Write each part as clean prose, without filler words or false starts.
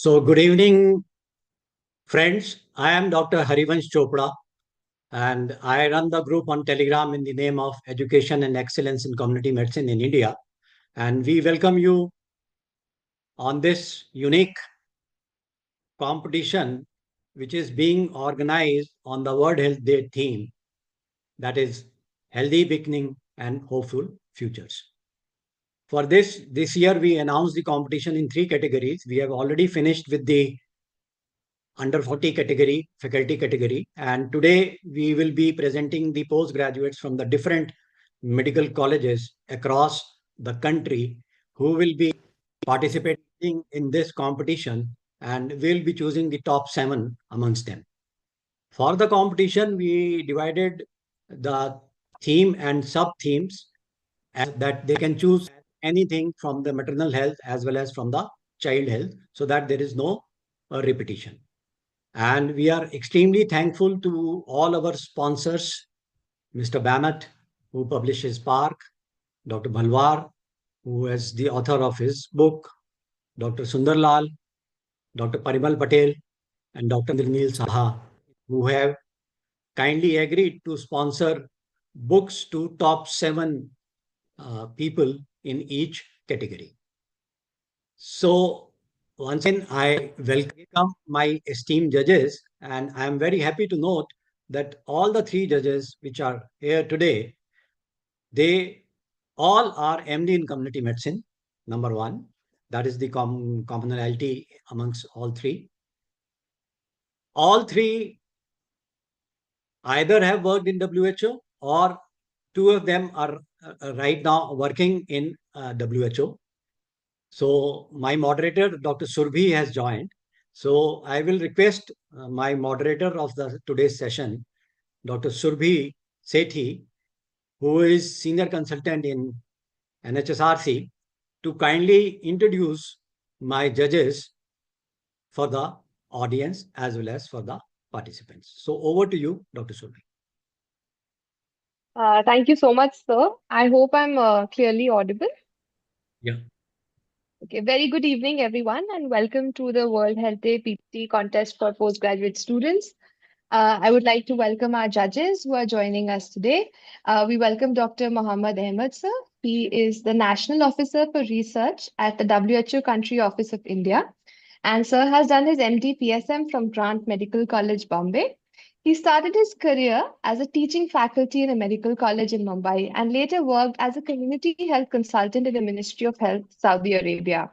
Good evening, friends. I am Dr. Harivansh Chopra, and I run the group on Telegram in the name of Education and Excellence in Community Medicine in India. And we welcome you on this unique competition, which is being organized on the World Health Day theme, that is healthy beginning and hopeful futures. For this year, we announced the competition in three categories. We have already finished with the under 40 category, faculty category. And today we will be presenting the postgraduates from the different medical colleges across the country who will be participating in this competition, and we'll be choosing the top 7 amongst them. For the competition, we divided the theme and sub themes that they can choose anything from the maternal health as well as from the child health, so that there is no repetition. And we are extremely thankful to all our sponsors, Mr. Bamat, who publishes Spark, Dr. Bhalwar, who is the author of his book, Dr. Sundarlal, Dr. Parimal Patel, and Dr. Nil Saha, who have kindly agreed to sponsor books to top 7 people in each category. So, once again, I welcome my esteemed judges, and I am very happy to note that all the 3 judges which are here today, they all are MD in community medicine, number 1. That is the commonality amongst all 3. All 3 either have worked in WHO, or 2 of them are right now working in WHO. So my moderator, Dr. Surbhi, has joined. So I will request my moderator of today's session, Dr. Surbhi Sethi, who is senior consultant in NHSRC, to kindly introduce my judges for the audience as well as for the participants. So over to you, Dr. Surbhi. Thank you so much, sir. I hope I'm clearly audible. Yeah. Okay, very good evening, everyone, and welcome to the World Health Day PPT contest for postgraduate students. I would like to welcome our judges who are joining us today. We welcome Dr. Mohammed Ahmed, sir. He is the National Officer for Research at the WHO Country Office of India. And sir has done his MD PSM from Grant Medical College, Bombay. He started his career as a teaching faculty in a medical college in Mumbai and later worked as a community health consultant in the Ministry of Health, Saudi Arabia.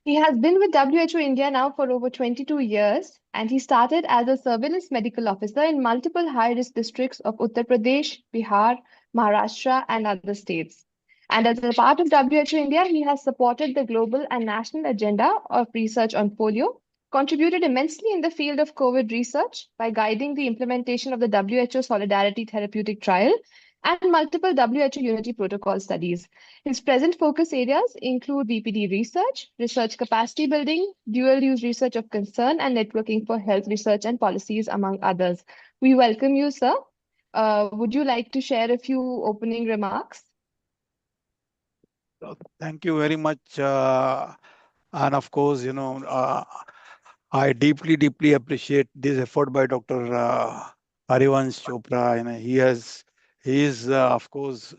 He has been with WHO India now for over 22 years, and he started as a surveillance medical officer in multiple high-risk districts of Uttar Pradesh, Bihar, Maharashtra, and other states. And as a part of WHO India, he has supported the global and national agenda of research on polio, contributed immensely in the field of COVID research by guiding the implementation of the WHO Solidarity Therapeutic Trial and multiple WHO Unity Protocol studies. His present focus areas include BPD research capacity building, dual-use research of concern, and networking for health research and policies, among others. We welcome you, sir. Would you like to share a few opening remarks? Thank you very much. And of course, I deeply appreciate this effort by Dr. Harivansh Chopra. He is, of course,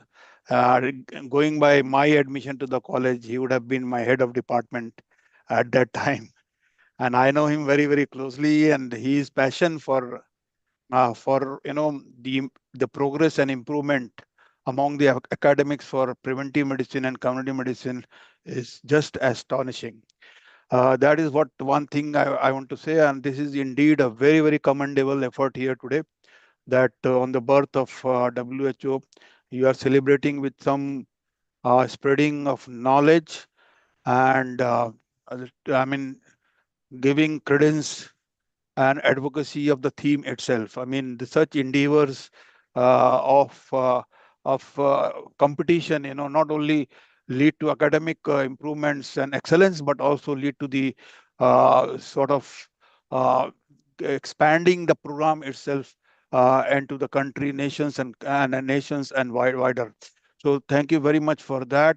going by my admission to the college, he would have been my head of department at that time. And I know him very closely, and his passion for the progress and improvement among the academics for preventive medicine and community medicine is just astonishing. That is one thing I want to say, and this is indeed a very commendable effort here today, that on the birth of WHO, you are celebrating with some spreading of knowledge and giving credence and advocacy of the theme itself. I mean, such endeavors of competition, not only lead to academic improvements and excellence, but also lead to the sort of expanding the program itself and to the country, nations, and nations and wider. So thank you very much for that.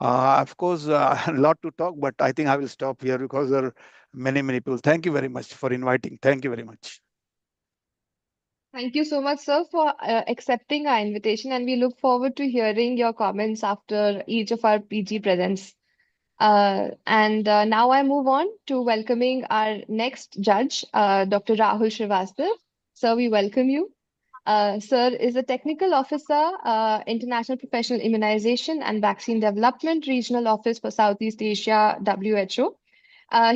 Of course, a lot to talk, but I think I will stop here because there are many people. Thank you very much for inviting. Thank you very much. Thank you so much, sir, for accepting our invitation, and we look forward to hearing your comments after each of our PG presents. And now I move on to welcoming our next judge, Dr. Rahul Srivastav. Sir, we welcome you. Sir is a technical officer, International Professional Immunization and Vaccine Development Regional Office for Southeast Asia, WHO.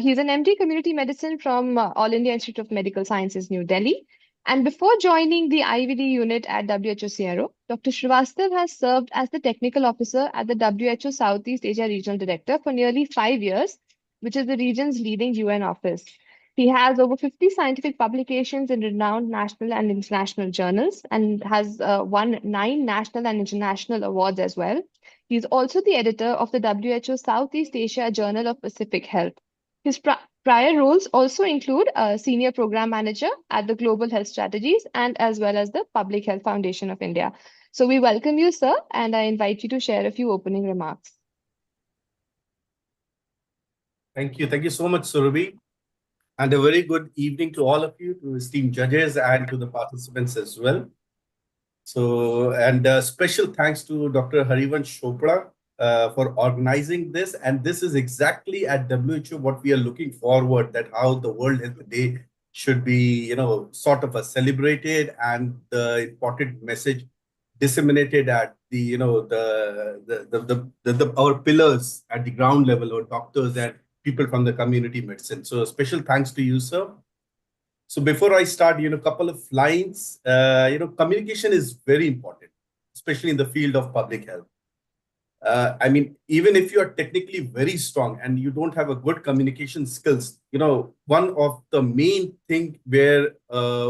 He's an MD Community Medicine from All India Institute of Medical Sciences, New Delhi. And before joining the IVD unit at WHO CRO, Dr. Srivastav has served as the technical officer at the WHO Southeast Asia Regional Director for nearly 5 years, which is the region's leading UN office. He has over 50 scientific publications in renowned national and international journals and has won 9 national and international awards as well. He is also the editor of the WHO Southeast Asia Journal of Pacific Health. His prior roles also include a senior program manager at the Global Health Strategies and as well as the Public Health Foundation of India. So we welcome you, sir, and I invite you to share a few opening remarks. Thank you. Thank you so much, Surabhi. And a very good evening to all of you, to esteemed judges and to the participants as well. So, and special thanks to Dr. Harivansh Chopra for organizing this. And this is exactly at WHO what we are looking forward, that how the World Health Day should be, sort of a celebrated, and the important message disseminated at the, our pillars at the ground level, or doctors and people from the community medicine. So special thanks to you, sir. So before I start, a couple of lines. Communication is very important, especially in the field of public health. I mean, even if you are technically very strong and you don't have a good communication skills, one of the main thing where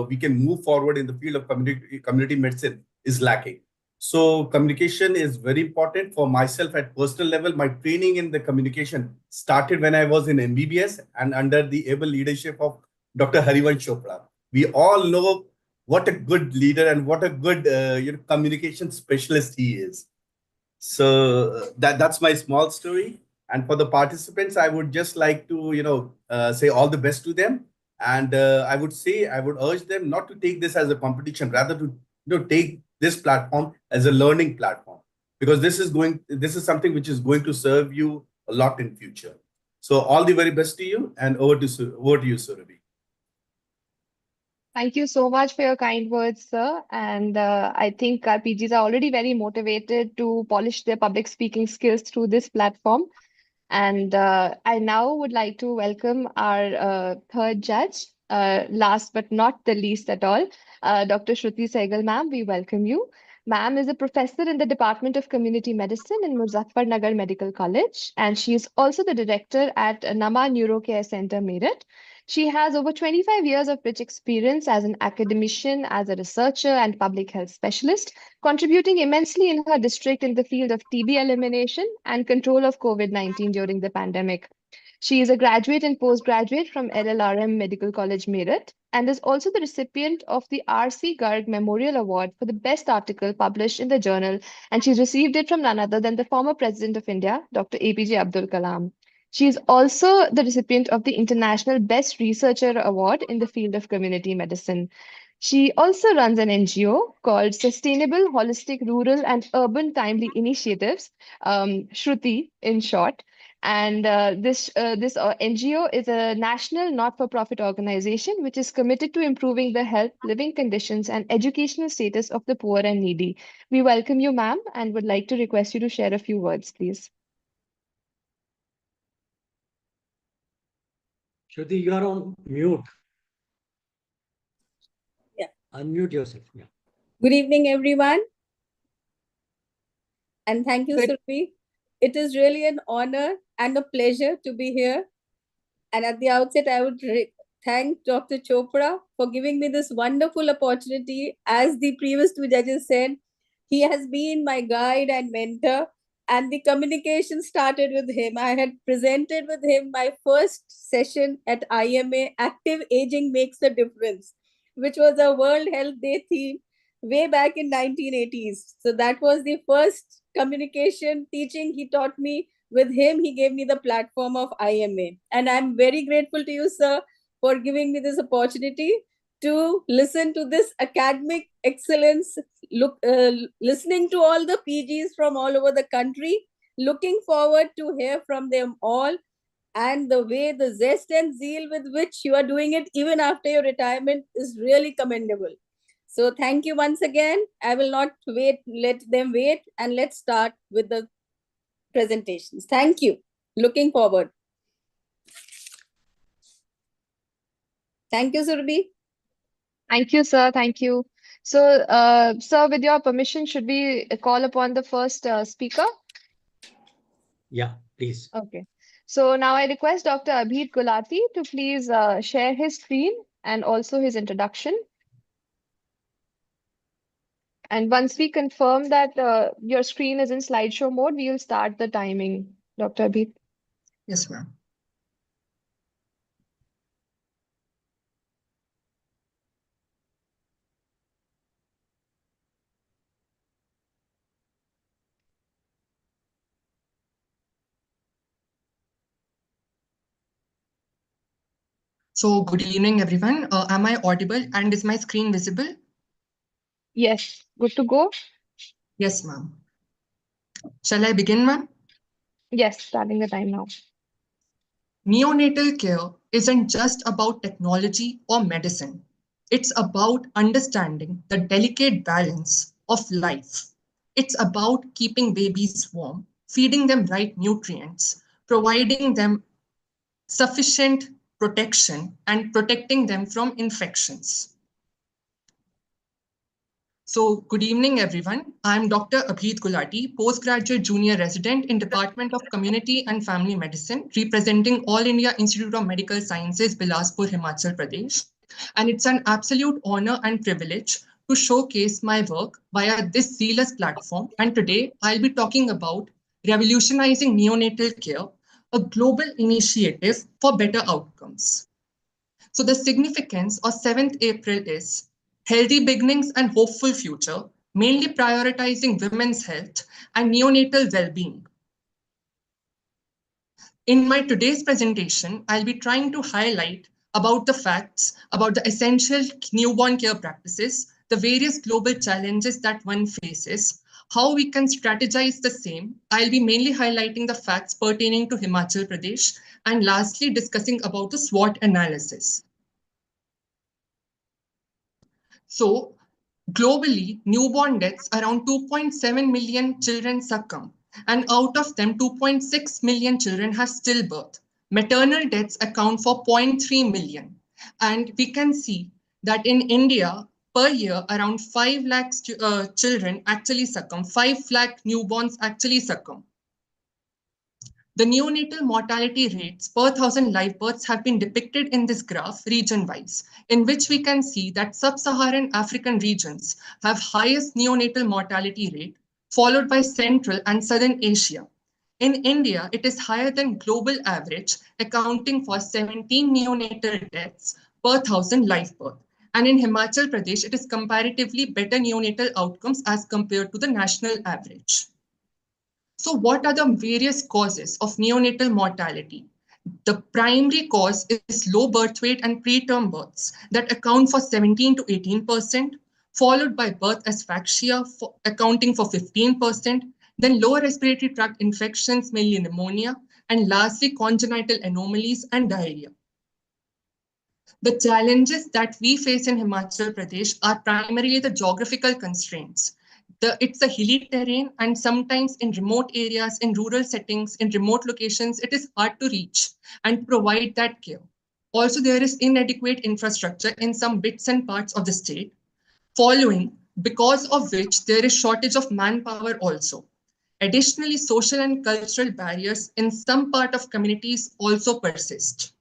we can move forward in the field of community medicine is lacking. So communication is very important for myself at personal level. My training in the communication started when I was in MBBS and under the able leadership of Dr. Harivansh Chopra. We all know what a good leader and what a good communication specialist he is. So that's my small story. And for the participants, I would just like to say all the best to them. And I would urge them not to take this as a competition, rather to take this platform as a learning platform, because this is something which is going to serve you a lot in future. So all the very best to you, and over to you, Surabhi. Thank you so much for your kind words, sir. And I think our PGs are already very motivated to polish their public speaking skills through this platform. And I now would like to welcome our third judge, last but not the least at all, Dr. Shruti Sehgal, ma'am. We welcome you. Ma'am is a professor in the Department of Community Medicine in Muzaffarnagar Medical College, and she is also the director at Nama Neurocare Center, Meerut. She has over 25 years of rich experience as an academician, as a researcher, and public health specialist, contributing immensely in her district in the field of TB elimination and control of COVID-19 during the pandemic. She is a graduate and postgraduate from LLRM Medical College, Meerut, and is also the recipient of the R.C. Garg Memorial Award for the best article published in the journal, and she received it from none other than the former President of India, Dr. APJ Abdul Kalam. She is also the recipient of the International Best Researcher Award in the field of community medicine. She also runs an NGO called Sustainable Holistic Rural and Urban Timely Initiatives, Shruti in short. And this NGO is a national not-for-profit organization which is committed to improving the health, living conditions, and educational status of the poor and needy. We welcome you, ma'am, and would like to request you to share a few words, please. Shruti, you are on mute. Yeah. Unmute yourself. Yeah. Good evening, everyone. And thank you, Good. Surabhi. It is really an honor and a pleasure to be here. And at the outset, I would thank Dr. Chopra for giving me this wonderful opportunity. As the previous two judges said, he has been my guide and mentor, and the communication started with him. I had presented with him my first session at IMA, Active Aging Makes a Difference, which was a World Health Day theme way back in 1980s. So that was the first communication teaching he taught me with him, he gave me the platform of IMA. And I'm very grateful to you, sir, for giving me this opportunity to listen to this academic excellence, listening to all the PGs from all over the country, looking forward to hear from them all, and the way, the zest and zeal with which you are doing it even after your retirement is really commendable. So thank you once again. I will not wait, let them wait, and let's start with the presentations. Thank you. Looking forward. Thank you, Surabhi. Thank you, sir. Thank you. So, sir, with your permission, should we call upon the first speaker? Yeah, please. Okay. So now I request Dr. Abhit Gulati to please share his screen and also his introduction. And once we confirm that your screen is in slideshow mode, we will start the timing, Dr. Abhit. Yes, ma'am. So, good evening, everyone. Am I audible and is my screen visible? Yes, good to go? Yes, ma'am. Shall I begin, ma'am? Yes, starting the time now. Neonatal care isn't just about technology or medicine. It's about understanding the delicate balance of life. It's about keeping babies warm, feeding them right nutrients, providing them sufficient protection, and protecting them from infections. So, good evening, everyone. I'm Dr. Abhit Gulati, postgraduate junior resident in Department of Community and Family Medicine, representing All India Institute of Medical Sciences, Bilaspur, Himachal Pradesh. And it's an absolute honor and privilege to showcase my work via this zealous platform. And today, I'll be talking about revolutionizing neonatal care, a global initiative for better outcomes. So the significance of 7th April is healthy beginnings and hopeful future, mainly prioritizing women's health and neonatal well-being. In my today's presentation, I'll be trying to highlight about the facts about the essential newborn care practices, the various global challenges that one faces, how we can strategize the same. I'll be mainly highlighting the facts pertaining to Himachal Pradesh, and lastly discussing about the SWOT analysis. So globally, newborn deaths, around 2.7 million children succumb, and out of them, 2.6 million children have stillbirth. Maternal deaths account for 0.3 million. And we can see that in India, per year, around 5 lakh children actually succumb, 5 lakh newborns actually succumb. The neonatal mortality rates per 1,000 live births have been depicted in this graph region-wise, in which we can see that sub-Saharan African regions have highest neonatal mortality rate, followed by Central and Southern Asia. In India, it is higher than global average, accounting for 17 neonatal deaths per 1,000 live birth. And in Himachal Pradesh, it is comparatively better neonatal outcomes as compared to the national average. So what are the various causes of neonatal mortality? The primary cause is low birth weight and preterm births that account for 17 to 18%, followed by birth asphyxia accounting for 15%, then lower respiratory tract infections, mainly pneumonia, and lastly congenital anomalies and diarrhea. The challenges that we face in Himachal Pradesh are primarily the geographical constraints. It's a hilly terrain, and sometimes in remote areas, in rural settings, in remote locations, it is hard to reach and provide that care. Also, there is inadequate infrastructure in some bits and parts of the state, because of which there is shortage of manpower also. Additionally, social and cultural barriers in some part of communities also persist.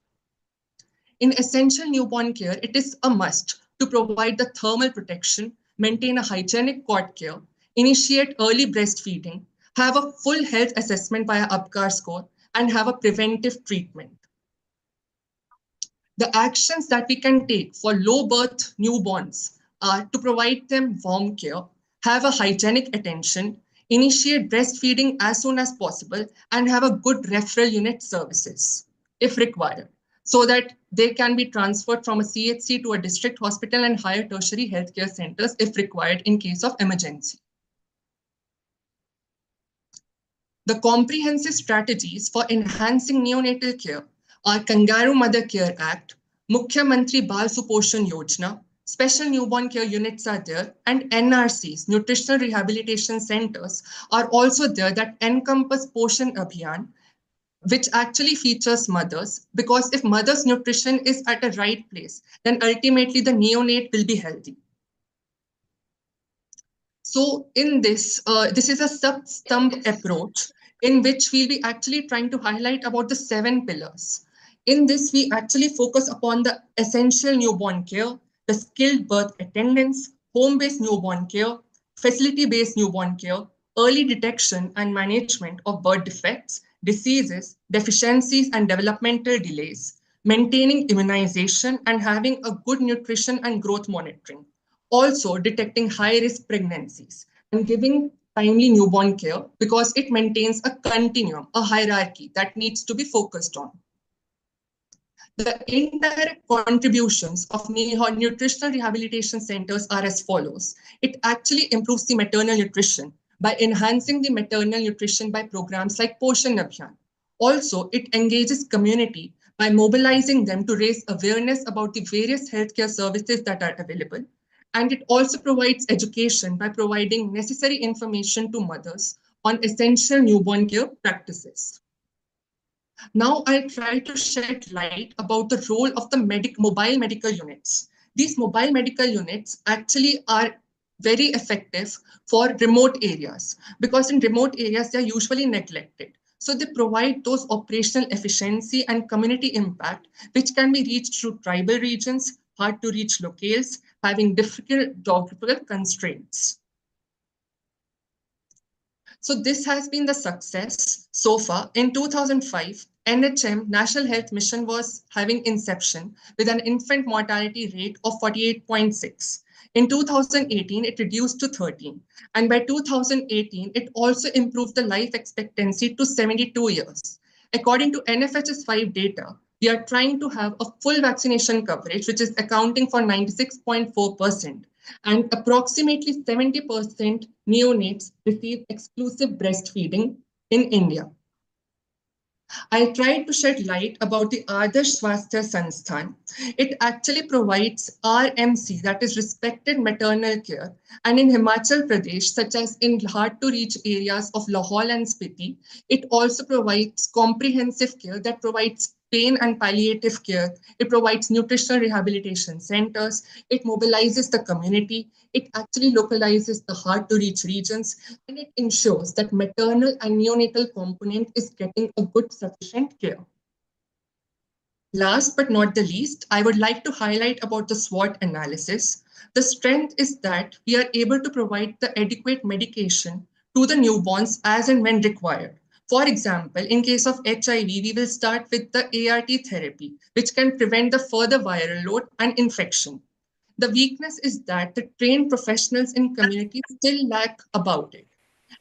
In essential newborn care, it is a must to provide the thermal protection, maintain a hygienic cord care, initiate early breastfeeding, have a full health assessment via UPGAR score, and have a preventive treatment. The actions that we can take for low birth newborns are to provide them warm care, have a hygienic attention, initiate breastfeeding as soon as possible, and have a good referral unit services if required, so that they can be transferred from a CHC to a district hospital and higher tertiary healthcare centers if required in case of emergency. The comprehensive strategies for enhancing neonatal care are Kangaroo Mother Care Act, Mukhya Mantri Bal Suposhan Yojana, special newborn care units are there, and NRCs, Nutritional Rehabilitation Centers, are also there that encompass Poshan Abhiyan, which actually features mothers, because if mother's nutrition is at a right place, then ultimately the neonate will be healthy. So in this, this is a sub-stump approach in which we'll be actually trying to highlight about the 7 pillars. In this, we actually focus upon the essential newborn care, the skilled birth attendance, home-based newborn care, facility-based newborn care, early detection and management of birth defects, diseases, deficiencies, and developmental delays, maintaining immunization, and having a good nutrition and growth monitoring. Also detecting high-risk pregnancies and giving timely newborn care, because it maintains a continuum, a hierarchy that needs to be focused on. The indirect contributions of nutritional rehabilitation centers are as follows. It actually improves the maternal nutrition by enhancing the maternal nutrition by programs like Poshan Abhiyan. Also, it engages community by mobilizing them to raise awareness about the various healthcare services that are available. And it also provides education by providing necessary information to mothers on essential newborn care practices. Now I'll try to shed light about the role of the mobile medical units. These mobile medical units actually are very effective for remote areas, because in remote areas, they're usually neglected. So they provide those operational efficiency and community impact, which can be reached through tribal regions, hard to reach locales, having difficult geographical constraints. So this has been the success so far. In 2005, NHM, National Health Mission, was having inception with an infant mortality rate of 48.6. In 2018, it reduced to 13. And by 2018, it also improved the life expectancy to 72 years. According to NFHS 5 data, we are trying to have a full vaccination coverage, which is accounting for 96.4%. And approximately 70% neonates receive exclusive breastfeeding in India. I tried to shed light about the Adarsh Swasthya Sansthan. It actually provides RMC, that is respected maternal care. And in Himachal Pradesh, such as in hard-to-reach areas of Lahaul and Spiti, it also provides comprehensive care that provides pain and palliative care. It provides nutritional rehabilitation centers. It mobilizes the community. It actually localizes the hard-to-reach regions, and it ensures that maternal and neonatal component is getting a good, sufficient care. Last but not the least, I would like to highlight about the SWOT analysis. The strength is that we are able to provide the adequate medication to the newborns as and when required. For example, in case of HIV, we will start with the ART therapy, which can prevent the further viral load and infection. The weakness is that the trained professionals in community still lack about it.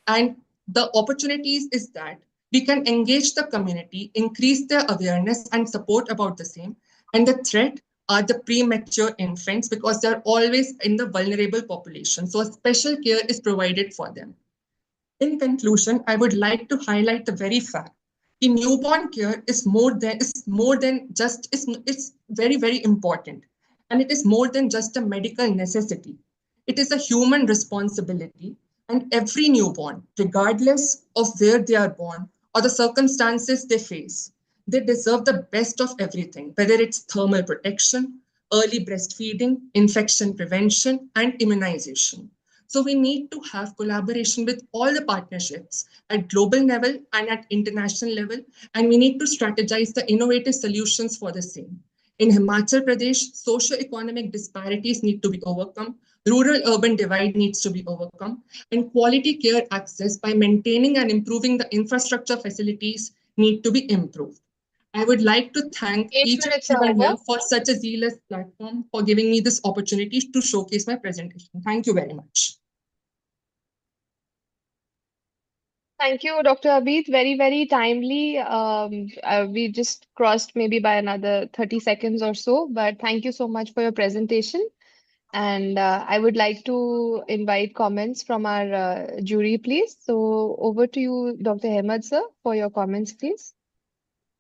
And the opportunities is that we can engage the community, increase their awareness and support about the same. And the threat are the premature infants, because they're always in the vulnerable population. So a special care is provided for them. In conclusion, I would like to highlight the very fact the newborn care is more than just, it's very, very important. And it is more than just a medical necessity. It is a human responsibility. And every newborn, regardless of where they are born or the circumstances they face, they deserve the best of everything, whether it's thermal protection, early breastfeeding, infection prevention, and immunization. So we need to have collaboration with all the partnerships at global level and at international level, and we need to strategize the innovative solutions for the same. In Himachal Pradesh, socio-economic disparities need to be overcome, rural-urban divide needs to be overcome, and quality care access by maintaining and improving the infrastructure facilities need to be improved. I would like to thank 8 each and minutes are everyone here over. for such a zealous platform, for giving me this opportunity to showcase my presentation. Thank you very much. Thank you, Dr. Abid. Very, very timely. We just crossed maybe by another 30 seconds or so, but thank you so much for your presentation. And I would like to invite comments from our jury, please. So over to you, Dr. Hemad, sir, for your comments, please.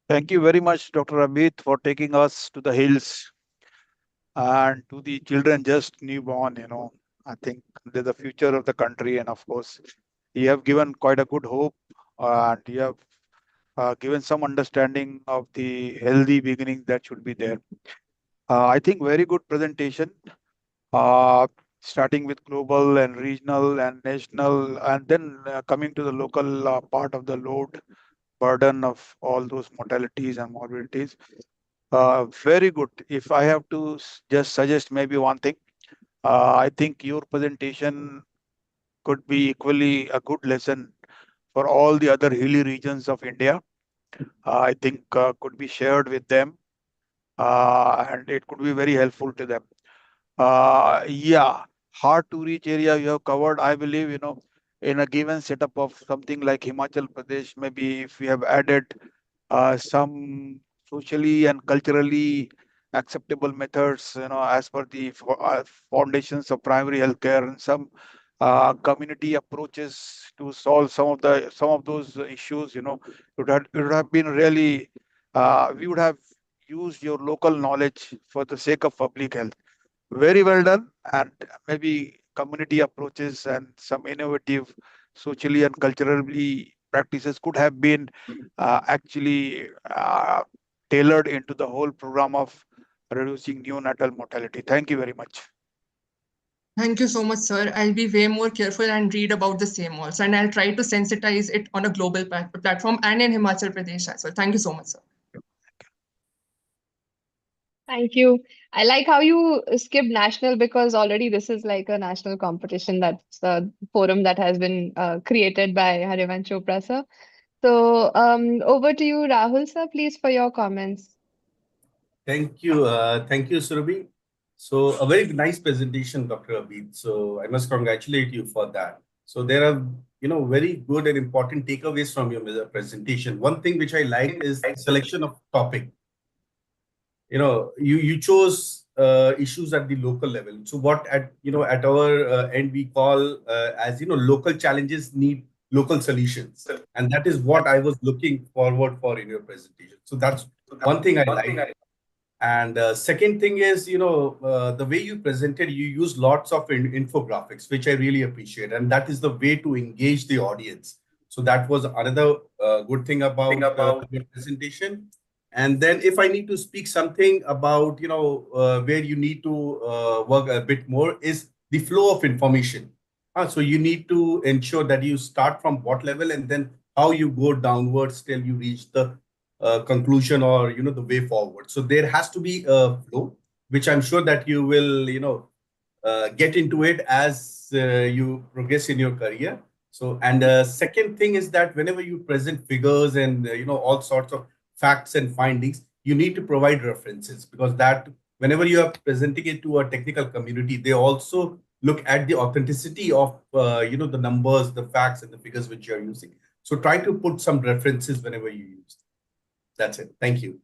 Thank you very much, Dr. Amit, for taking us to the hills and to the children just newborn. I think they're the future of the country. And of course, you have given quite a good hope and you have given some understanding of the healthy beginning that should be there. I think very good presentation, uh, starting with global and regional and national, and then coming to the local part of the load burden of all those mortalities and morbidities. Very good. If I have to just suggest maybe one thing, I think your presentation could be equally a good lesson for all the other hilly regions of India. I think could be shared with them, and it could be very helpful to them. Yeah, hard to reach area you have covered. I believe, in a given setup of something like Himachal Pradesh, maybe if we have added some socially and culturally acceptable methods, as per the foundations of primary healthcare and some community approaches to solve some of those issues, it would have been really, we would have used your local knowledge for the sake of public health. Very well done. And maybe community approaches and some innovative socially and culturally practices could have been actually tailored into the whole program of reducing neonatal mortality. Thank you very much. Thank you so much, sir. I'll be way more careful and read about the same also. And I'll try to sensitize it on a global platform and in Himachal Pradesh as well. Thank you so much, sir. Thank you. I like how you skipped national because already this is like a national competition. That's a forum that has been created by Harivan Chopra, sir. So over to you, Rahul, sir, please, for your comments. Thank you. Thank you, Surabhi. So a very nice presentation, Dr. Abid. So I must congratulate you for that. So there are, very good and important takeaways from your presentation. One thing which I like is selection of topic. You chose issues at the local level. So what at our end we call as local challenges need local solutions, and that is what I was looking forward for in your presentation. So that's one thing I like. And second thing is, the way you presented, you use lots of infographics, which I really appreciate. And that is the way to engage the audience. So that was another good thing about your presentation. And then if I need to speak something about, where you need to work a bit more is the flow of information. So you need to ensure that you start from what level and then how you go downwards till you reach the conclusion or the way forward. So there has to be a flow, which I'm sure that you will get into it as you progress in your career. So, and second thing is that whenever you present figures and all sorts of facts and findings, you need to provide references, because that whenever you are presenting it to a technical community, they also look at the authenticity of the numbers, the facts, and the figures which you are using. So try to put some references whenever you use. That's it. Thank you.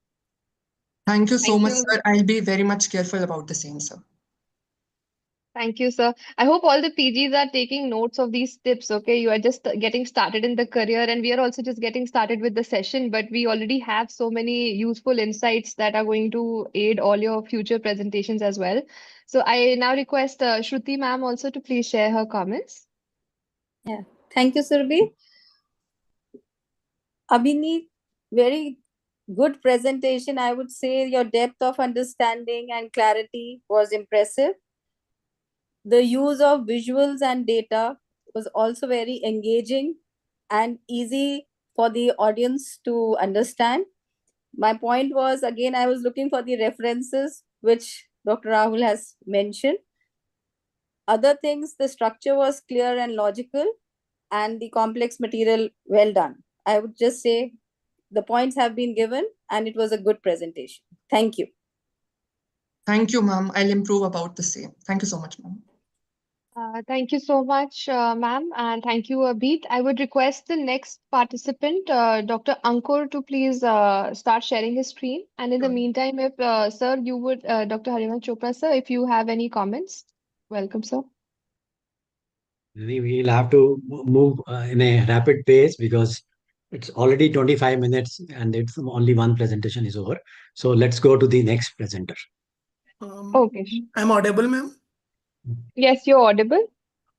Thank you so Thank much, you. sir. I'll be very much careful about the same, sir. Thank you, sir. I hope all the PGs are taking notes of these tips. Okay, you are just getting started in the career, and we are also just getting started with the session, but we already have so many useful insights that are going to aid all your future presentations as well. So I now request Shruti ma'am also to please share her comments. Yeah. Thank you, Surabhi. Abhini, very good presentation. I would say your depth of understanding and clarity was impressive. The use of visuals and data was also very engaging and easy for the audience to understand. My point was, again, I was looking for the references which Dr. Rahul has mentioned. Other things, the structure was clear and logical, and the complex material well done. I would just say the points have been given and it was a good presentation. Thank you. Thank you, ma'am. I'll improve about the same. Thank you so much, ma'am. Thank you so much, ma'am, and thank you, Abid. I would request the next participant, Dr. Ankur, to please start sharing his screen. And in the Sure. meantime, if sir, you would, Dr. Harivansh Chopra, sir, if you have any comments, welcome, sir. We'll have to move in a rapid pace because it's already 25 minutes and it's only one presentation is over. So let's go to the next presenter. Okay. I'm audible, ma'am. Yes, you're audible.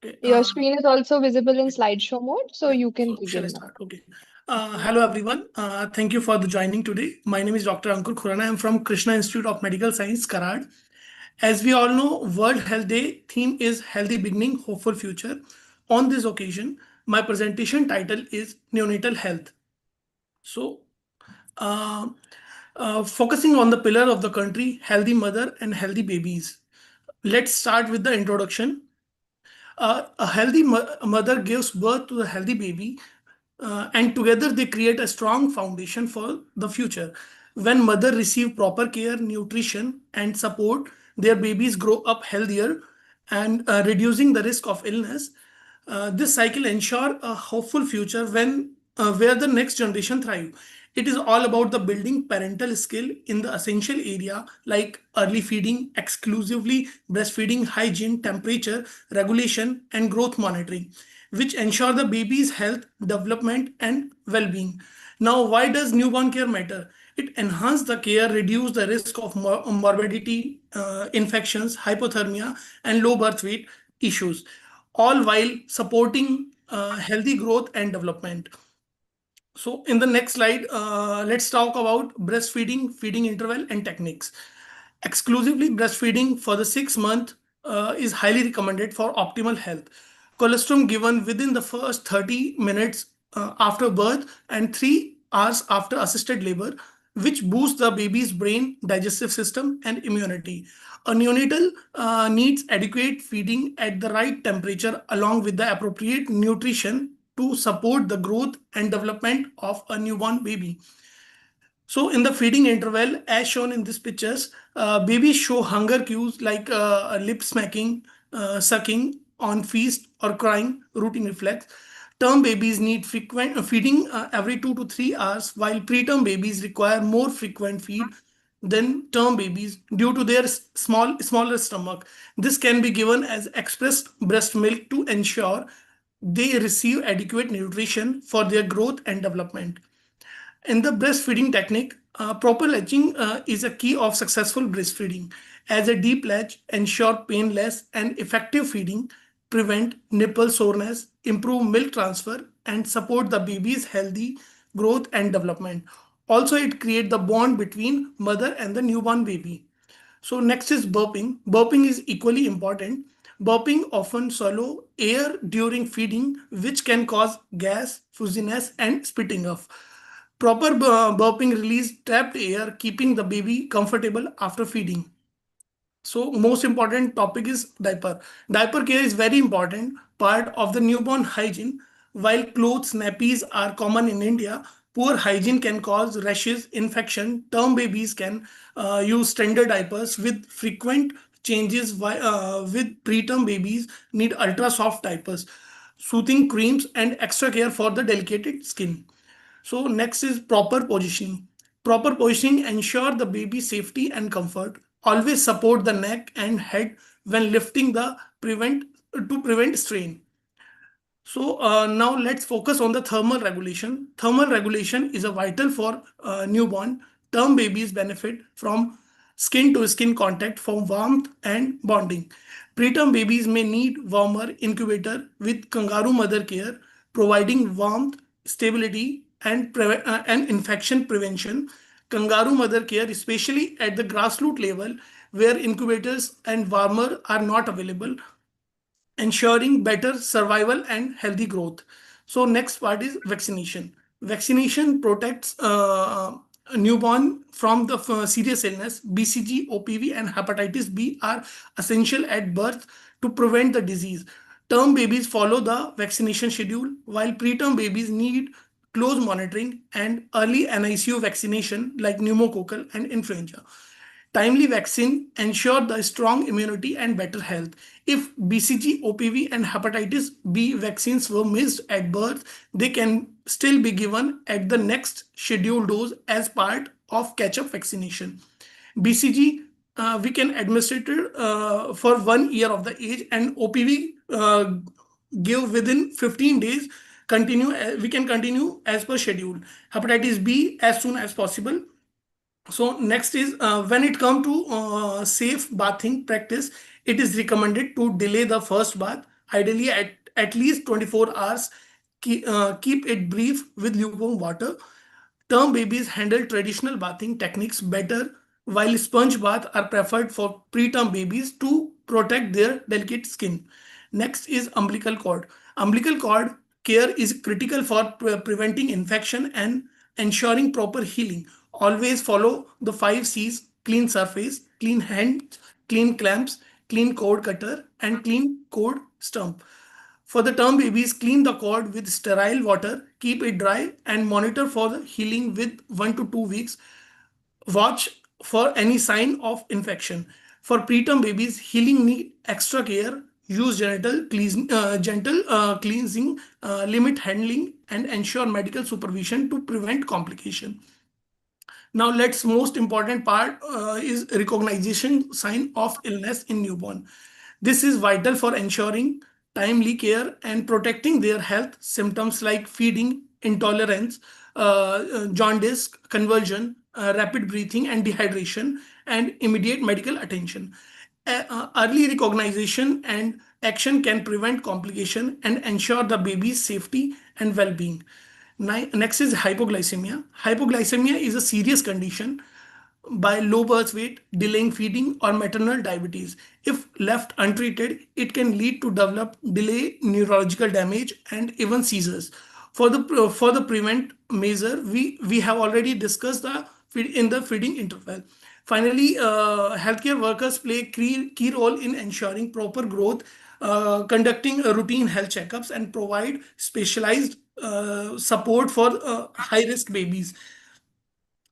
Okay. Your screen is also visible in slideshow mode, so Yeah. you can So shall I begin now. start? Okay. Hello, everyone. Thank you for the joining today. My name is Dr. Ankur Khurana. I'm from Krishna Institute of Medical Science, Karad. As we all know, World Health Day theme is Healthy Beginning, Hopeful Future. On this occasion, my presentation title is Neonatal Health. So, uh, focusing on the pillar of the country, healthy mother and healthy babies. Let's start with the introduction. A healthy mother gives birth to a healthy baby, and together they create a strong foundation for the future. When mother receive proper care, nutrition, and support, their babies grow up healthier and reducing the risk of illness. This cycle ensure a hopeful future when where the next generation thrive. It is all about the building parental skill in the essential area like early feeding, exclusively breastfeeding, hygiene, temperature regulation, and growth monitoring, which ensure the baby's health, development, and well-being. Now, why does newborn care matter? It enhances the care, reduce the risk of morbidity, infections, hypothermia, and low birth weight issues, all while supporting healthy growth and development. So in the next slide, let's talk about breastfeeding, feeding interval, and techniques. Exclusively breastfeeding for the 6 month is highly recommended for optimal health. Colostrum given within the first 30 minutes after birth and 3 hours after assisted labor, which boosts the baby's brain, digestive system, and immunity. A neonatal needs adequate feeding at the right temperature along with the appropriate nutrition to support the growth and development of a newborn baby. So in the feeding interval, as shown in these pictures, babies show hunger cues like lip smacking, sucking on feast or crying, routine reflex. Term babies need frequent feeding every 2 to 3 hours, while preterm babies require more frequent feed than term babies due to their smaller stomach. This can be given as express breast milk to ensure they receive adequate nutrition for their growth and development. In the breastfeeding technique, proper latching is a key of successful breastfeeding. As a deep latch ensure painless and effective feeding, prevent nipple soreness, improve milk transfer, and support the baby's healthy growth and development. Also, it creates the bond between mother and the newborn baby. So next is burping. Burping is equally important. Burping often swallow air during feeding, which can cause gas, fuzziness, and spitting off. Proper burping release trapped air, keeping the baby comfortable after feeding. So most important topic is diaper. Diaper care is very important part of the newborn hygiene. While clothes, nappies are common in India, poor hygiene can cause rashes, infection. Term babies can use standard diapers with frequent changes. With preterm babies need ultra soft diapers, soothing creams, and extra care for the delicate skin. So next is proper positioning. Proper positioning ensure the baby safety and comfort. Always support the neck and head when lifting the prevent to prevent strain. So now let's focus on the thermal regulation. Thermal regulation is a vital for newborn. Term babies benefit from skin to skin contact for warmth and bonding. Preterm babies may need warmer incubator with kangaroo mother care, providing warmth, stability, and infection prevention. Kangaroo mother care, especially at the grassroots level, where incubators and warmer are not available, ensuring better survival and healthy growth. So next part is vaccination. Vaccination protects a newborn from the serious illness. BCG, OPV, and hepatitis B are essential at birth to prevent the disease. Term babies follow the vaccination schedule, while preterm babies need close monitoring and early NICU vaccination like pneumococcal and influenza. Timely vaccine ensure the strong immunity and better health. If BCG, OPV, and hepatitis B vaccines were missed at birth, they can still be given at the next scheduled dose as part of catch-up vaccination. BCG we can administer it for 1 year of the age, and OPV give within 15 days. Continue we can continue as per schedule. Hepatitis B as soon as possible. So next is when it come to safe bathing practice, it is recommended to delay the first bath, ideally at least 24 hours. Keep it brief with lukewarm water. Term babies handle traditional bathing techniques better, while sponge baths are preferred for preterm babies to protect their delicate skin. Next is umbilical cord. Umbilical cord care is critical for preventing infection and ensuring proper healing. Always follow the 5 C's: clean surface, clean hands, clean clamps, clean cord cutter, and clean cord stump. For the term babies, clean the cord with sterile water, keep it dry, and monitor for the healing with 1 to 2 weeks. Watch for any sign of infection. For preterm babies, healing need extra care. Use gentle cleansing, limit handling, and ensure medical supervision to prevent complication. Now, let's most important part is recognition sign of illness in newborn. This is vital for ensuring timely care and protecting their health. Symptoms like feeding, intolerance, jaundice, convulsion, rapid breathing, and dehydration, and immediate medical attention. Early recognition and action can prevent complication and ensure the baby's safety and well-being. Next is hypoglycemia. Hypoglycemia is a serious condition by low birth weight, delaying feeding, or maternal diabetes. If left untreated, it can lead to develop delay, neurological damage, and even seizures. For the prevent measure, we have already discussed in the feeding interval. Finally, healthcare workers play key role in ensuring proper growth, conducting routine health checkups, and provide specialized support for high risk babies.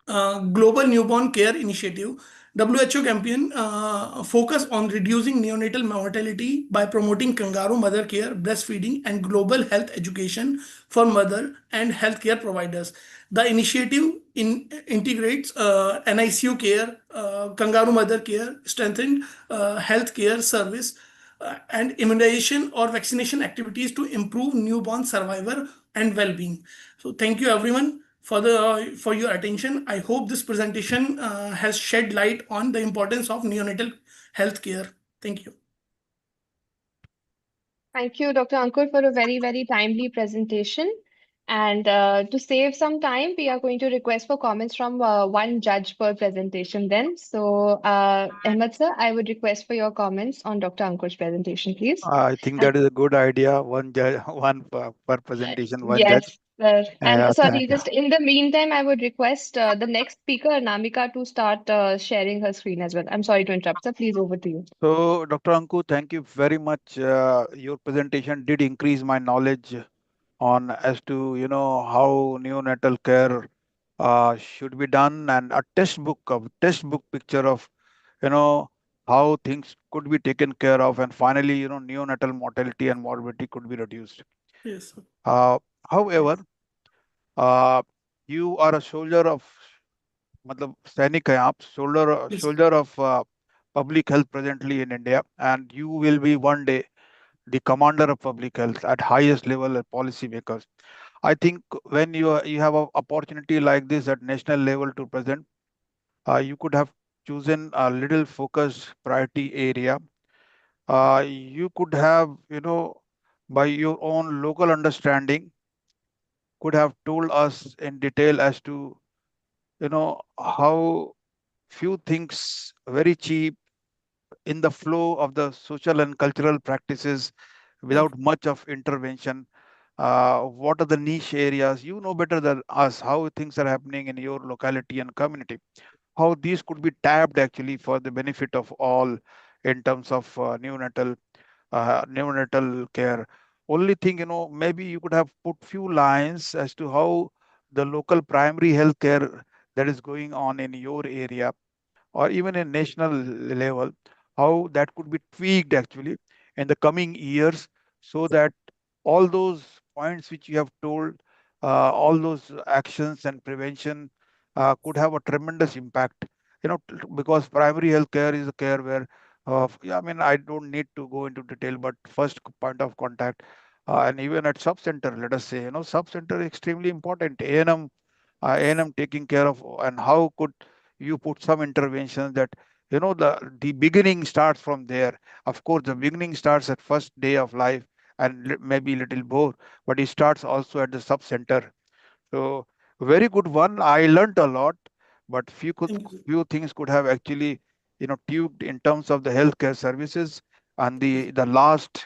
Global Newborn Care Initiative, WHO campaign focus on reducing neonatal mortality by promoting kangaroo mother care, breastfeeding, and global health education for mother and healthcare providers. The initiative integrates NICU care, kangaroo mother care, strengthened healthcare service, and immunization or vaccination activities to improve newborn survivor and well-being. So thank you everyone for your attention. I hope this presentation has shed light on the importance of neonatal health care. Thank you. Thank you, Dr. Ankur, for a very, very timely presentation. And to save some time, we are going to request for comments from one judge per presentation then. So, Ahmed sir, I would request for your comments on Dr. Ankur's presentation, please. I think And that is a good idea. One judge, one per presentation, one judge. yes, sir. And sorry, Thank you. just in the meantime, I would request the next speaker, Namika, to start sharing her screen as well. I'm sorry to interrupt, sir. Please, over to you. So, Dr. Anku, thank you very much. Your presentation did increase my knowledge on as to how neonatal care should be done, and a textbook picture of you know how things could be taken care of, and finally neonatal mortality and morbidity could be reduced. Yes, sir. However, uh, you are a soldier of मतलब सैनिक हैं आप, Yes. soldier of public health presently in India, and you will be one day the commander of public health at highest level at policy makers. I think when you have an opportunity like this at national level to present, you could have chosen a little focused priority area. You could have, by your own local understanding, could have told us in detail as to, how few things very cheap in the flow of the social and cultural practices without much of intervention. What are the niche areas? You know better than us how things are happening in your locality and community. How these could be tapped actually for the benefit of all in terms of neonatal care. Only thing, maybe you could have put few lines as to how the local primary health care that is going on in your area, or even a national level, how that could be tweaked actually in the coming years, so that all those points which you have told, all those actions and prevention could have a tremendous impact. Because primary health care is a care where, yeah, I mean, I don't need to go into detail, but first point of contact, and even at sub center, let us say, sub center is extremely important. A&M taking care of, and how could you put some interventions that, the beginning starts from there. Of course, the beginning starts at first day of life, and maybe little more, but it starts also at the sub center. So very good one. I learnt a lot, but Thank you. few things could have actually, tweaked in terms of the healthcare services, and the last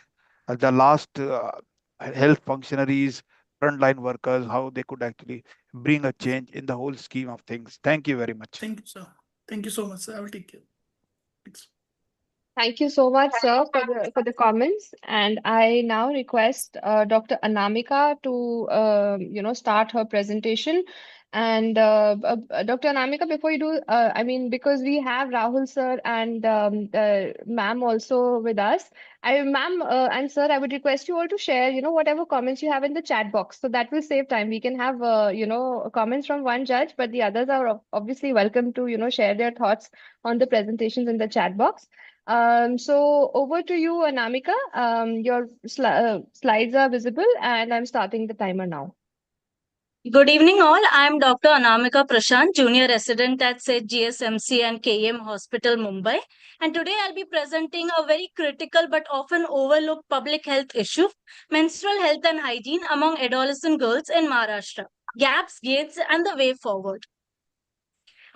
health functionaries, frontline workers, how they could actually bring a change in the whole scheme of things. Thank you very much. Thank you, sir. Thank you so much, sir. I will take care. Thanks. Thank you so much, sir, for the comments. And I now request Dr. Anamika to start her presentation. And Dr. Anamika, before you do, I mean, because we have Rahul sir and ma'am also with us, ma'am and sir, I would request you all to share, whatever comments you have in the chat box. So that will save time. We can have, comments from one judge, but the others are obviously welcome to, share their thoughts on the presentations in the chat box. So over to you, Anamika. Your slides are visible, and I'm starting the timer now. Good evening, all. I'm Dr. Anamika Prashant, Junior Resident at SET GSMC and KM Hospital, Mumbai. And today I'll be presenting a very critical but often overlooked public health issue, menstrual health and hygiene among adolescent girls in Maharashtra. Gaps, gains, and the way forward.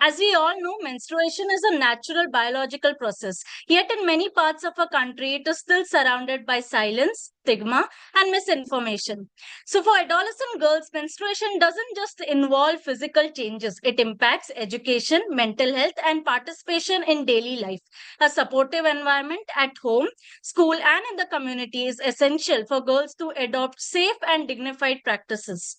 As we all know, menstruation is a natural biological process. Yet, in many parts of our country, it is still surrounded by silence, stigma, and misinformation. So, for adolescent girls, menstruation doesn't just involve physical changes, it impacts education, mental health, and participation in daily life. A supportive environment at home, school, and in the community is essential for girls to adopt safe and dignified practices.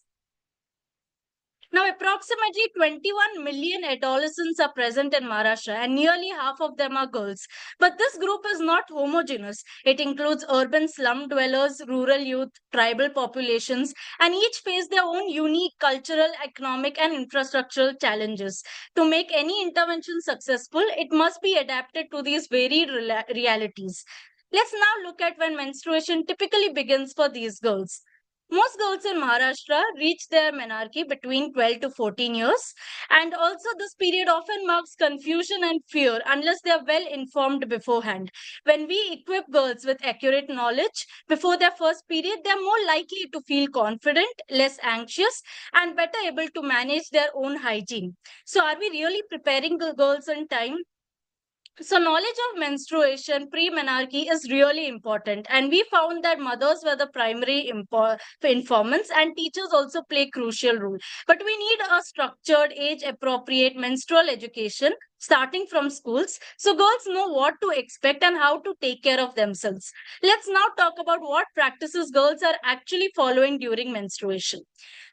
Now, approximately 21 million adolescents are present in Maharashtra, and nearly half of them are girls. But this group is not homogeneous. It includes urban slum dwellers, rural youth, tribal populations, and each face their own unique cultural, economic, and infrastructural challenges. To make any intervention successful, it must be adapted to these varied realities. Let's now look at when menstruation typically begins for these girls. Most girls in Maharashtra reach their menarche between 12 to 14 years, and also this period often marks confusion and fear unless they are well informed beforehand. When we equip girls with accurate knowledge before their first period, they are more likely to feel confident, less anxious, and better able to manage their own hygiene. So, are we really preparing the girls in time? So, knowledge of menstruation pre-menarche is really important, and we found that mothers were the primary informants, and teachers also play crucial role. But we need a structured, age-appropriate menstrual education starting from schools, so girls know what to expect and how to take care of themselves. Let's now talk about what practices girls are actually following during menstruation.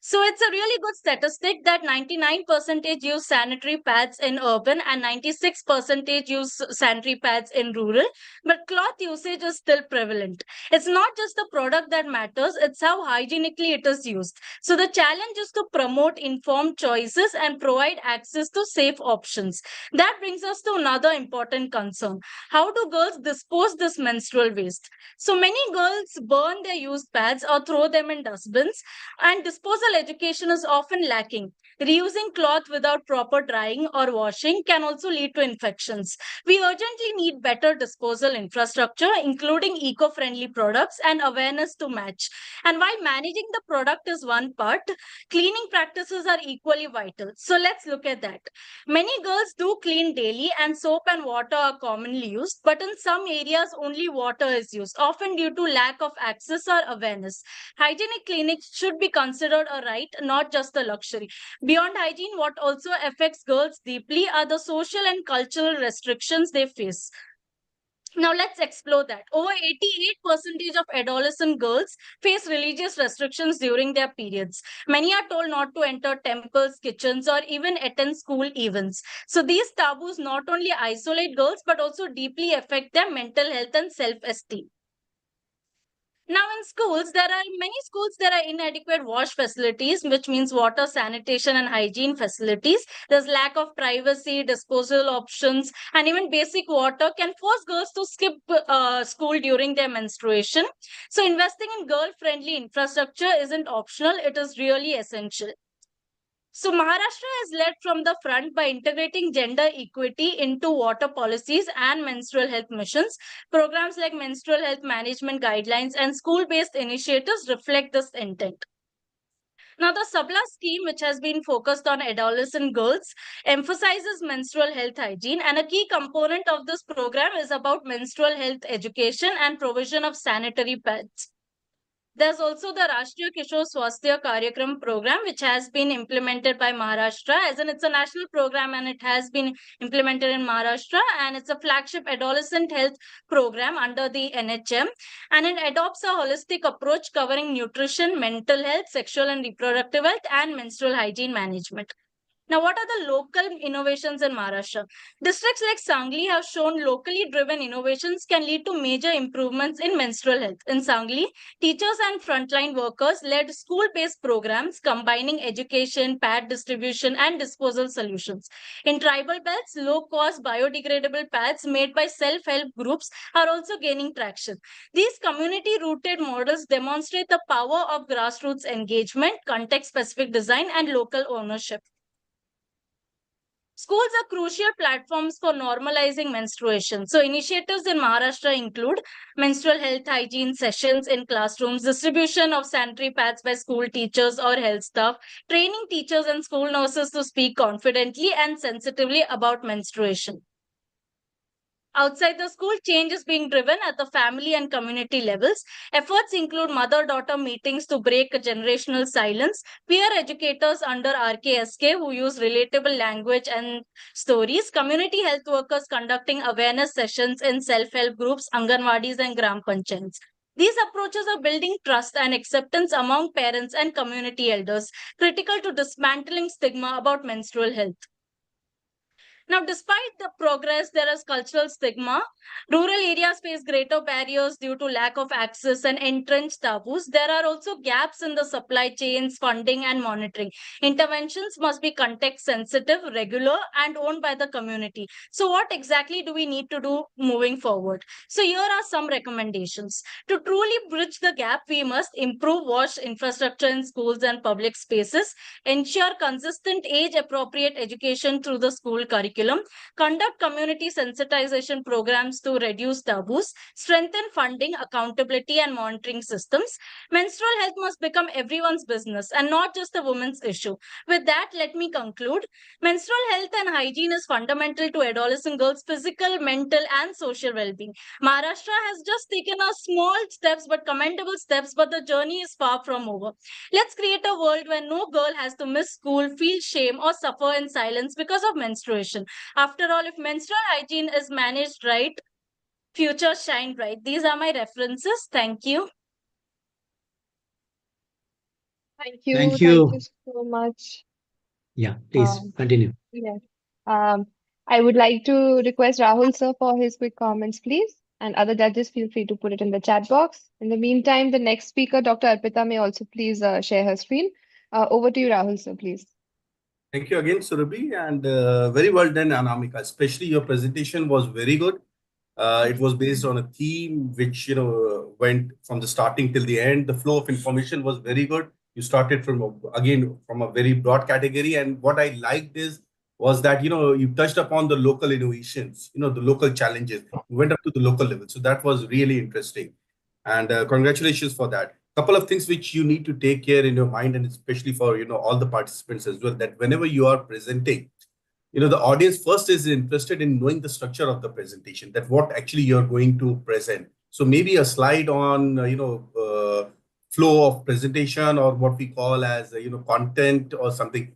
So it's a really good statistic that 99% use sanitary pads in urban and 96% use sanitary pads in rural, but cloth usage is still prevalent. It's not just the product that matters, it's how hygienically it is used. So the challenge is to promote informed choices and provide access to safe options. That brings us to another important concern. How do girls dispose this menstrual waste? So many girls burn their used pads or throw them in dustbins, and disposal education is often lacking. Reusing cloth without proper drying or washing can also lead to infections. We urgently need better disposal infrastructure, including eco friendly products and awareness to match. And while managing the product is one part, cleaning practices are equally vital. So let's look at that. Many girls do clean daily, and soap and water are commonly used, but in some areas, only water is used, often due to lack of access or awareness. Hygienic cleaning should be considered a right, not just a luxury. Beyond hygiene, what also affects girls deeply are the social and cultural restrictions they face. Now let's explore that. Over 88% of adolescent girls face religious restrictions during their periods. Many are told not to enter temples, kitchens, or even attend school events. So these taboos not only isolate girls but also deeply affect their mental health and self-esteem. Now, in schools, many schools, there are inadequate wash facilities, which means water, sanitation, and hygiene facilities. There's lack of privacy, disposal options, and even basic water can force girls to skip school during their menstruation. So, investing in girl-friendly infrastructure isn't optional; it is really essential. So Maharashtra has led from the front by integrating gender equity into water policies and menstrual health missions. Programs like menstrual health management guidelines and school-based initiatives reflect this intent. Now, the Sabla scheme, which has been focused on adolescent girls, emphasizes menstrual health hygiene, and a key component of this program is about menstrual health education and provision of sanitary pads. There's also the Rashtriya Kishore Swasthya Karyakram program, which has been implemented by Maharashtra, as in it's a national program and it has been implemented in Maharashtra, and it's a flagship adolescent health program under the NHM, and it adopts a holistic approach covering nutrition, mental health, sexual and reproductive health, and menstrual hygiene management. Now, what are the local innovations in Maharashtra? Districts like Sangli have shown locally driven innovations can lead to major improvements in menstrual health. In Sangli, teachers and frontline workers led school based programs combining education, pad distribution, and disposal solutions. In tribal belts, low cost biodegradable pads made by self help groups are also gaining traction. These community rooted models demonstrate the power of grassroots engagement, context specific design, and local ownership. Schools are crucial platforms for normalizing menstruation. So, initiatives in Maharashtra include menstrual health hygiene sessions in classrooms, distribution of sanitary pads by school teachers or health staff, training teachers and school nurses to speak confidently and sensitively about menstruation. Outside the school, change is being driven at the family and community levels. Efforts include mother daughter meetings to break a generational silence, peer educators under RKSK who use relatable language and stories, community health workers conducting awareness sessions in self help groups, Anganwadis, and Gram Panchayats. These approaches are building trust and acceptance among parents and community elders, critical to dismantling stigma about menstrual health. Now, despite the progress, there is cultural stigma. Rural areas face greater barriers due to lack of access and entrenched taboos. There are also gaps in the supply chains, funding, and monitoring. Interventions must be context sensitive, regular, and owned by the community. So, what exactly do we need to do moving forward? So, here are some recommendations. To truly bridge the gap, we must improve wash infrastructure in schools and public spaces, ensure consistent age appropriate education through the school curriculum, conduct community sensitization programs to reduce taboos, strengthen funding, accountability, and monitoring systems. Menstrual health must become everyone's business and not just a woman's issue. With that, let me conclude. Menstrual health and hygiene is fundamental to adolescent girls' physical, mental, and social well being. Maharashtra has just taken a small steps, but commendable steps, but the journey is far from over. Let's create a world where no girl has to miss school, feel shame, or suffer in silence because of menstruation. After all, if menstrual hygiene is managed right, future shine bright. These are my references. Thank you. Thank you. Thank Thank you. you so much. Yeah, please Um, continue. yes. I would like to request Rahul sir for his quick comments, please. And other judges, feel free to put it in the chat box. In the meantime, the next speaker, Dr. Arpita, may also please share her screen. Over to you, Rahul sir, please. Thank you again, Surabhi, and very well done, Anamika. Especially your presentation was very good. It was based on a theme which went from the starting till the end. The flow of information was very good. You started from a very broad category, and what I liked was that you touched upon the local innovations, the local challenges. You went up to the local level, so that was really interesting. And congratulations for that. Couple of things which you need to take care in your mind, and especially for all the participants as well, that whenever you are presenting, the audience first is interested in knowing the structure of the presentation, that what actually you're going to present. So maybe a slide on flow of presentation, or what we call as content, or something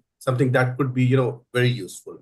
that could be very useful.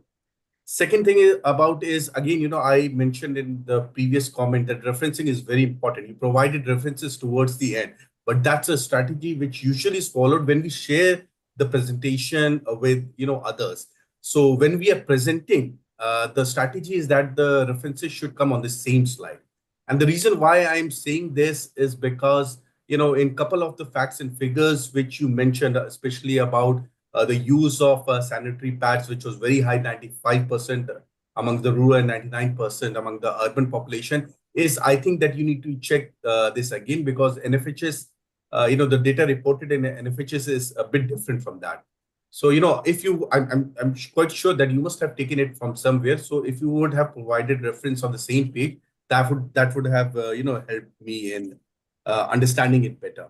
Second thing is again, I mentioned in the previous comment that referencing is very important. You provided references towards the end, but that's a strategy which usually is followed when we share the presentation with others. So when we are presenting, the strategy is that the references should come on the same slide. And the reason why I'm saying this is because in couple of the facts and figures which you mentioned, especially about the use of sanitary pads, which was very high, 95% among the rural and 99% among the urban population, is I think that you need to check this again, because NFHS, the data reported in NFHS is a bit different from that. So, if you, I'm quite sure that you must have taken it from somewhere. So if you would have provided reference on the same page, that would have, helped me in understanding it better.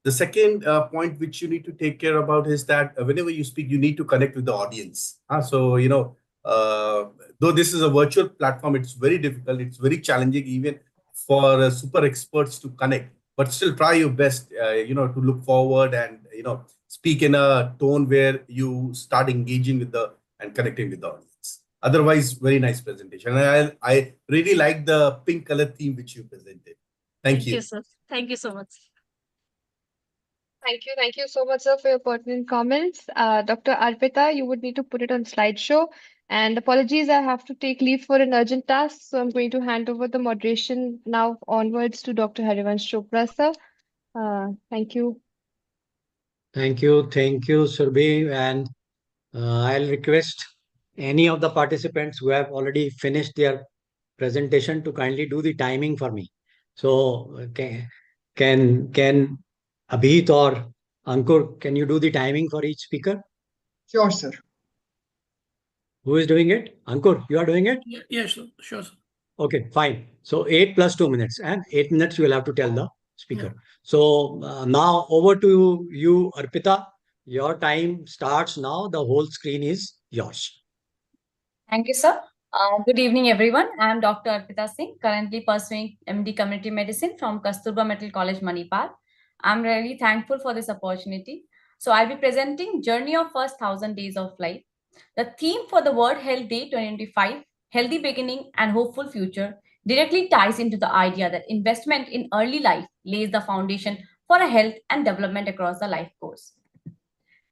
The second point which you need to take care about is that whenever you speak, you need to connect with the audience. So, though this is a virtual platform, it's very difficult. It's very challenging even for super experts to connect. But still try your best, to look forward and, speak in a tone where you start engaging with and connecting with the audience. Otherwise, very nice presentation. And I really like the pink color theme which you presented. Thank you. Thank you, sir. Thank you so much. Thank you. Thank you so much, sir, for your pertinent comments. Dr. Arpita, you would need to put it on slideshow. And apologies, I have to take leave for an urgent task. So I'm going to hand over the moderation now onwards to Dr. Harivansh Chopra, sir. Thank you. Thank you, Surbhi. And I'll request any of the participants who have already finished their presentation to kindly do the timing for me. So can Abhit or Ankur, can you do the timing for each speaker? Sure, sir. Who is doing it? Ankur, you are doing it? Yeah, sure, sure, sir. Okay, fine. So 8 plus 2 minutes, and 8 minutes you will have to tell the speaker. Yeah. So now over to you, Arpita. Your time starts now. The whole screen is yours. Thank you, sir. Good evening, everyone. I am Dr. Arpita Singh, currently pursuing MD Community Medicine from Kasturba Medical College, Manipal. I'm really thankful for this opportunity. So I'll be presenting Journey of First 1,000 Days of Life. The theme for the World Health Day 2025, Healthy Beginning and Hopeful Future, directly ties into the idea that investment in early life lays the foundation for a health and development across the life course.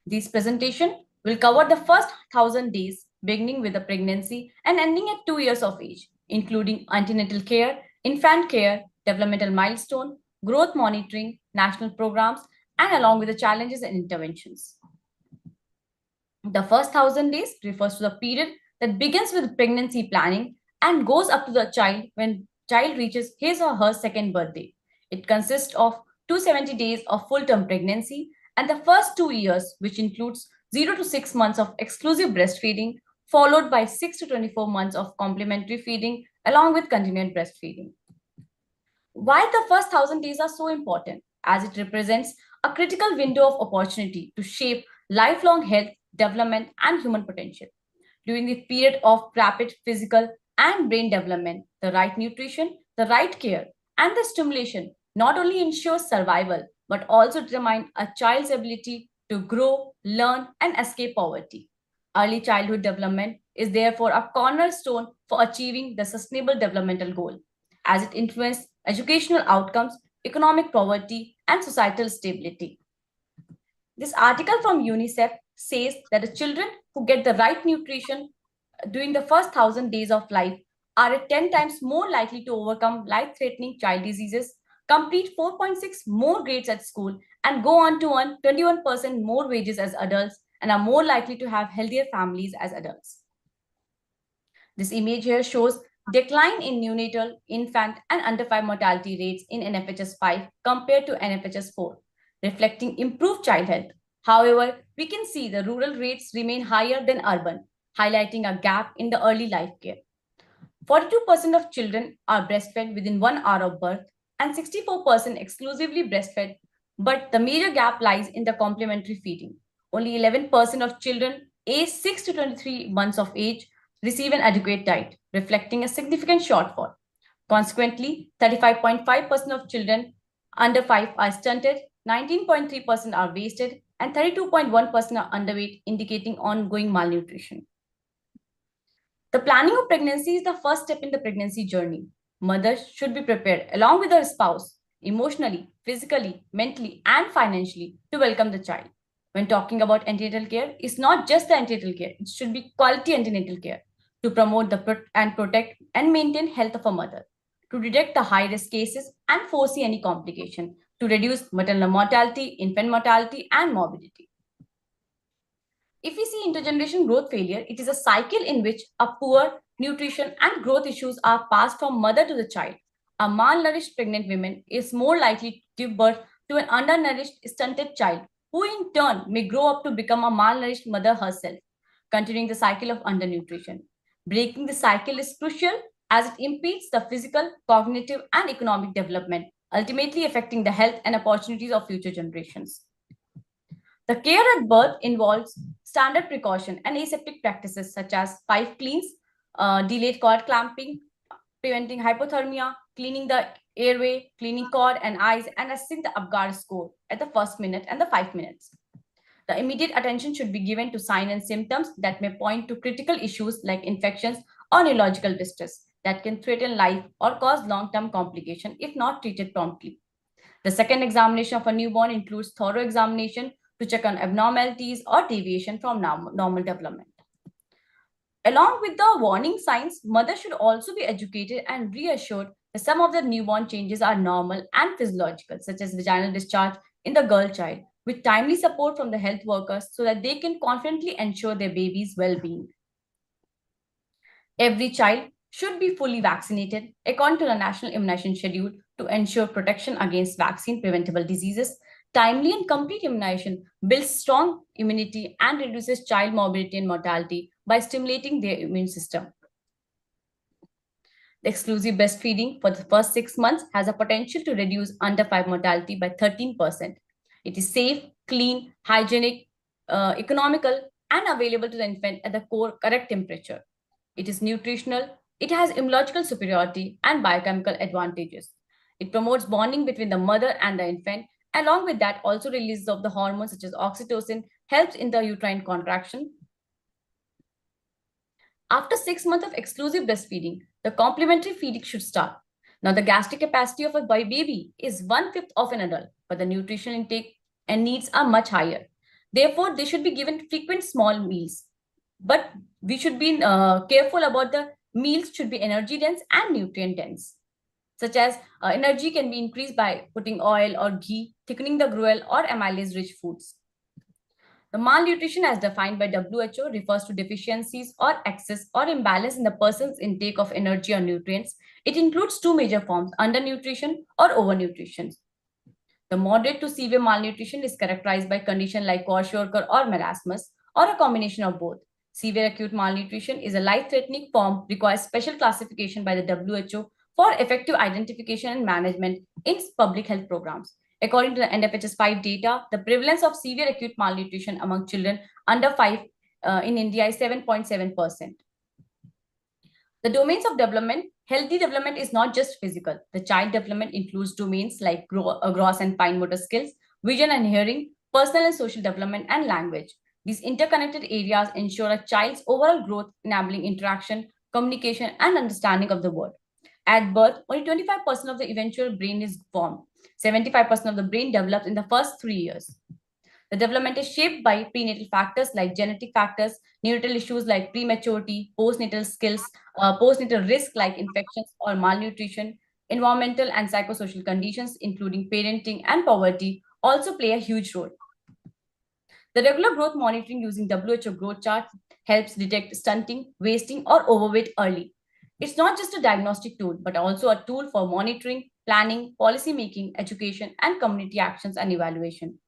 This presentation will cover the first 1,000 days, beginning with the pregnancy and ending at 2 years of age, including antenatal care, infant care, developmental milestone, growth monitoring, national programs, and along with the challenges and interventions. The first 1,000 days refers to the period that begins with pregnancy planning and goes up to the child when child reaches his or her second birthday. It consists of 270 days of full-term pregnancy and the first 2 years, which includes 0 to 6 months of exclusive breastfeeding, followed by 6 to 24 months of complementary feeding along with continued breastfeeding. Why the first 1,000 days are so important? As it represents a critical window of opportunity to shape lifelong health, development, and human potential. During the period of rapid physical and brain development, the right nutrition, the right care, and the stimulation not only ensures survival, but also determine a child's ability to grow, learn, and escape poverty. Early childhood development is therefore a cornerstone for achieving the sustainable developmental goal, as it influences educational outcomes, economic poverty, and societal stability. This article from UNICEF says that the children who get the right nutrition during the first 1,000 days of life are at 10 times more likely to overcome life-threatening child diseases, complete 4.6 more grades at school, and go on to earn 21% more wages as adults and are more likely to have healthier families as adults. This image here shows decline in neonatal, infant, and under 5 mortality rates in NFHS 5 compared to NFHS 4, reflecting improved child health. However, we can see the rural rates remain higher than urban, highlighting a gap in the early life care. 42% of children are breastfed within 1 hour of birth and 64% exclusively breastfed, but the major gap lies in the complementary feeding. Only 11% of children aged 6 to 23 months of age receive an adequate diet, reflecting a significant shortfall. Consequently, 35.5% of children under 5 are stunted, 19.3% are wasted, and 32.1% are underweight, indicating ongoing malnutrition. The planning of pregnancy is the first step in the pregnancy journey. Mothers should be prepared along with their spouse, emotionally, physically, mentally, and financially to welcome the child. When talking about antenatal care, it's not just the antenatal care, it should be quality antenatal care to promote and protect and maintain health of a mother, to detect the high-risk cases and foresee any complication, to reduce maternal mortality, infant mortality, and morbidity. If we see intergeneration growth failure, it is a cycle in which a poor nutrition and growth issues are passed from mother to the child. A malnourished pregnant woman is more likely to give birth to an undernourished, stunted child, who in turn may grow up to become a malnourished mother herself, continuing the cycle of undernutrition. Breaking the cycle is crucial as it impedes the physical, cognitive, and economic development, ultimately affecting the health and opportunities of future generations. The care at birth involves standard precaution and aseptic practices such as 5 cleans, delayed cord clamping, preventing hypothermia, cleaning the airway, cleaning cord and eyes, and assessing the Apgar score at the first minute and the 5 minutes. The immediate attention should be given to signs and symptoms that may point to critical issues like infections or neurological distress that can threaten life or cause long-term complication if not treated promptly. The second examination of a newborn includes thorough examination to check on abnormalities or deviation from normal development. Along with the warning signs, mothers should also be educated and reassured that some of the newborn changes are normal and physiological, such as vaginal discharge in the girl child, with timely support from the health workers so that they can confidently ensure their baby's well-being. Every child should be fully vaccinated according to the National Immunization Schedule to ensure protection against vaccine-preventable diseases. Timely and complete immunization builds strong immunity and reduces child morbidity and mortality by stimulating their immune system. The exclusive breastfeeding for the first 6 months has a potential to reduce under 5 mortality by 13%. It is safe, clean, hygienic, economical, and available to the infant at the correct temperature. It is nutritional, it has immunological superiority and biochemical advantages. It promotes bonding between the mother and the infant. Along with that, also releases of the hormones such as oxytocin helps in the uterine contraction. After 6 months of exclusive breastfeeding, the complementary feeding should start. Now, the gastric capacity of a baby is 1/5 of an adult, but the nutritional intake and needs are much higher. Therefore, they should be given frequent small meals. But we should be careful about the meals should be energy dense and nutrient dense, such as energy can be increased by putting oil or ghee, thickening the gruel or amylase-rich foods. The malnutrition as defined by WHO refers to deficiencies or excess or imbalance in the person's intake of energy or nutrients. It includes 2 major forms, undernutrition or overnutrition. The moderate to severe malnutrition is characterized by conditions like kwashiorkor or marasmus or a combination of both. Severe acute malnutrition is a life-threatening form, requires special classification by the WHO for effective identification and management in public health programs. According to the NFHS 5 data, the prevalence of severe acute malnutrition among children under 5 in India is 7.7%. The domains of development, healthy development is not just physical. The child development includes domains like gross and fine motor skills, vision and hearing, personal and social development, and language. These interconnected areas ensure a child's overall growth, enabling interaction, communication, and understanding of the world. At birth, only 25% of the eventual brain is formed. 75% of the brain develops in the first 3 years. The development is shaped by prenatal factors like genetic factors, neonatal issues like prematurity, postnatal skills, postnatal risk like infections or malnutrition, environmental and psychosocial conditions, including parenting and poverty, also play a huge role. The regular growth monitoring using WHO growth chart helps detect stunting, wasting, or overweight early. It's not just a diagnostic tool, but also a tool for monitoring, planning, policy making, education, and community actions and evaluation.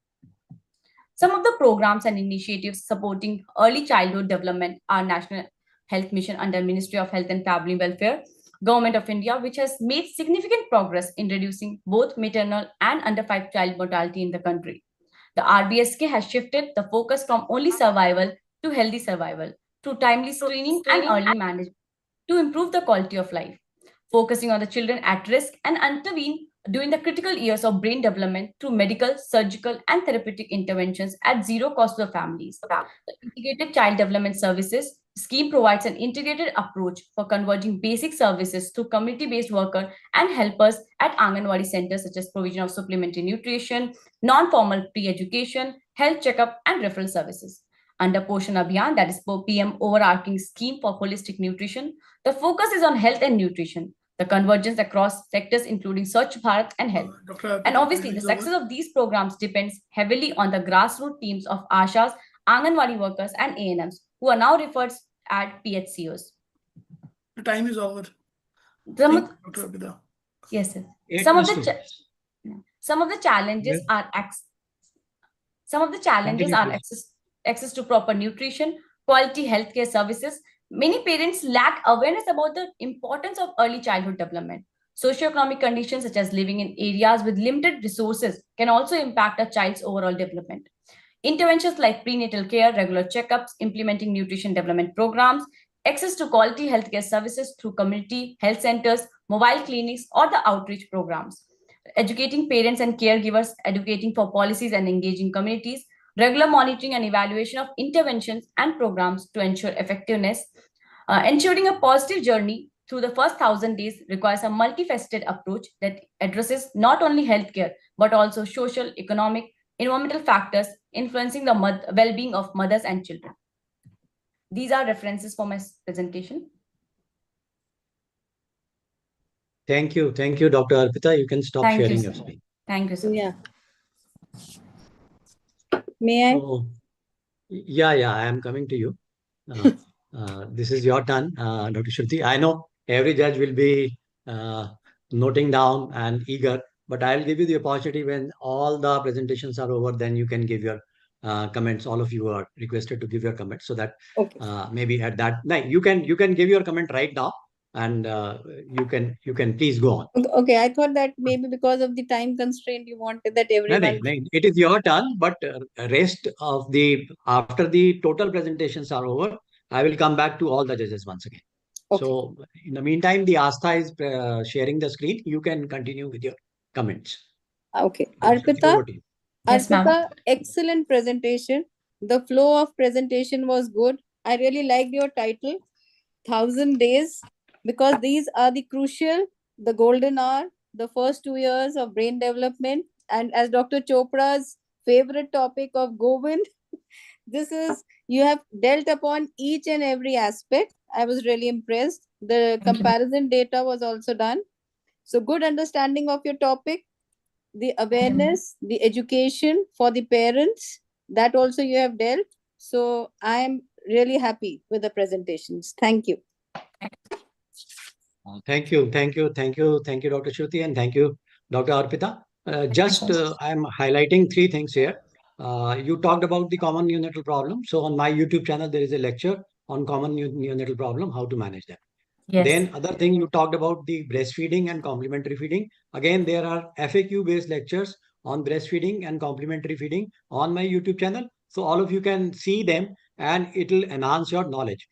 Some of the programs and initiatives supporting early childhood development are National Health Mission under Ministry of Health and Family Welfare, Government of India, which has made significant progress in reducing both maternal and under 5 child mortality in the country. The RBSK has shifted the focus from only survival to healthy survival through timely screening and early management to improve the quality of life, focusing on the children at risk and intervene during the critical years of brain development through medical, surgical, and therapeutic interventions at zero cost to the families. The integrated child development services scheme provides an integrated approach for converging basic services to community-based worker and helpers at Anganwadi centers, such as provision of supplementary nutrition, non-formal pre-education, health checkup, and referral services. Under Poshan Abhiyan, that is PM overarching scheme for holistic nutrition, the focus is on health and nutrition, the convergence across sectors including Swachh Bharat and health. And obviously, the success of these programs depends heavily on the grassroots teams of Ashas, Anganwadi workers, and ANMs, who are now referred at PHCOs. The time is over. Some, Dr. Abida. yes, sir. Eight Some of plus the two. some of the challenges Yeah. are Continue, please. access to proper nutrition, quality healthcare services. Many parents lack awareness about the importance of early childhood development. Socioeconomic conditions such as living in areas with limited resources can also impact a child's overall development. Interventions like prenatal care, regular checkups, implementing nutrition development programs, access to quality healthcare services through community health centers, mobile clinics, or the outreach programs. Educating parents and caregivers, educating for policies and engaging communities, regular monitoring and evaluation of interventions and programs to ensure effectiveness. Ensuring a positive journey through the first 1,000 days requires a multifaceted approach that addresses not only healthcare but also social, economic, environmental factors influencing the well-being of mothers and children. These are references for my presentation. Thank you, Dr. Arpita. You can stop Thank you, sharing sir. your screen. Thank you, sir. Yeah. May I? So, yeah, I am coming to you. This is your turn, Dr. Shruti. I know every judge will be noting down and eager, but I'll give you the opportunity when all the presentations are over, then you can give your comments. All of you are requested to give your comments so that Okay. maybe at that, no, you can give your comment right now, and you can please go on. Okay, I thought that maybe because of the time constraint, you wanted that No, everyone. no, it is your turn, but rest of the after the total presentations are over, I will come back to all the judges once again. Okay. So in the meantime, the Astha is sharing the screen. You can continue with your comments. Okay. Dr. Shruti, Arpita, over to you. Yes, ma'am. Arpita, excellent presentation. The flow of presentation was good. I really liked your title, 1,000 days, because these are the crucial, the golden hour, the first 2 years of brain development. And as Dr. Chopra's favorite topic of Govind, this is, you have dealt upon each and every aspect. I was really impressed. The Thank you. comparison data was also done. So good understanding of your topic, the awareness, the education for the parents, that also you have dealt. So I am really happy with the presentations. Thank you. Thank you, Dr. Shruti, and thank you, Dr. Arpita. I am highlighting three things here. You talked about the common neonatal problem. So on my YouTube channel, there is a lecture on common neonatal problem, how to manage them. Yes. Then other thing, you talked about the breastfeeding and complementary feeding. Again, there are FAQ based lectures on breastfeeding and complementary feeding on my YouTube channel. So all of you can see them and it will enhance your knowledge.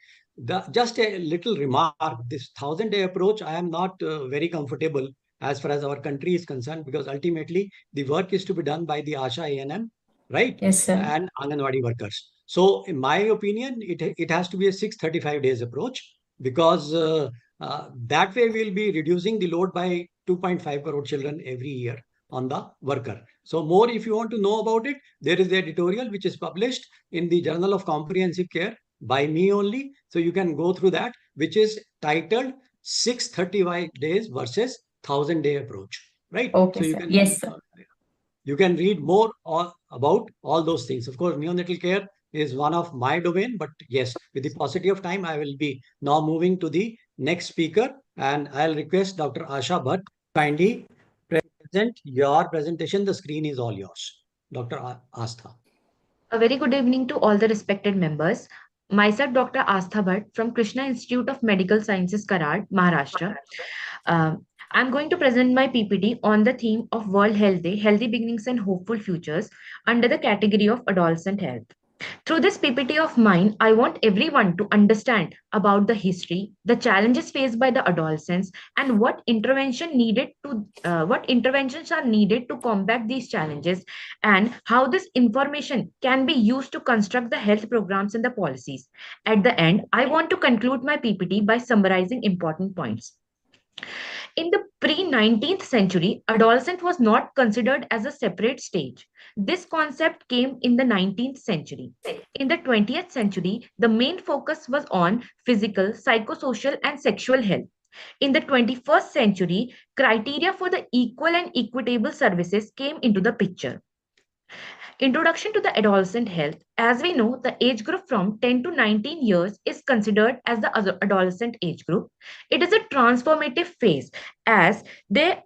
Just a little remark, this 1,000-day approach, I am not very comfortable as far as our country is concerned, because ultimately the work is to be done by the ASHA ANM, right? Yes, sir. And Anganwadi workers. So in my opinion, it has to be a 635 days approach, because that way we'll be reducing the load by 2.5 crore children every year on the worker. So more, if you want to know about it, there is the editorial which is published in the Journal of Comprehensive Care by me only. So you can go through that, which is titled 635 days versus 1,000-day approach, right? Okay, so you sir. can, Yes, sir. You can read more about all those things. Of course, neonatal care is one of my domain, but yes, with the paucity of time, I will be now moving to the next speaker, and I'll request Dr. Asha Bhatt, kindly present your presentation. The screen is all yours. Dr. Astha. A very good evening to all the respected members. Myself, Dr. Astha Bhatt from Krishna Institute of Medical Sciences, Karad, Maharashtra. I'm going to present my PPT on the theme of World Health Day, Healthy Beginnings and Hopeful Futures under the category of Adolescent Health. Through this PPT of mine, I want everyone to understand about the history, the challenges faced by the adolescents, and what interventions are needed to combat these challenges, and how this information can be used to construct the health programs and the policies. At the end, I want to conclude my PPT by summarizing important points. In the pre-19th century, adolescent was not considered as a separate stage. This concept came in the 19th century. In the 20th century, the main focus was on physical, psychosocial, and sexual health. In the 21st century, criteria for the equal and equitable services came into the picture. Introduction to the adolescent health. As we know, the age group from 10 to 19 years is considered as the adolescent age group. It is a transformative phase as they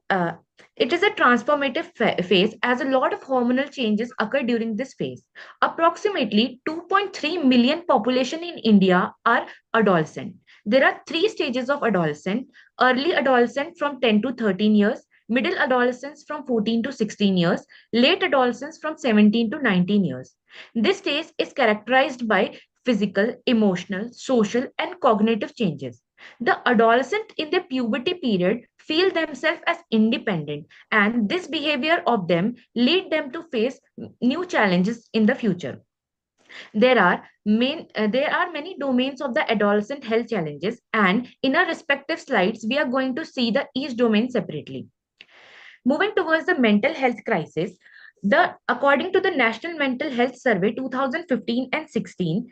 it is a transformative phase as a lot of hormonal changes occur during this phase. Approximately 2.3 million population in India are adolescent. There are three stages of adolescent: early adolescent from 10 to 13 years, middle adolescence from 14 to 16 years, late adolescence from 17 to 19 years. This stage is characterized by physical, emotional, social, and cognitive changes. The adolescent in the puberty period feel themselves as independent, and this behavior of them lead them to face new challenges in the future. There are many domains of the adolescent health challenges, and in our respective slides, we are going to see the each domain separately. Moving towards the mental health crisis, according to the National Mental Health Survey 2015 and 16,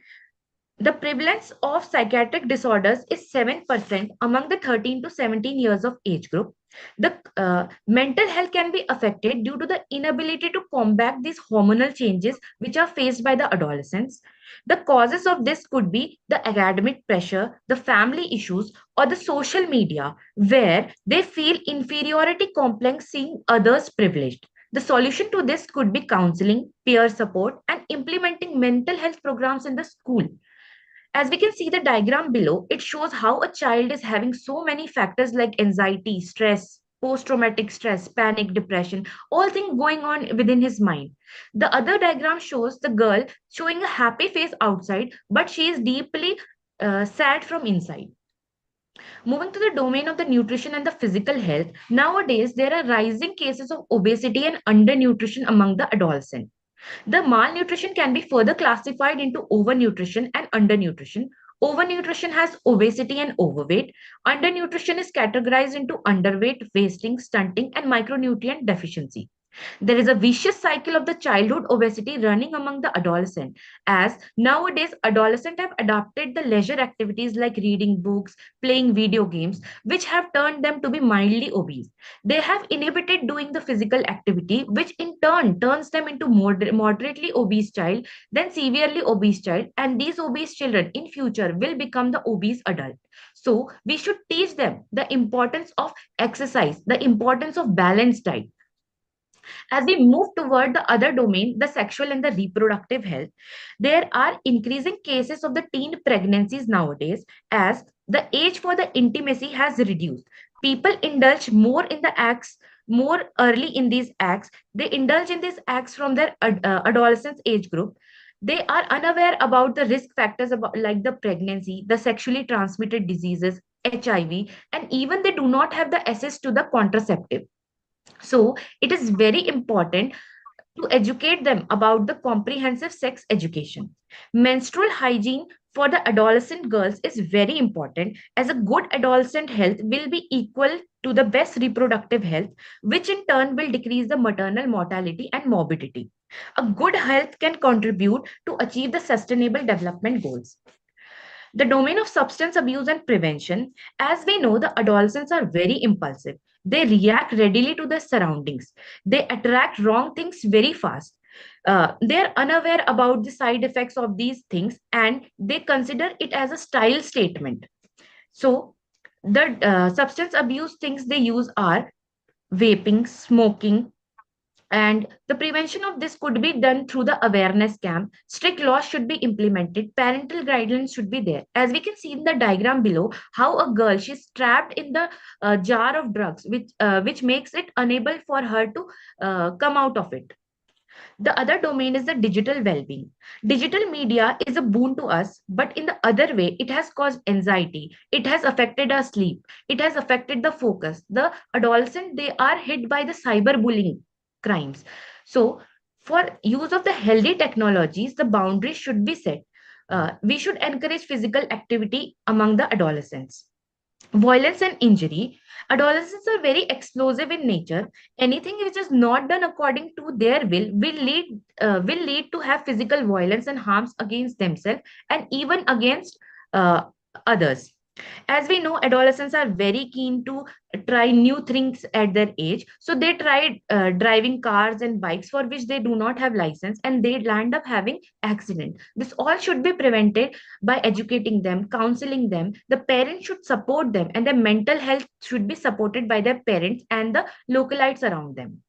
the prevalence of psychiatric disorders is 7% among the 13 to 17 years of age group. The mental health can be affected due to the inability to combat these hormonal changes which are faced by the adolescents. The causes of this could be the academic pressure, the family issues, or the social media, where they feel inferiority complex seeing others privileged. The solution to this could be counseling, peer support, and implementing mental health programs in the school. As we can see the diagram below, it shows how a child is having so many factors like anxiety, stress, post-traumatic stress, panic, depression, all things going on within his mind. The other diagram shows the girl showing a happy face outside, but she is deeply sad from inside. Moving to the domain of the nutrition and the physical health, nowadays there are rising cases of obesity and undernutrition among the adolescents. The malnutrition can be further classified into overnutrition and undernutrition. Overnutrition has obesity and overweight. Undernutrition is categorized into underweight, wasting, stunting, and micronutrient deficiency. There is a vicious cycle of the childhood obesity running among the adolescent, as nowadays adolescents have adopted the leisure activities like reading books, playing video games, which have turned them to be mildly obese. They have inhibited doing the physical activity, which in turn turns them into moderately obese child, then severely obese child, and these obese children in future will become the obese adult. So we should teach them the importance of exercise, the importance of balanced diet. As we move toward the other domain, the sexual and the reproductive health, there are increasing cases of the teen pregnancies nowadays as the age for the intimacy has reduced. People indulge more in the acts more early in these acts. They indulge in these acts from their adolescence age group. They are unaware about the risk factors about like the pregnancy, the sexually transmitted diseases, HIV, and even they do not have the access to the contraceptive. So it is very important to educate them about the comprehensive sex education. Menstrual hygiene for the adolescent girls is very important as a good adolescent health will be equal to the best reproductive health, which in turn will decrease the maternal mortality and morbidity. A good health can contribute to achieve the sustainable development goals. The domain of substance abuse and prevention, as we know, the adolescents are very impulsive. They react readily to their surroundings. They attract wrong things very fast. They're unaware about the side effects of these things and they consider it as a style statement. So, the substance abuse things they use are vaping, smoking, and the prevention of this could be done through the awareness camp. Strict laws should be implemented. Parental guidelines should be there. As we can see in the diagram below, how a girl she's trapped in the jar of drugs, which makes it unable for her to come out of it. The other domain is the digital well-being. Digital media is a boon to us, but in the other way, it has caused anxiety. It has affected our sleep. It has affected the focus. The adolescent, they are hit by the cyberbullying crimes. So, for use of the healthy technologies, the boundaries should be set. We should encourage physical activity among the adolescents. Violence and injury. Adolescents are very explosive in nature. Anything which is not done according to their will lead to have physical violence and harms against themselves and even against uh, others. As we know, adolescents are very keen to try new things at their age, so they try driving cars and bikes for which they do not have license, and they land up having accident. This all should be prevented by educating them, counseling them. The parents should support them, and their mental health should be supported by their parents and the localites around them.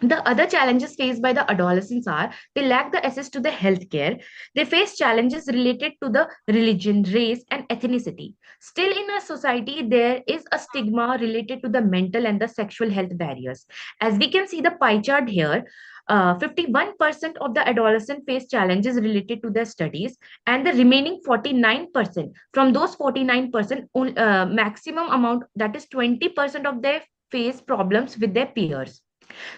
The other challenges faced by the adolescents are they lack the access to the healthcare. They face challenges related to the religion, race, and ethnicity. Still, in our society, there is a stigma related to the mental and the sexual health barriers. As we can see the pie chart here, 51% of the adolescents face challenges related to their studies, and the remaining 49%, from those 49%, maximum amount, that is 20% of them, face problems with their peers.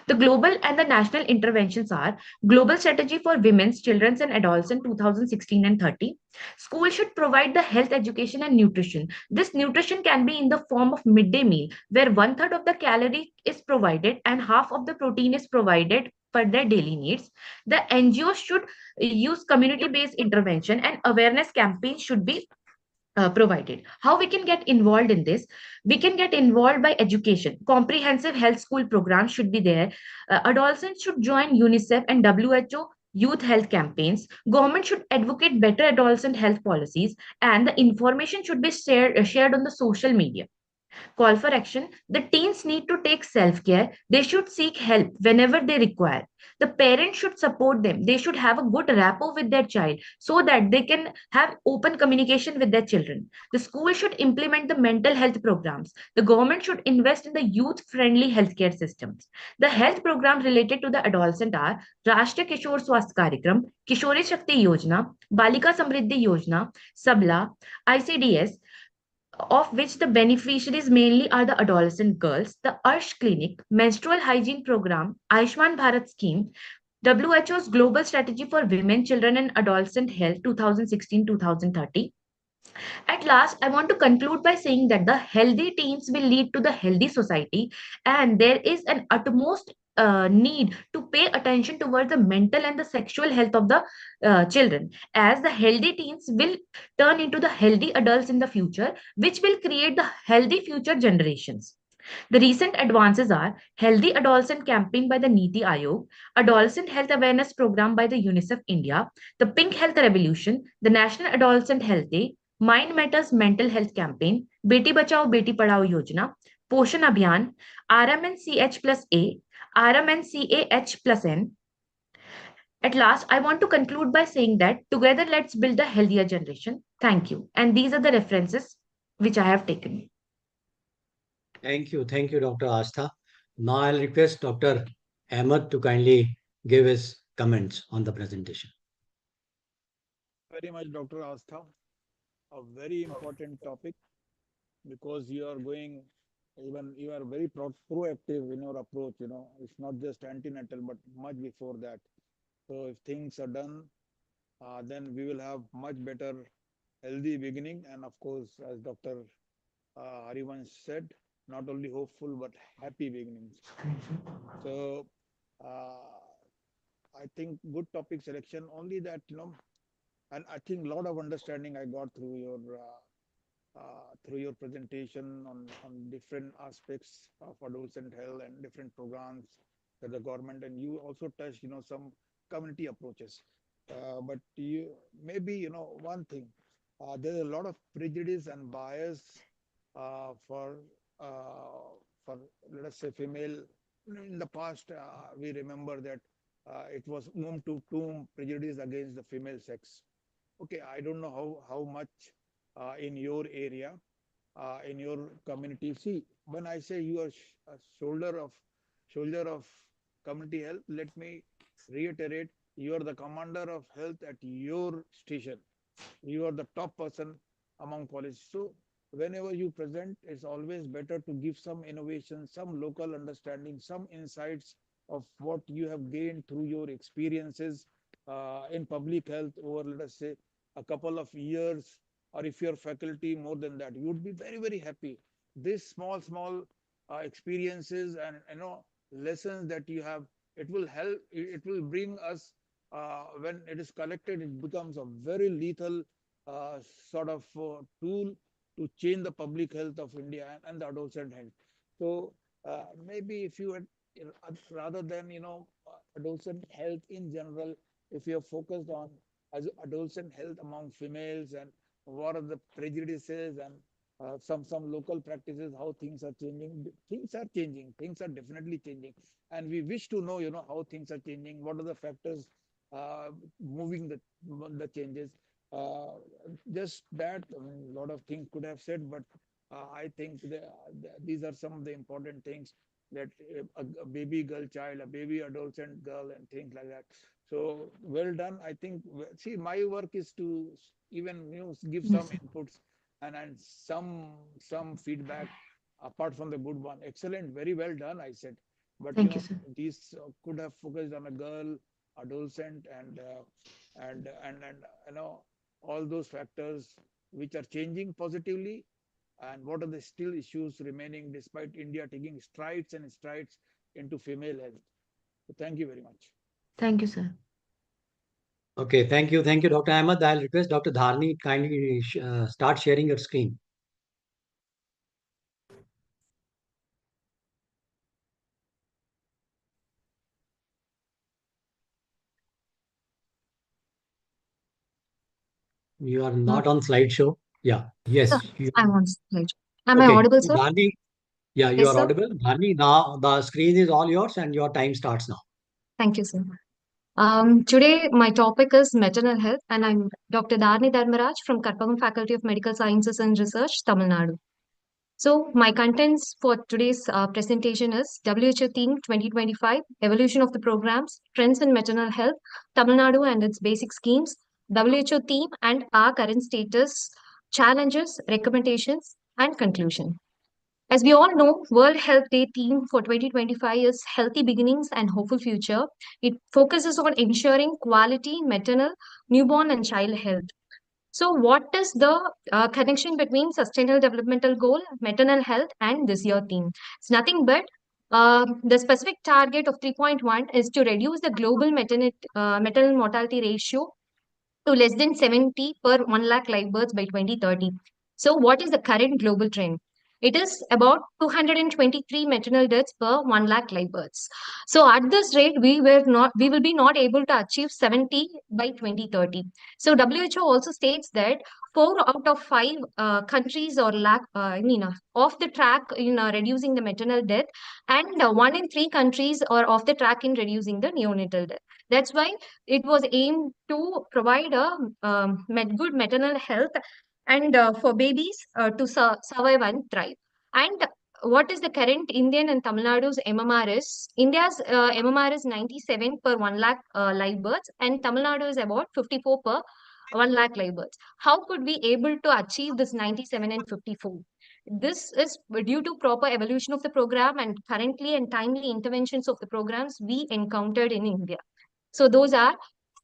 The global and the national interventions are Global Strategy for Women's, Children's and Adults in 2016 and 30. School should provide the health education and nutrition. This nutrition can be in the form of midday meal, where one third of the calorie is provided and half of the protein is provided for their daily needs. The NGOs should use community-based intervention and awareness campaigns should be provided. How we can get involved in this? We can get involved by education. Comprehensive health school programs should be there. Adolescents should join UNICEF and WHO youth health campaigns. Government should advocate better adolescent health policies, and the information should be shared on the social media. Call for action. The teens need to take self care. They should seek help whenever they require. The parents should support them. They should have a good rapport with their child so that they can have open communication with their children. The school should implement the mental health programs. The government should invest in the youth friendly healthcare systems. The health programs related to the adolescent are Rashtriya Kishore Swasth Karikram, Kishori Shakti Yojana, Balika Samriddhi Yojana, Sabla, ICDS, of which the beneficiaries mainly are the adolescent girls, the Arsh Clinic, Menstrual Hygiene Program, Ayushman Bharat Scheme, WHO's Global Strategy for Women, Children and Adolescent Health 2016-2030. At last, I want to conclude by saying that the healthy teens will lead to the healthy society, and there is an utmost need to pay attention towards the mental and the sexual health of the children, as the healthy teens will turn into the healthy adults in the future, which will create the healthy future generations. The recent advances are Healthy Adolescent Campaign by the Niti Aayog, Adolescent Health Awareness Program by the UNICEF India, the Pink Health Revolution, the National Adolescent Health Day, Mind Matters Mental Health Campaign, Beti Bachao Beti Padhao Yojana, Poshan Abhiyan, RMNCH plus A, RMNCAH plus N. At last, I want to conclude by saying that together let's build a healthier generation. Thank you. And these are the references which I have taken. Thank you, Dr. Astha. Now I'll request Dr. Ahmed to kindly give his comments on the presentation. Very much, Dr. Astha. A very important topic because you are going, even you are very proactive in your approach. It's not just antenatal, but much before that. So if things are done, then we will have much better healthy beginning. And of course, as Dr. Harivansh said, not only hopeful but happy beginnings. So uh, I think good topic selection. Only that and I think a lot of understanding I got through your presentation on different aspects of adolescent health and different programs that the government, and you also touched some community approaches. But you maybe one thing, there's a lot of prejudice and bias uh, for uh, for let us say female. In the past, we remember that it was womb to tomb prejudice against the female sex. Okay, I don't know how much in your area, in your community. See, when I say you are a shoulder of community health, let me reiterate, you are the commander of health at your station. You are the top person among police. So whenever you present, it's always better to give some innovation, some local understanding, some insights of what you have gained through your experiences in public health over, let us say, a couple of years, or if your faculty more than that, you would be very, very happy. These small experiences and lessons that you have, it will help. It will bring us when it is collected, it becomes a very lethal sort of tool to change the public health of India and the adolescent health. So maybe if you had, rather than adolescent health in general, if you are focused on as adolescent health among females and what are the prejudices and some local practices, how things are changing. Things are changing. Things are definitely changing, and we wish to know, how things are changing. What are the factors moving the changes? Uh, just that, I mean, a lot of things could have said, but I think these are some of the important things that a baby girl child, a baby adolescent girl, and things like that. So well done. I think. See, my work is to even give some Yes, sir. inputs and some feedback apart from the good one. Excellent, very well done, I said. But Thank you, sir. these could have focused on a girl, adolescent, and all those factors which are changing positively, and what are the still issues remaining despite India taking strides and strides into female health. So thank you very much. Thank you, sir. Okay, thank you, Dr. Ahmed. I'll request Dr. Dharni kindly start sharing your screen. You are Uh, not on slideshow. Yeah, Sir, yes. I'm on stage. Am I Okay, audible, sir? Dharni, yeah, you Yes, are sir. audible. Dharni, now the screen is all yours and your time starts now. Thank you, sir. Today, my topic is maternal health, and I'm Dr. Dharni Dharmaraj from Karpagam Faculty of Medical Sciences and Research, Tamil Nadu. So, my contents for today's presentation is WHO Theme 2025, Evolution of the Programs, Trends in Maternal Health, Tamil Nadu and its Basic Schemes, WHO Theme and our current status, challenges, recommendations, and conclusion. As we all know, World Health Day theme for 2025 is Healthy Beginnings and Hopeful Future. It focuses on ensuring quality maternal, newborn, and child health. So, what is the connection between Sustainable Developmental Goal, maternal health, and this year theme? It's nothing but the specific target of 3.1 is to reduce the global maternal mortality ratio to less than 70 per 1 lakh live births by 2030. So, what is the current global trend? It is about 223 maternal deaths per 1 lakh live births. So, at this rate, we will be not able to achieve 70 by 2030. So, WHO also states that 4 out of 5 countries or off the track in reducing the maternal death, and 1 in 3 countries are off the track in reducing the neonatal death. That's why it was aimed to provide a good maternal health and for babies to survive and thrive. And what is the current Indian and Tamil Nadu's MMR is? India's MMR is 97 per 1 lakh live births, and Tamil Nadu is about 54 per 1 lakh live births. How could we able to achieve this 97 and 54? This is due to proper evolution of the program and currently and timely interventions of the programs we encountered in India. So those are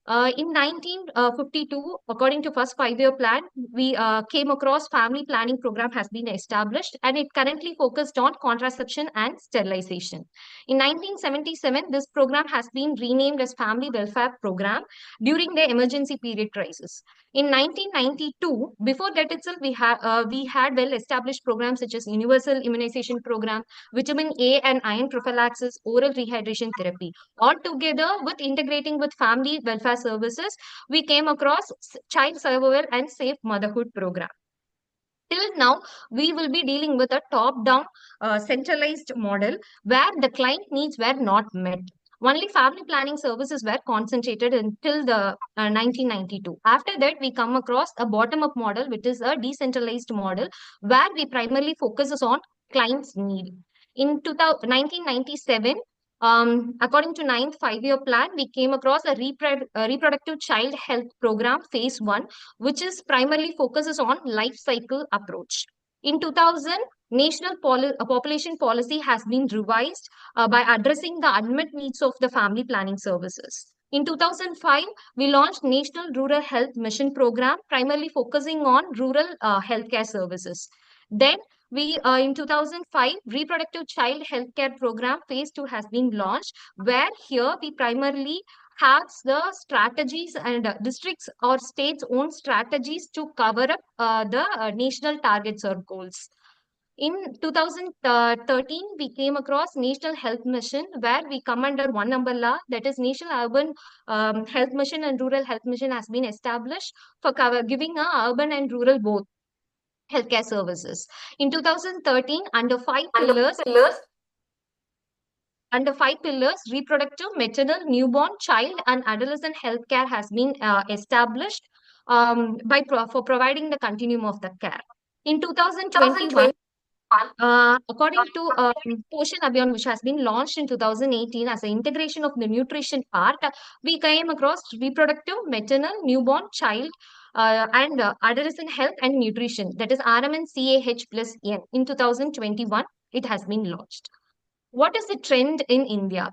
in 1952, according to first 5-year plan, we came across family planning program has been established, and it currently focused on contraception and sterilization. In 1977, this program has been renamed as Family Welfare Program during the emergency period crisis. In 1992, before that itself, we had well established programs such as Universal Immunization Program, Vitamin A and Iron Prophylaxis, Oral Rehydration Therapy. All together, with integrating with family welfare services, we came across child survival and safe motherhood program. Till now, we will be dealing with a top-down centralized model where the client needs were not met. Only family planning services were concentrated until the 1992. After that, we come across a bottom-up model, which is a decentralized model where we primarily focuses on client's need. In 1997, According to ninth five-year plan, we came across a reproductive child health program phase 1, which is primarily focuses on life cycle approach. In 2000, national population policy has been revised by addressing the unmet needs of the family planning services. In 2005, we launched National Rural Health Mission Program, primarily focusing on rural healthcare services. Then we in 2005, reproductive child healthcare program phase 2 has been launched, where here we primarily have the strategies and districts or states own strategies to cover up the national targets or goals. In 2013, we came across National Health Mission, where we come under one umbrella, that is National Urban Health Mission and Rural Health Mission has been established for giving urban and rural both healthcare services. In 2013, under five pillars, reproductive, maternal, newborn, child, and adolescent healthcare has been established for providing the continuum of the care. In 2021, according to Poshan Abhiyan, which has been launched in 2018 as an integration of the nutrition part, we came across reproductive, maternal, newborn, child, and adolescent health and nutrition. That is RMNCAH plus N. In 2021, it has been launched. What is the trend in India?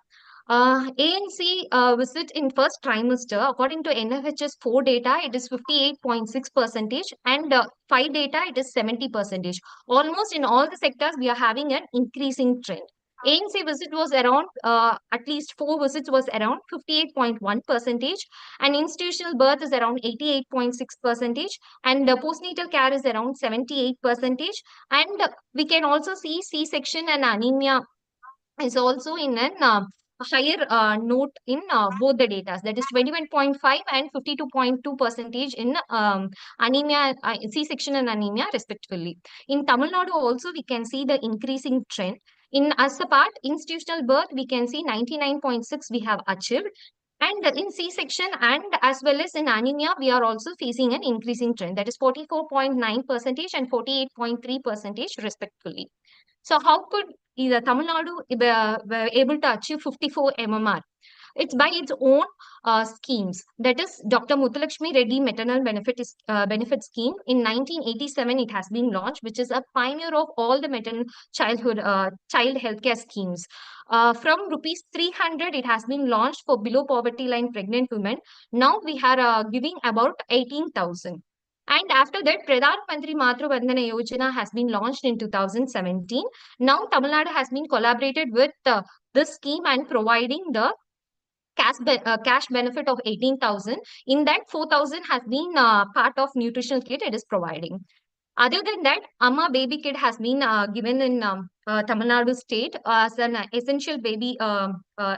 ANC visit in first trimester, according to NFHS 4 data, it is 58.6%, and 5 data, it is 70%. Almost in all the sectors, we are having an increasing trend. ANC visit was around, at least 4 visits was around 58.1%, and institutional birth is around 88.6%, and postnatal care is around 78%, and we can also see C-section and anemia is also in an higher note in both the data. That is 21.5 and 52.2% in anemia, C-section and anemia respectively. In Tamil Nadu also, we can see the increasing trend. In as a part, institutional birth, we can see 99.6 we have achieved. And in C-section and as well as in anemia, we are also facing an increasing trend. That is 44.9% and 48.3% respectively. So how could either Tamil Nadu were able to achieve 54 MMR? It's by its own schemes. That is Dr. Muthulakshmi Reddy Maternal Benefit Scheme. In 1987, it has been launched, which is a pioneer of all the maternal child healthcare schemes. From rupees 300, it has been launched for below poverty line pregnant women. Now we are giving about 18,000. And after that, Pradhan Mantri Matru Vandana Yojana has been launched in 2017. Now Tamil Nadu has been collaborated with this scheme and providing the cash benefit of 18,000. In that, 4,000 has been part of nutritional kit it is providing. Other than that, Amma Baby Kit has been given in Tamil Nadu state as an essential baby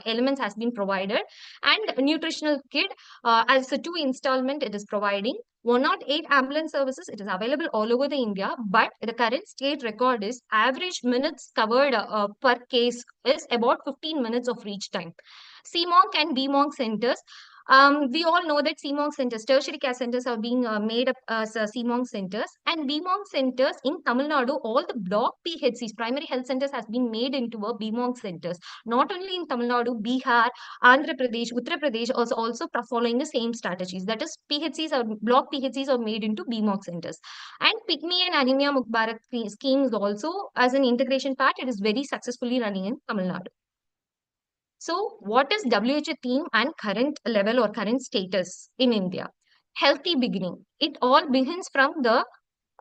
elements has been provided, and nutritional kit as a 2 installment it is providing. 108 ambulance services, it is available all over the India, but the current state record is average minutes covered per case is about 15 minutes of reach time. CMONC and BMONC centers, we all know that CMONC centers, tertiary care centers are being made up as CMONC centers, and BMONC centers in Tamil Nadu, all the block PHCs, primary health centers has been made into a BMONC centers. Not only in Tamil Nadu, Bihar, Andhra Pradesh, Uttar Pradesh also following the same strategies. That is PHCs or block PHCs are made into BMONC centers. And Pygmy and Anemia Mukh Bharat schemes also as an integration part, it is very successfully running in Tamil Nadu. So what is WHO theme and current level or current status in India? Healthy beginning. It all begins from the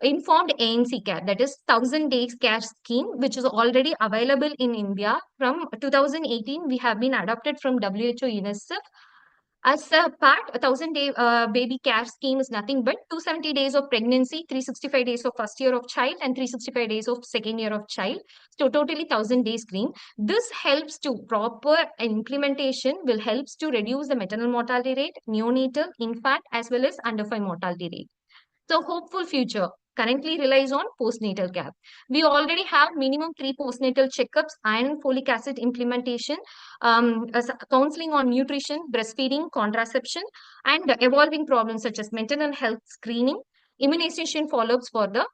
informed ANC care, that is 1,000 days care scheme, which is already available in India. From 2018, we have been adopted from WHO UNICEF. As a part, 1,000-day baby care scheme is nothing but 270 days of pregnancy, 365 days of first year of child, and 365 days of second year of child. So totally 1,000 days scheme. This helps to proper implementation will helps to reduce the maternal mortality rate, neonatal, infant, as well as under 5 mortality rate. So hopeful future currently relies on postnatal care. We already have minimum 3 postnatal checkups, iron folic acid implementation, counseling on nutrition, breastfeeding, contraception, and evolving problems such as maternal health screening, immunization follow-ups for the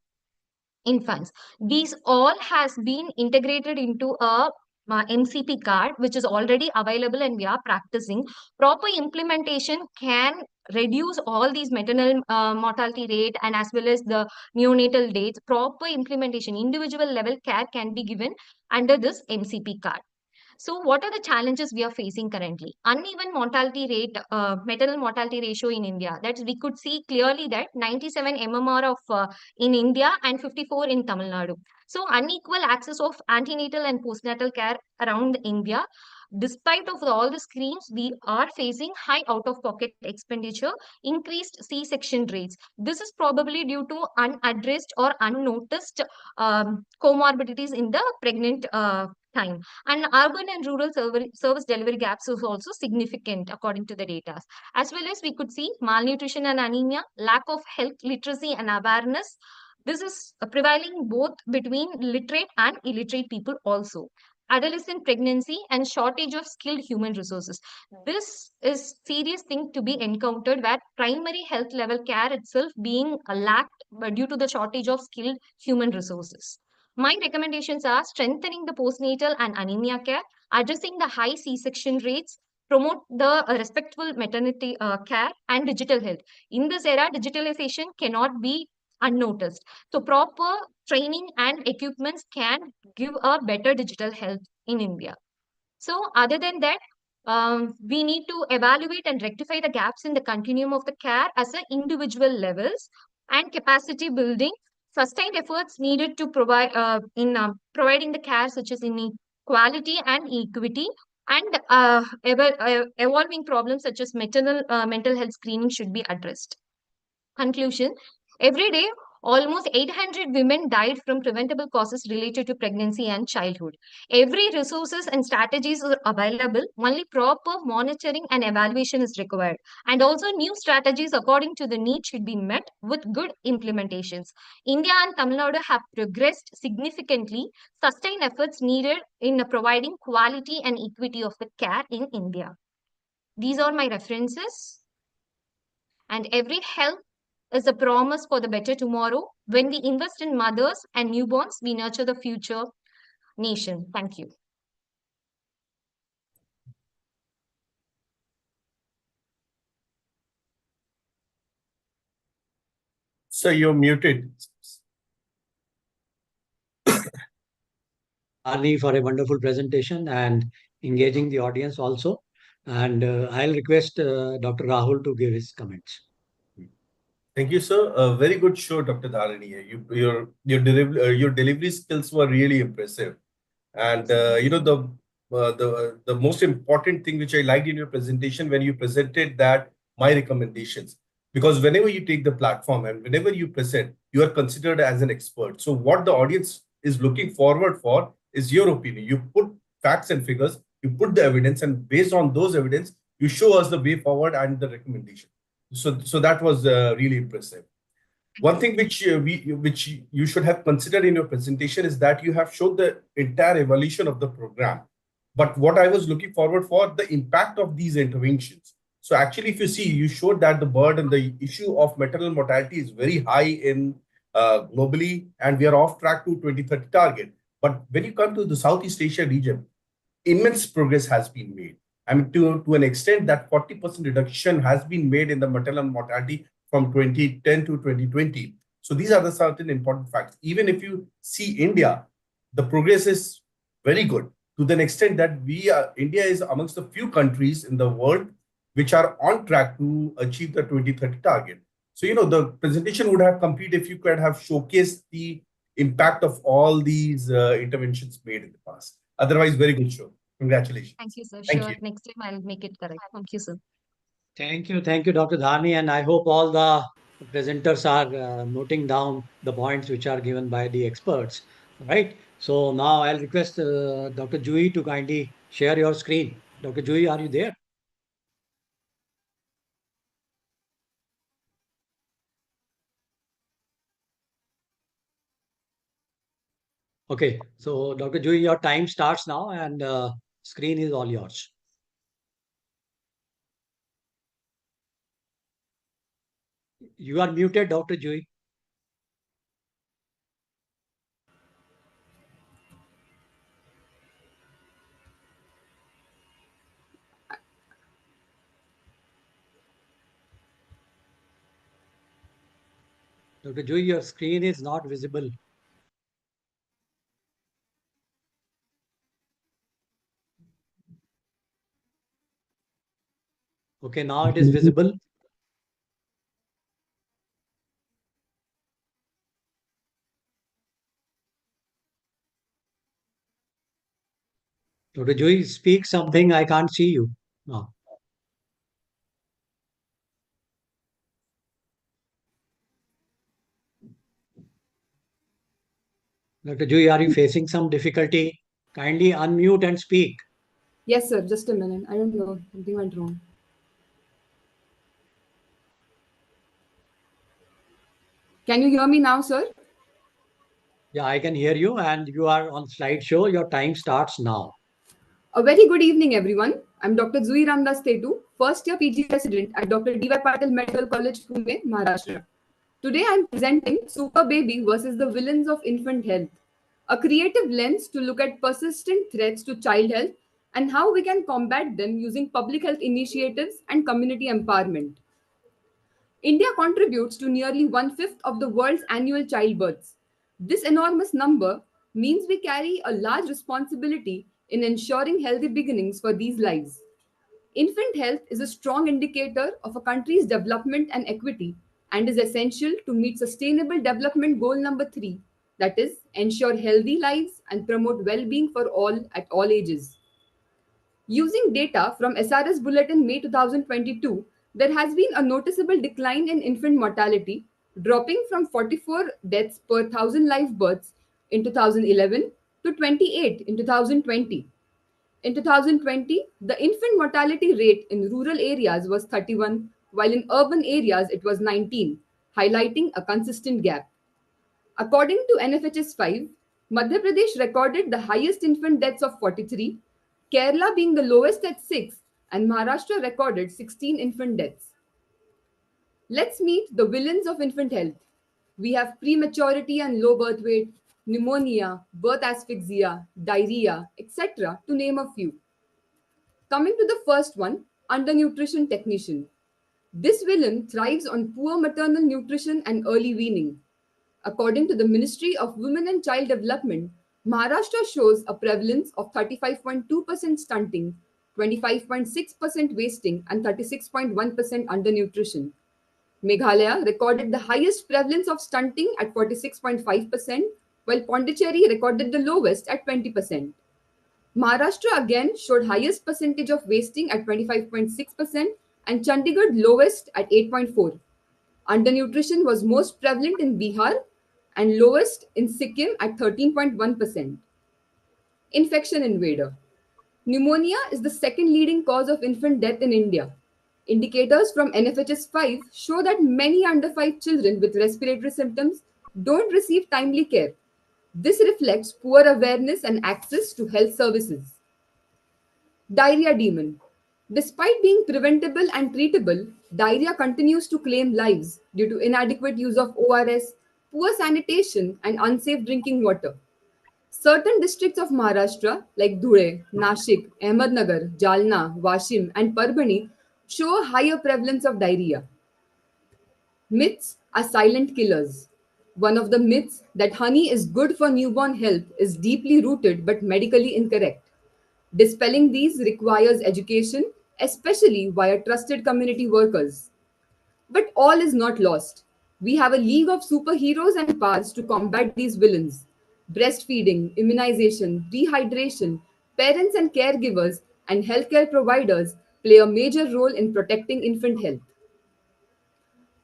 infants. These all has been integrated into a MCP card, which is already available and we are practicing. Proper implementation can reduce all these maternal mortality rate and as well as the neonatal dates. Proper implementation, individual level care can be given under this MCP card. So what are the challenges we are facing currently? Uneven mortality rate, maternal mortality ratio in India. That is, we could see clearly that 97 MMR of in India and 54 in Tamil Nadu. So unequal access of antenatal and postnatal care around India. Despite of all the screens, we are facing high out-of-pocket expenditure, increased C-section rates. This is probably due to unaddressed or unnoticed comorbidities in the pregnant time. And urban and rural service delivery gaps is also significant according to the data. As well as we could see malnutrition and anemia, lack of health literacy and awareness. This is prevailing both between literate and illiterate people also. Adolescent pregnancy and shortage of skilled human resources. This is serious thing to be encountered where primary health level care itself being lacked due to the shortage of skilled human resources. My recommendations are strengthening the postnatal and anemia care, addressing the high C-section rates, promote the respectful maternity care, and digital health. In this era, digitalization cannot be unnoticed. So proper training and equipments can give a better digital health in India. So other than that, we need to evaluate and rectify the gaps in the continuum of the care as an individual levels and capacity building. Sustained efforts needed to provide in providing the care such as in quality and equity and evolving problems such as mental health screening should be addressed. Conclusion: every day, almost 800 women died from preventable causes related to pregnancy and childhood. Every resources and strategies are available. Only proper monitoring and evaluation is required. And also new strategies according to the need should be met with good implementations. India and Tamil Nadu have progressed significantly. Sustained efforts needed in providing quality and equity of the care in India. These are my references. And every health is a promise for the better tomorrow. When we invest in mothers and newborns, we nurture the future nation. Thank you. So you're muted. Arnie, for a wonderful presentation and engaging the audience also. And I'll request Dr. Rahul to give his comments. Thank you, sir. A very good show, Dr. Dharani. Your delivery skills were really impressive. And the most important thing which I liked in your presentation when you presented that my recommendations, because whenever you take the platform and whenever you present, you are considered as an expert. So what the audience is looking forward for is your opinion. You put facts and figures, you put the evidence, and based on those evidence, you show us the way forward and the recommendation. So that was really impressive. One thing which you should have considered in your presentation is that you have showed the entire evolution of the program. But what I was looking forward for, the impact of these interventions. So actually, if you see, you showed that the burden, the issue of maternal mortality is very high in globally, and we are off track to 2030 target. But when you come to the Southeast Asia region, immense progress has been made. I mean, to an extent that 40% reduction has been made in the maternal mortality from 2010 to 2020. So these are the certain important facts. Even if you see India, the progress is very good to the extent that India is amongst the few countries in the world which are on track to achieve the 2030 target. So, the presentation would have complete if you could have showcased the impact of all these interventions made in the past. Otherwise, very good show. Congratulations. Thank you, sir. Thank Sure. you. Next time I'll make it correct. Thank you, sir. Thank you, Dr. Dhani, and I hope all the presenters are noting down the points which are given by the experts. Right. So now I'll request Dr. Jui to kindly share your screen. Dr. Jui, are you there? Okay. So Dr. Jui, your time starts now, and screen is all yours. You are muted, Dr. Jui. Dr. Joy, your screen is not visible. Okay, now it is visible. Dr. Joy, speak something. I can't see you. No. Dr. Joy, are you facing some difficulty? Kindly unmute and speak. Yes, sir. Just a minute. I don't know. Something went wrong. Can you hear me now, sir? Yeah, I can hear you, and you are on slideshow. Your time starts now. A very good evening, everyone. I'm Dr. Zui Ramdas Tetu, first year PG resident at Dr. D.Y. Patil Medical College, Pune, Maharashtra. Today, I'm presenting Super Baby versus the Villains of Infant Health, a creative lens to look at persistent threats to child health and how we can combat them using public health initiatives and community empowerment. India contributes to nearly one-fifth of the world's annual childbirths. This enormous number means we carry a large responsibility in ensuring healthy beginnings for these lives. Infant health is a strong indicator of a country's development and equity and is essential to meet Sustainable Development Goal number 3, that is, ensure healthy lives and promote well being for all at all ages. Using data from SRS Bulletin May 2022, there has been a noticeable decline in infant mortality, dropping from 44 deaths per 1,000 live births in 2011 to 28 in 2020. In 2020, the infant mortality rate in rural areas was 31, while in urban areas it was 19, highlighting a consistent gap. According to NFHS 5, Madhya Pradesh recorded the highest infant deaths of 43, Kerala being the lowest at 6, and Maharashtra recorded 16 infant deaths. Let's meet the villains of infant health. We have prematurity and low birth weight, pneumonia, birth asphyxia, diarrhea, etc., to name a few. Coming to the first one, undernutrition technician. This villain thrives on poor maternal nutrition and early weaning. According to the Ministry of Women and Child Development, Maharashtra shows a prevalence of 35.2% stunting, 25.6% wasting, and 36.1% undernutrition. Meghalaya recorded the highest prevalence of stunting at 46.5%, while Pondicherry recorded the lowest at 20%. Maharashtra again showed highest percentage of wasting at 25.6% and Chandigarh lowest at 8.4%. Undernutrition was most prevalent in Bihar and lowest in Sikkim at 13.1%. Infection invader. Pneumonia is the second leading cause of infant death in India. Indicators from NFHS 5 show that many under 5 children with respiratory symptoms don't receive timely care. This reflects poor awareness and access to health services. Diarrhea demon. Despite being preventable and treatable, diarrhea continues to claim lives due to inadequate use of ORS, poor sanitation, and unsafe drinking water. Certain districts of Maharashtra, like Dhule, Nashik, Ahmednagar, Jalna, Washim, and Parbhani, show a higher prevalence of diarrhea. Myths are silent killers. One of the myths that honey is good for newborn health is deeply rooted but medically incorrect. Dispelling these requires education, especially via trusted community workers. But all is not lost. We have a league of superheroes and powers to combat these villains. Breastfeeding, immunization, rehydration, parents and caregivers, and healthcare providers play a major role in protecting infant health.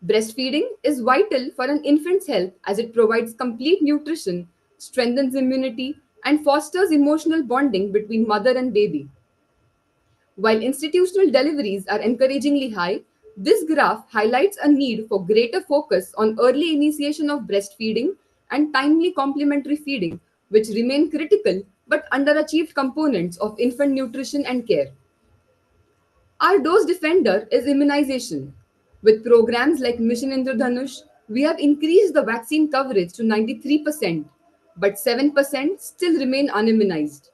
Breastfeeding is vital for an infant's health as it provides complete nutrition, strengthens immunity, and fosters emotional bonding between mother and baby. While institutional deliveries are encouragingly high, this graph highlights a need for greater focus on early initiation of breastfeeding and timely complementary feeding, which remain critical but underachieved components of infant nutrition and care. Our dose defender is immunization. With programs like Mission Indradhanush, we have increased the vaccine coverage to 93%, but 7% still remain unimmunized.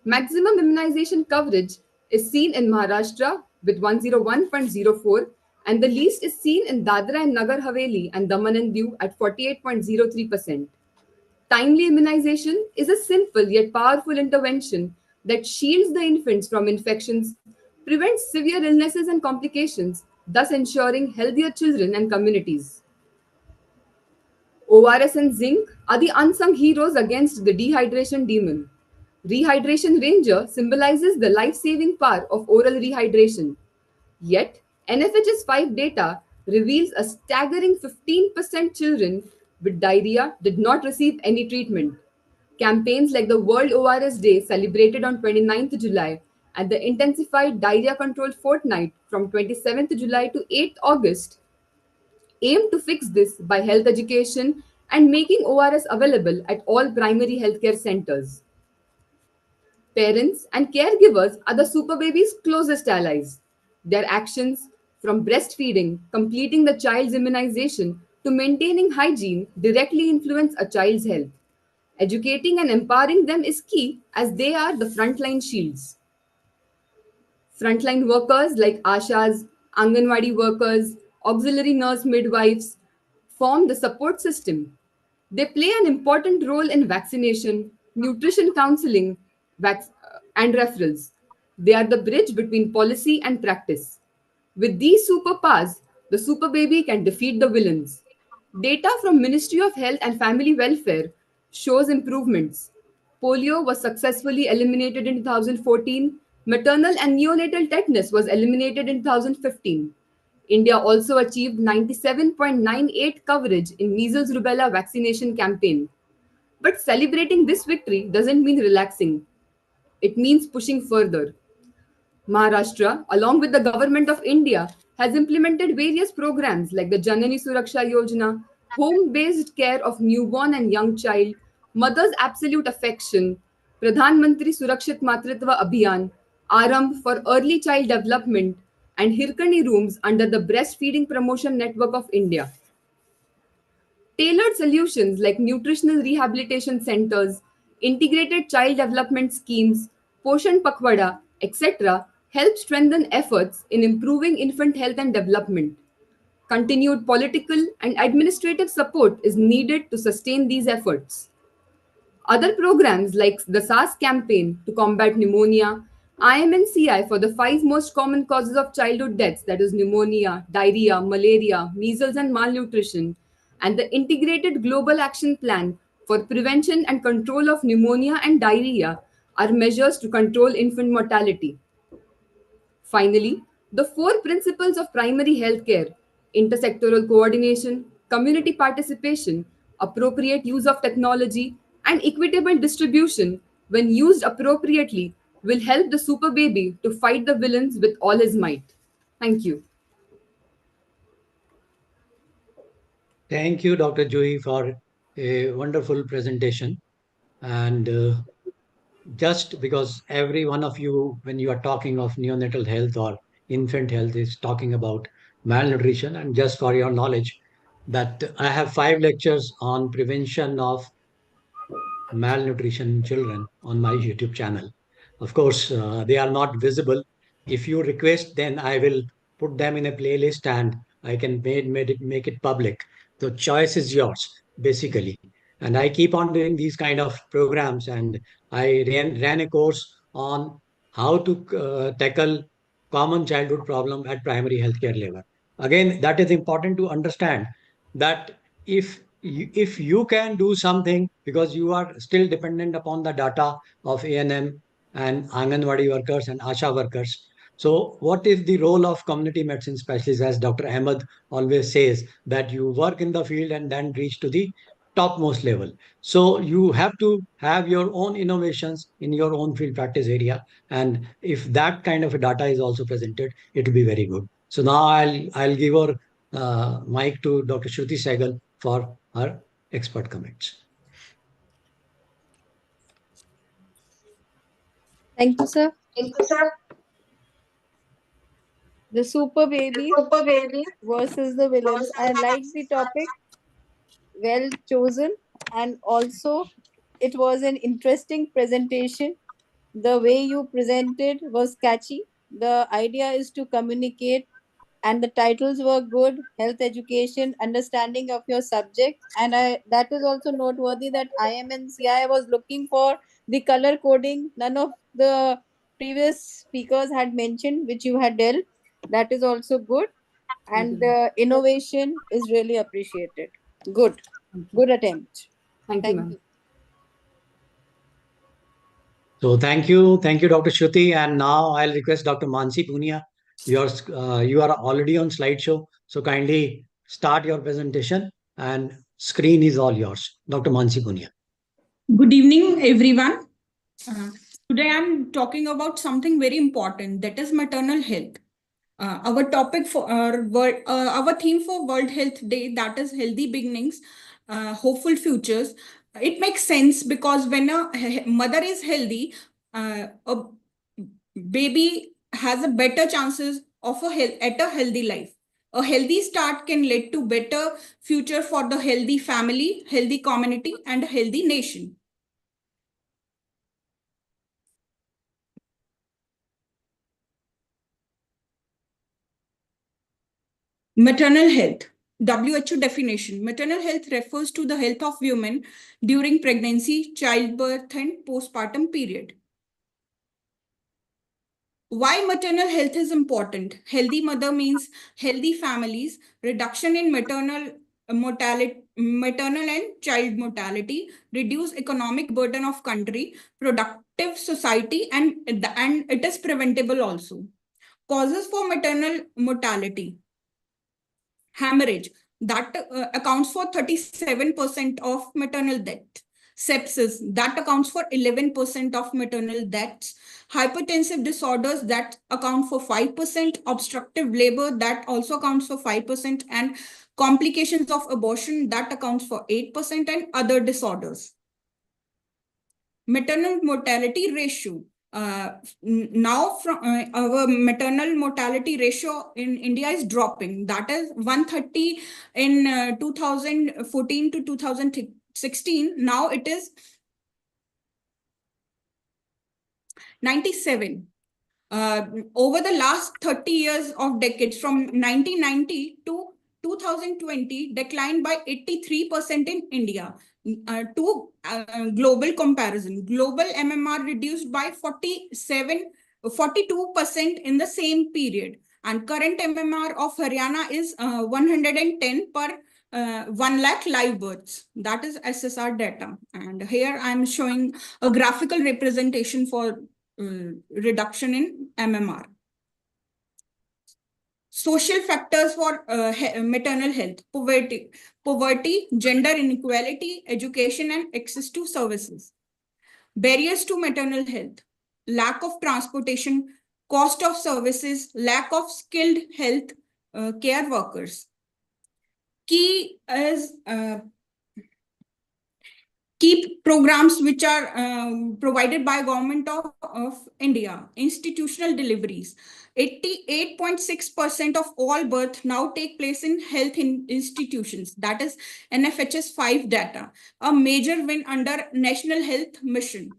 Maximum immunization coverage is seen in Maharashtra with 101.04 and the least is seen in Dadra and Nagar Haveli and Daman and Diu at 48.03%. Timely immunization is a simple yet powerful intervention that shields the infants from infections, prevents severe illnesses and complications, thus ensuring healthier children and communities. ORS and zinc are the unsung heroes against the dehydration demon. Rehydration Ranger symbolizes the life saving power of oral rehydration. Yet, NFHS 5 data reveals a staggering 15% children with diarrhea did not receive any treatment. Campaigns like the World ORS Day, celebrated on 29th July, and the intensified diarrhea control fortnight from 27th July to 8th August, aim to fix this by health education and making ORS available at all primary healthcare centers. Parents and caregivers are the super baby's closest allies. Their actions, from breastfeeding, completing the child's immunization, to maintaining hygiene, directly influence a child's health. Educating and empowering them is key as they are the frontline shields. Frontline workers like Ashas, Anganwadi workers, auxiliary nurse midwives form the support system. They play an important role in vaccination, nutrition counseling, and referrals. They are the bridge between policy and practice. With these superpowers, the super baby can defeat the villains. Data from Ministry of Health and Family Welfare shows improvements. Polio was successfully eliminated in 2014. Maternal and neonatal tetanus was eliminated in 2015. India also achieved 97.98 coverage in measles rubella vaccination campaign. But celebrating this victory doesn't mean relaxing. It means pushing further. Maharashtra, along with the government of India, has implemented various programs like the Janani Suraksha Yojana, home-based care of newborn and young child, mother's absolute affection, Pradhan Mantri Surakshit Matritva Abhiyan, Aramb for early child development, and Hirkani rooms under the Breastfeeding Promotion Network of India. Tailored solutions like nutritional rehabilitation centers, integrated child development schemes, Poshan Pakwada, etc., help strengthen efforts in improving infant health and development. Continued political and administrative support is needed to sustain these efforts. Other programs like the SARS campaign to combat pneumonia, IMNCI for the five most common causes of childhood deaths, that is pneumonia, diarrhea, malaria, measles, and malnutrition, and the Integrated Global Action Plan for prevention and control of pneumonia and diarrhea are measures to control infant mortality. Finally, the four principles of primary healthcare: intersectoral coordination, community participation, appropriate use of technology, and equitable distribution, when used appropriately, will help the super baby to fight the villains with all his might. Thank you. Thank you, Dr. Joy, for a wonderful presentation. And just because every one of you, when you are talking of neonatal health or infant health, is talking about malnutrition, and just for your knowledge, that I have 5 lectures on prevention of malnutrition in children on my YouTube channel. Of course, they are not visible. If you request, then I will put them in a playlist and I can make it public. The choice is yours, basically. And I keep on doing these kind of programs. And I ran a course on how to tackle common childhood problem at primary healthcare level. Again, that is important to understand that if you can do something, because you are still dependent upon the data of ANM and Anganwadi workers and ASHA workers. So what is the role of community medicine specialists? As Dr. Ahmed always says, that you work in the field and then reach to the topmost level. So you have to have your own innovations in your own field practice area. And if that kind of data is also presented, it will be very good. So now I'll give our mic to Dr. Shruti Sehgal for her expert comments. Thank you, sir. Thank you, sir. The super babies versus the villains. I like the topic, well chosen, and also it was an interesting presentation. The way you presented was catchy. The idea is to communicate and the titles were good: health education, understanding of your subject. And that is also noteworthy that I was looking for the color coding. None of the previous speakers had mentioned, which you had dealt. That is also good. And the innovation is really appreciated. Good. Good attempt. Thank you, ma'am. So thank you, Dr. Shruti. And now I'll request Dr. Mansi Punia. You are already on slideshow, so kindly start your presentation and screen is all yours. Dr. Mansi Punia. Good evening, everyone. Today I'm talking about something very important, that is maternal health. Our topic for our theme for World Health Day, that is healthy beginnings, hopeful futures. It makes sense because when a mother is healthy, a baby has a better chances of a healthy life. A healthy start can lead to better future for the healthy family, healthy community, and a healthy nation. Maternal health. WHO definition. Maternal health refers to the health of women during pregnancy, childbirth, and postpartum period. Why maternal health is important? Healthy mother means healthy families, reduction in maternal and child mortality, reduce economic burden of country, productive society, and it is preventable also. Causes for maternal mortality. Hemorrhage, that accounts for 37% of maternal death. Sepsis, that accounts for 11% of maternal deaths. Hypertensive disorders, that account for 5%. Obstructive labor, that also accounts for 5%. And complications of abortion, that accounts for 8%, and other disorders. Maternal mortality ratio. Now from our maternal mortality ratio in India is dropping. That is 130 in 2014 to 2016. Now it is 97. Over the last 30 years of decades, from 1990 to 2020, declined by 83% in India. Global comparison, global MMR reduced by 42% in the same period. And current MMR of Haryana is 110 per 1 lakh live births. That is SSR data. And here I'm showing a graphical representation for reduction in MMR. Social factors for maternal health: poverty, gender inequality, education, and access to services. Barriers to maternal health: lack of transportation, cost of services, lack of skilled health care workers. Key is key programs which are provided by Government of India. Institutional deliveries. 88.6% of all birth now take place in health institutions. That is NFHS 5 data. A major win under National Health Mission.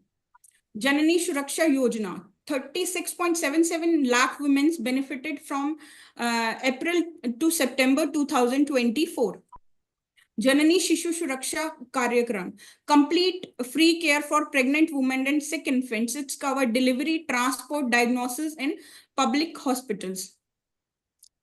Janani Suraksha Yojana. 36.77 lakh women benefited from April to September 2024. Janani Shishu Suraksha Karyakram, complete free care for pregnant women and sick infants. It's covered delivery, transport, diagnosis in public hospitals.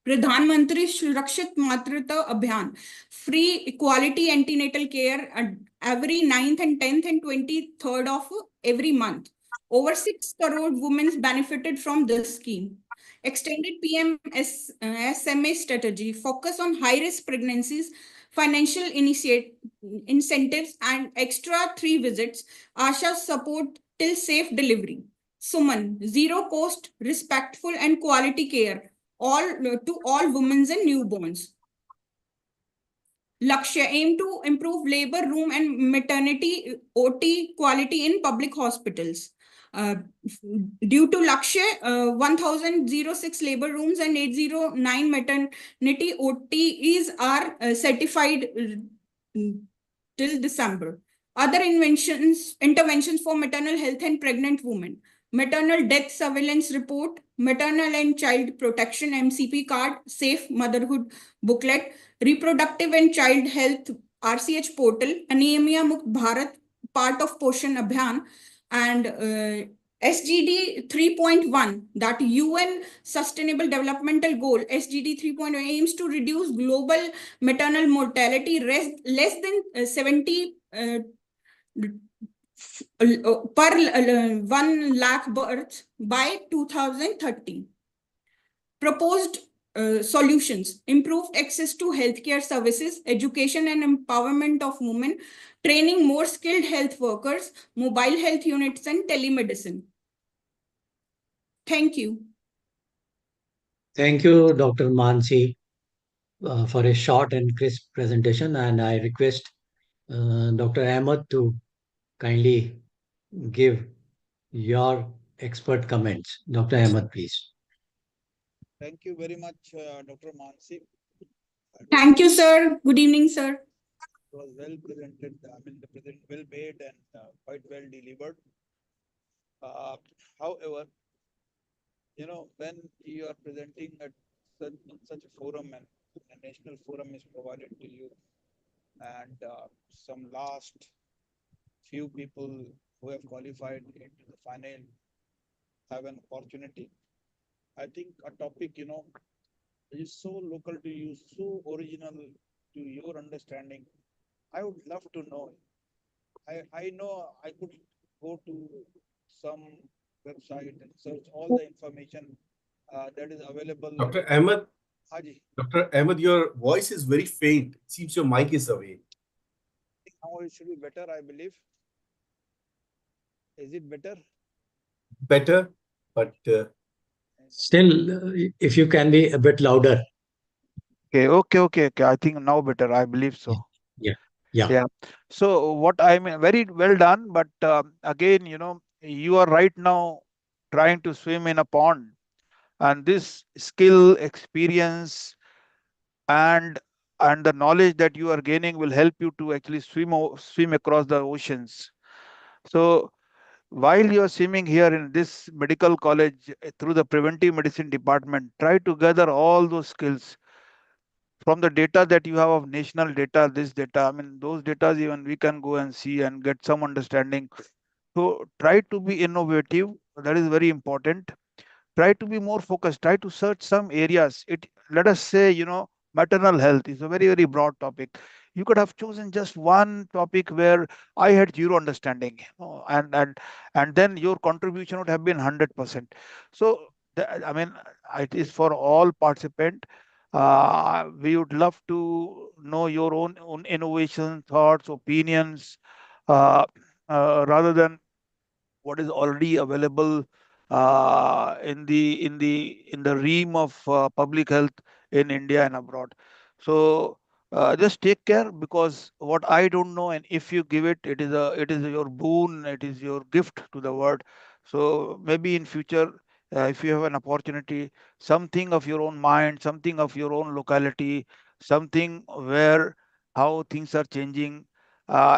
Pradhan Mantri Surakshit Matrita Abhiyan, free quality antenatal care every 9th and 10th and 23rd of every month. Over 6 crore women benefited from this scheme. Extended PM SMA strategy, focus on high-risk pregnancies, financial incentives, and extra 3 visits. Asha support till safe delivery. Suman, zero cost, respectful, and quality care to all women and newborns. Lakshya, aim to improve labor room and maternity OT quality in public hospitals. Due to Lakshya, 1006 labor rooms and 809 maternity OTs are certified till December. Other interventions for maternal health and pregnant women. maternal death surveillance report, maternal and child protection MCP card, safe motherhood booklet, reproductive and child health RCH portal, anemia mukt Bharat, part of Poshan Abhiyan, and SGD 3.1, that UN Sustainable Developmental Goal, SGD 3.1 aims to reduce global maternal mortality less than 70 per 1 lakh births by 2030. Proposed solutions: improved access to healthcare services, education and empowerment of women, training more skilled health workers, mobile health units, and telemedicine. Thank you. Thank you, Dr. Mansi, for a short and crisp presentation. And I request Dr. Ahmed to kindly give your expert comments. Dr. Ahmed, please. Thank you very much, Dr. Mansi. Thank you, sir. Good evening, sir. It was well presented. I mean, the present well made and quite well delivered. However, when you are presenting at such a forum and a national forum is provided to you, and some last few people who have qualified into the final have an opportunity. I think a topic, is so local to you, so original to your understanding. I would love to know. I know I could go to some website and search all the information that is available. Dr. Ahmed, Haji, Dr. Ahmed, your voice is very faint. It seems your mic is away. now it should be better, I believe. Is it better? Better, but Still, if you can be a bit louder. Okay. I think now better. I believe so. Yeah. So what I mean, very well done. But again, you are right now trying to swim in a pond, and this skill, experience, and the knowledge that you are gaining will help you to actually swim across the oceans. So while you are swimming here in this medical college through the preventive medicine department, try to gather all those skills from the data that you have of national data, this data. I mean, those data even we can go and see and get some understanding. So try to be innovative. That is very important. Try to be more focused. Try to search some areas. Let us say, maternal health is a very, very broad topic. You could have chosen just one topic where I had zero understanding, and then your contribution would have been 100%. So I mean, it is for all participants. We would love to know your own innovation, thoughts, opinions, rather than what is already available in the realm of public health in India and abroad. So just take care, because what I don't know, and if you give it, it is your boon, it is your gift to the world. So maybe in future, if you have an opportunity, something of your own mind, something of your own locality, something where how things are changing,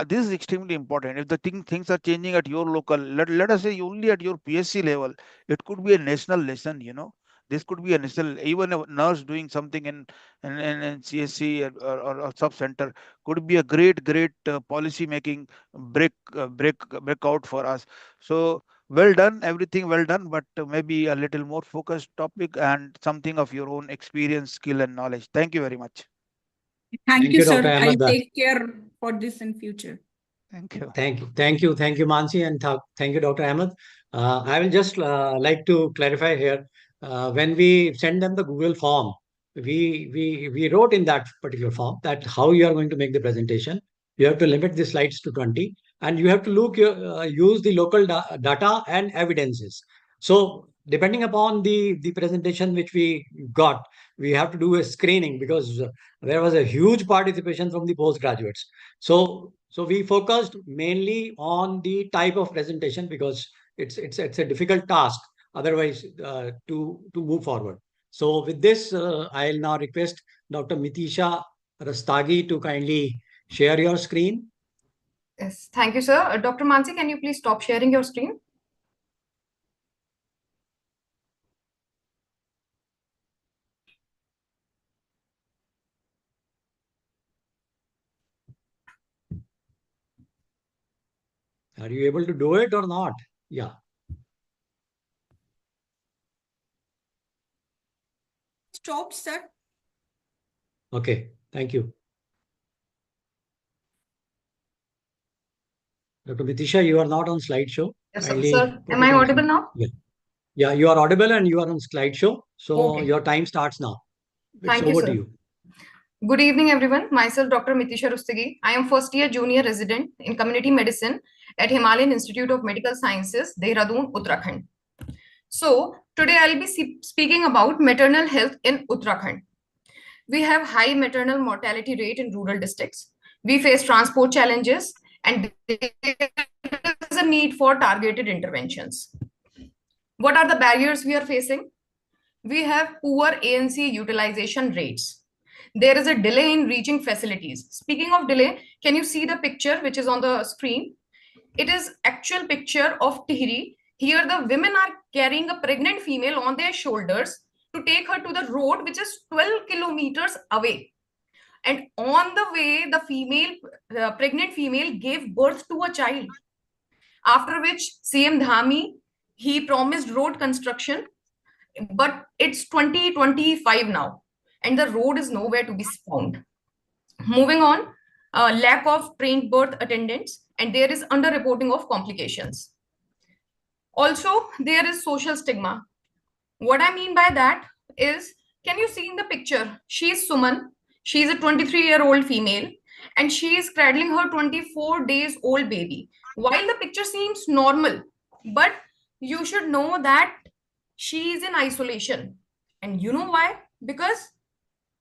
this is extremely important. If the things are changing at your local, let us say only at your PSC level, it could be a national lesson. This could be a national, even a nurse doing something in CSC or sub center could be a great policy making breakout for us. So well done, everything well done, but maybe a little more focused topic and something of your own experience, skill, and knowledge. Thank you very much. Thank Thank you, you, Dr. sir. I'll Ahmed. take care for this in future. Thank you. Thank you, Mansi, and thank you, Dr. Ahmed. I will just like to clarify here. When we send them the Google form, we wrote in that particular form that how you are going to make the presentation. You have to limit the slides to 20, and you have to use the local data and evidences. So depending upon the presentation which we got, we have to do a screening, because there was a huge participation from the postgraduates. So we focused mainly on the type of presentation, because it's a difficult task otherwise to move forward. So with this, I'll now request Dr. Mitisha Rastagi to kindly share your screen. Yes, thank you, sir. Dr. Mansi, can you please stop sharing your screen? Are you able to do it or not? Yeah. Stop, sir. Okay. Thank you. Dr. Vitisha, you are not on slideshow. Yes, Kindly sir. put Am it I on audible now? Yeah. Yeah, you are audible and you are on slideshow. So Okay. your time starts now. It's Thank you, over to sir. you. Good evening, everyone. Myself, Dr. Mitisha Rustagi. I am first year junior resident in community medicine at Himalayan Institute of Medical Sciences, Dehradun, Uttarakhand. So today I'll be speaking about maternal health in Uttarakhand. We have high maternal mortality rate in rural districts. We face transport challenges and there is a need for targeted interventions. What are the barriers we are facing? We have poor ANC utilization rates. There is a delay in reaching facilities. Speaking of delay, can you see the picture which is on the screen? It is actual picture of Tihri. Here the women are carrying a pregnant female on their shoulders to take her to the road which is 12 kilometers away. And on the way, the pregnant female gave birth to a child. After which CM Dhami, he promised road construction, but it's 2025 now and the road is nowhere to be found. Moving on, lack of trained birth attendants and there is underreporting of complications. Also, there is social stigma. What I mean by that is, can you see in the picture? She is Suman. She is a 23-year-old female and she is cradling her 24 days old baby. While the picture seems normal, but you should know that she is in isolation. And you know why? Because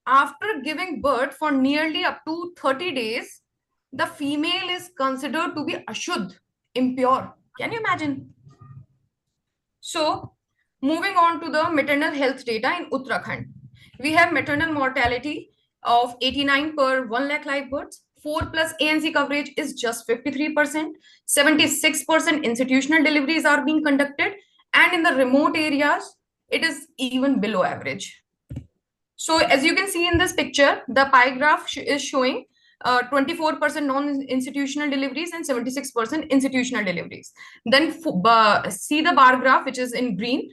after giving birth for nearly up to 30 days, the female is considered to be ashuddh, impure. Can you imagine? So, moving on to the maternal health data in Uttarakhand. We have maternal mortality of 89 per 1 lakh live births. 4 plus ANC coverage is just 53%. 76% institutional deliveries are being conducted. And in the remote areas, it is even below average. So as you can see in this picture, the pie graph is showing 24% non-institutional deliveries and 76% institutional deliveries. Then see the bar graph, which is in green.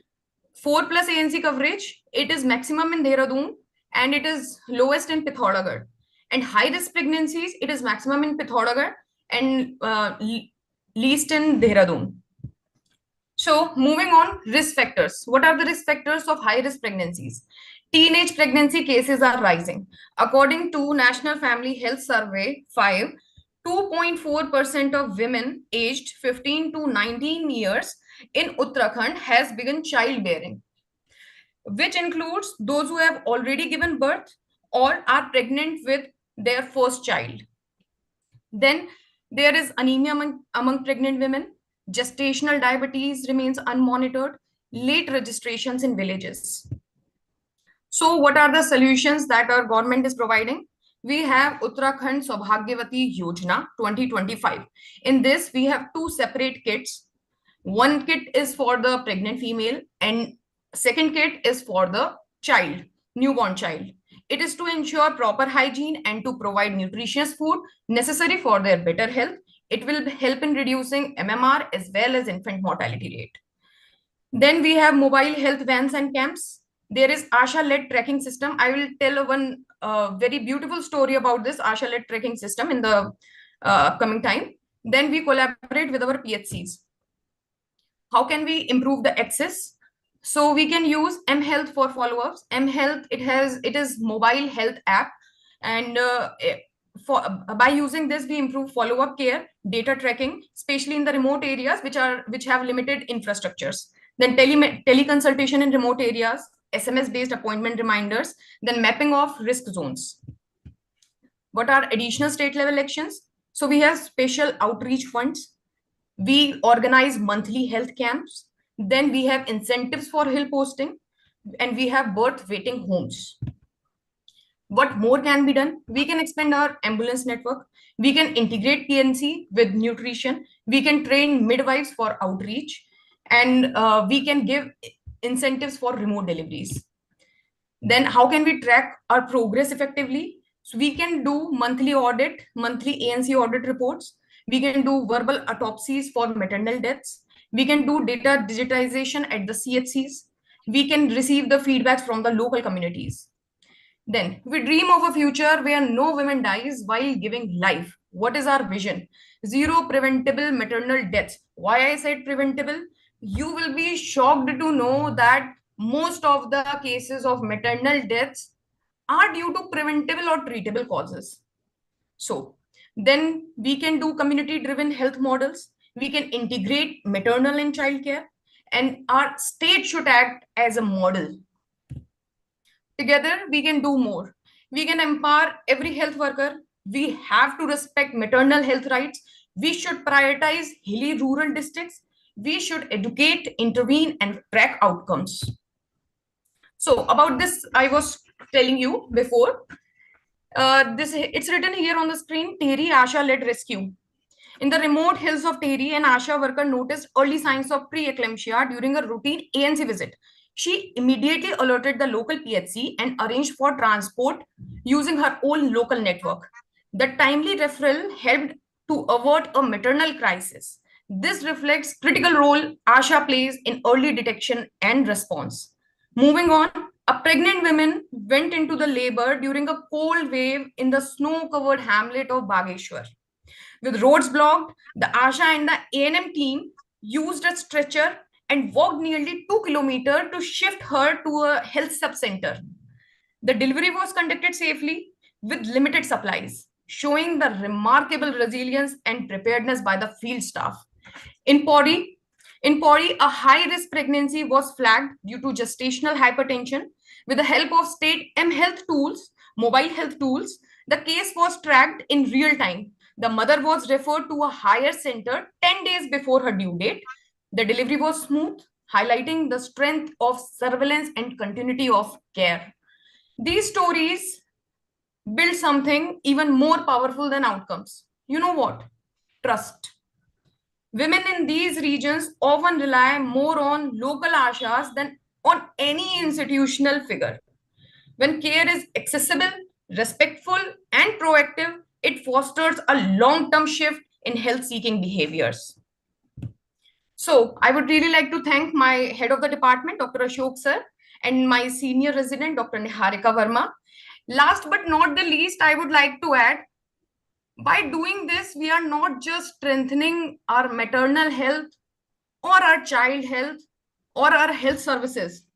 4 plus ANC coverage, it is maximum in Dehradun and it is lowest in Pithoragarh. And high risk pregnancies, it is maximum in Pithoragarh and least in Dehradun. So moving on, risk factors. What are the risk factors of high risk pregnancies? Teenage pregnancy cases are rising. According to National Family Health Survey 5, 2.4% of women aged 15 to 19 years in Uttarakhand has begun childbearing, which includes those who have already given birth or are pregnant with their first child. Then there is anemia among pregnant women. Gestational diabetes remains unmonitored. Late registrations in villages. So what are the solutions that our government is providing? We have Uttarakhand Saubhagyavati Yojana 2025. In this, we have two separate kits. One kit is for the pregnant female and second kit is for the child, newborn child. It is to ensure proper hygiene and to provide nutritious food necessary for their better health. It will help in reducing MMR as well as infant mortality rate. Then we have mobile health vans and camps. There is ASHA-led tracking system. I will tell one very beautiful story about this ASHA-led tracking system in the upcoming time. Then we collaborate with our PHCs. How can we improve the access? So we can use mHealth for follow-ups. mHealth, it is mobile health app, and by using this we improve follow-up care, data tracking, especially in the remote areas which have limited infrastructures. Then teleconsultation in remote areas, SMS-based appointment reminders, then mapping of risk zones. What are additional state level actions? So we have special outreach funds. We organize monthly health camps. Then we have incentives for hill posting, and we have birth waiting homes. What more can be done? We can expand our ambulance network. We can integrate PNC with nutrition. We can train midwives for outreach, and we can give incentives for remote deliveries. Then how can we track our progress effectively? So we can do monthly audit, monthly ANC audit reports. We can do verbal autopsies for maternal deaths. We can do data digitization at the CHCs. We can receive the feedbacks from the local communities. Then we dream of a future where no woman dies while giving life. What is our vision? Zero preventable maternal deaths. Why I said preventable? You will be shocked to know that most of the cases of maternal deaths are due to preventable or treatable causes. So then we can do community driven health models. We can integrate maternal and childcare, and our state should act as a model. Together, we can do more. We can empower every health worker. We have to respect maternal health rights. We should prioritize hilly rural districts. We should educate, intervene, and track outcomes. So about this, I was telling you before. It's written here on the screen, Tehri Asha-led rescue. In the remote hills of Tehri, an Asha worker noticed early signs of preeclampsia during a routine ANC visit. She immediately alerted the local PHC and arranged for transport using her own local network. The timely referral helped to avert a maternal crisis. This reflects critical role Asha plays in early detection and response. Moving on, a pregnant woman went into the labor during a cold wave in the snow-covered hamlet of Bageshwar. With roads blocked, the ASHA and the A&M team used a stretcher and walked nearly 2 kilometers to shift her to a health sub-center. The delivery was conducted safely with limited supplies, showing the remarkable resilience and preparedness by the field staff. In Pori, a high-risk pregnancy was flagged due to gestational hypertension. With the help of state mHealth tools, mobile health tools, the case was tracked in real time. The mother was referred to a higher center 10 days before her due date. The delivery was smooth, highlighting the strength of surveillance and continuity of care. These stories build something even more powerful than outcomes. You know what? Trust. Women in these regions often rely more on local ashas than on any institutional figure. When care is accessible, respectful, and proactive, it fosters a long-term shift in health-seeking behaviors. So I would really like to thank my head of the department, Dr. Ashok sir, and my senior resident, Dr. Niharika Verma. Last but not the least, I would like to add, by doing this, we are not just strengthening our maternal health or our child health or our health services.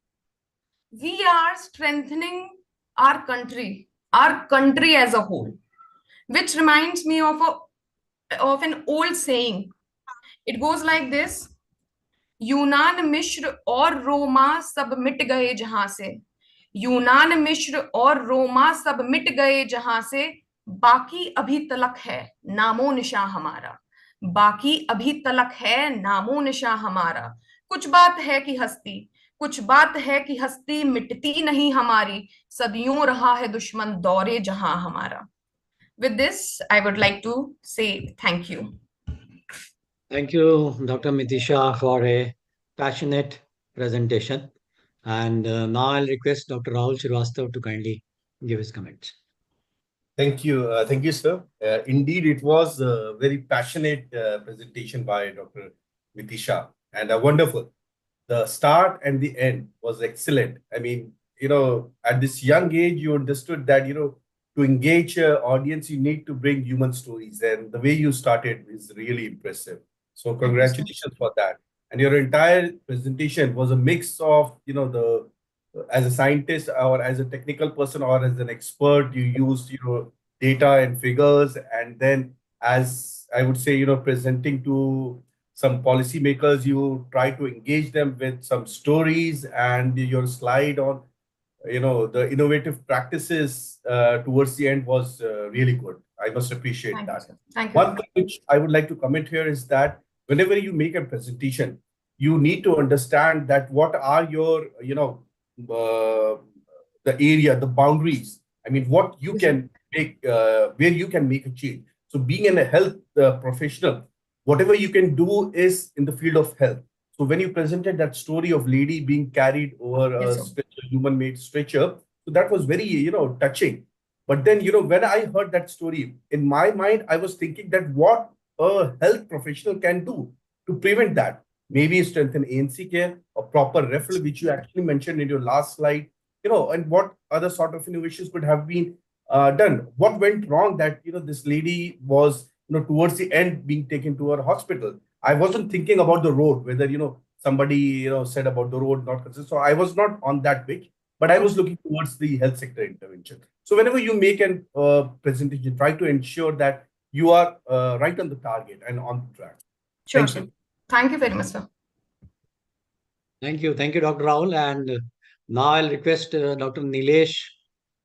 We are strengthening our country as a whole, which reminds me of an old saying. It goes like this: यूनान मिश्र और रोमा सब मिट गए जहां से, यूनान मिश्र और रोमा सब मिट गए जहां से, बाकी अभी तलक है नामो निशा हमारा, बाकी अभी तलक है नामो निशा हमारा. कुछ बात है कि हस्ती, कुछ बात है कि हस्ती मिटती नहीं हमारी, सदियों रहा है दुश्मन दौरे जहां हमारा. With this, I would like to say thank you. Thank you, Dr. Mitisha, for a passionate presentation. And now I'll request Dr. Rahul Srivastava to kindly give his comments. Thank you, sir. Indeed, it was a very passionate presentation by Dr. Mitisha, and wonderful. The start and the end was excellent. I mean, at this young age, you understood that, to engage audience, you need to bring human stories. And the way you started is really impressive. So congratulations for that. And your entire presentation was a mix of, as a scientist or as a technical person or as an expert, you used, data and figures. And then as I would say, presenting to some policymakers, you try to engage them with some stories, and your slide on, the innovative practices towards the end was really good. I must appreciate that. Thank you. One thing which I would like to comment here is that whenever you make a presentation, you need to understand that what are your, the area, the boundaries. I mean, what you can make, where you can make a change. So being in a health professional, whatever you can do is in the field of health. So when you presented that story of lady being carried over a stretcher, human-made stretcher, so that was very, touching. But then, when I heard that story, in my mind, I was thinking that what a health professional can do to prevent that? Maybe strengthen ANC care, or proper referral, which you actually mentioned in your last slide, and what other sort of innovations could have been done? What went wrong that, this lady was, towards the end being taken to her hospital? I wasn't thinking about the road, whether, somebody, said about the road not consistent. So I was not on that page, but I was looking towards the health sector intervention. So whenever you make an presentation, try to ensure that you are right on the target and on the track. Sure, Thank sir. you. Thank you very much, sir. Thank you. Thank you, Dr. Rahul. And now I'll request Dr. Nilesh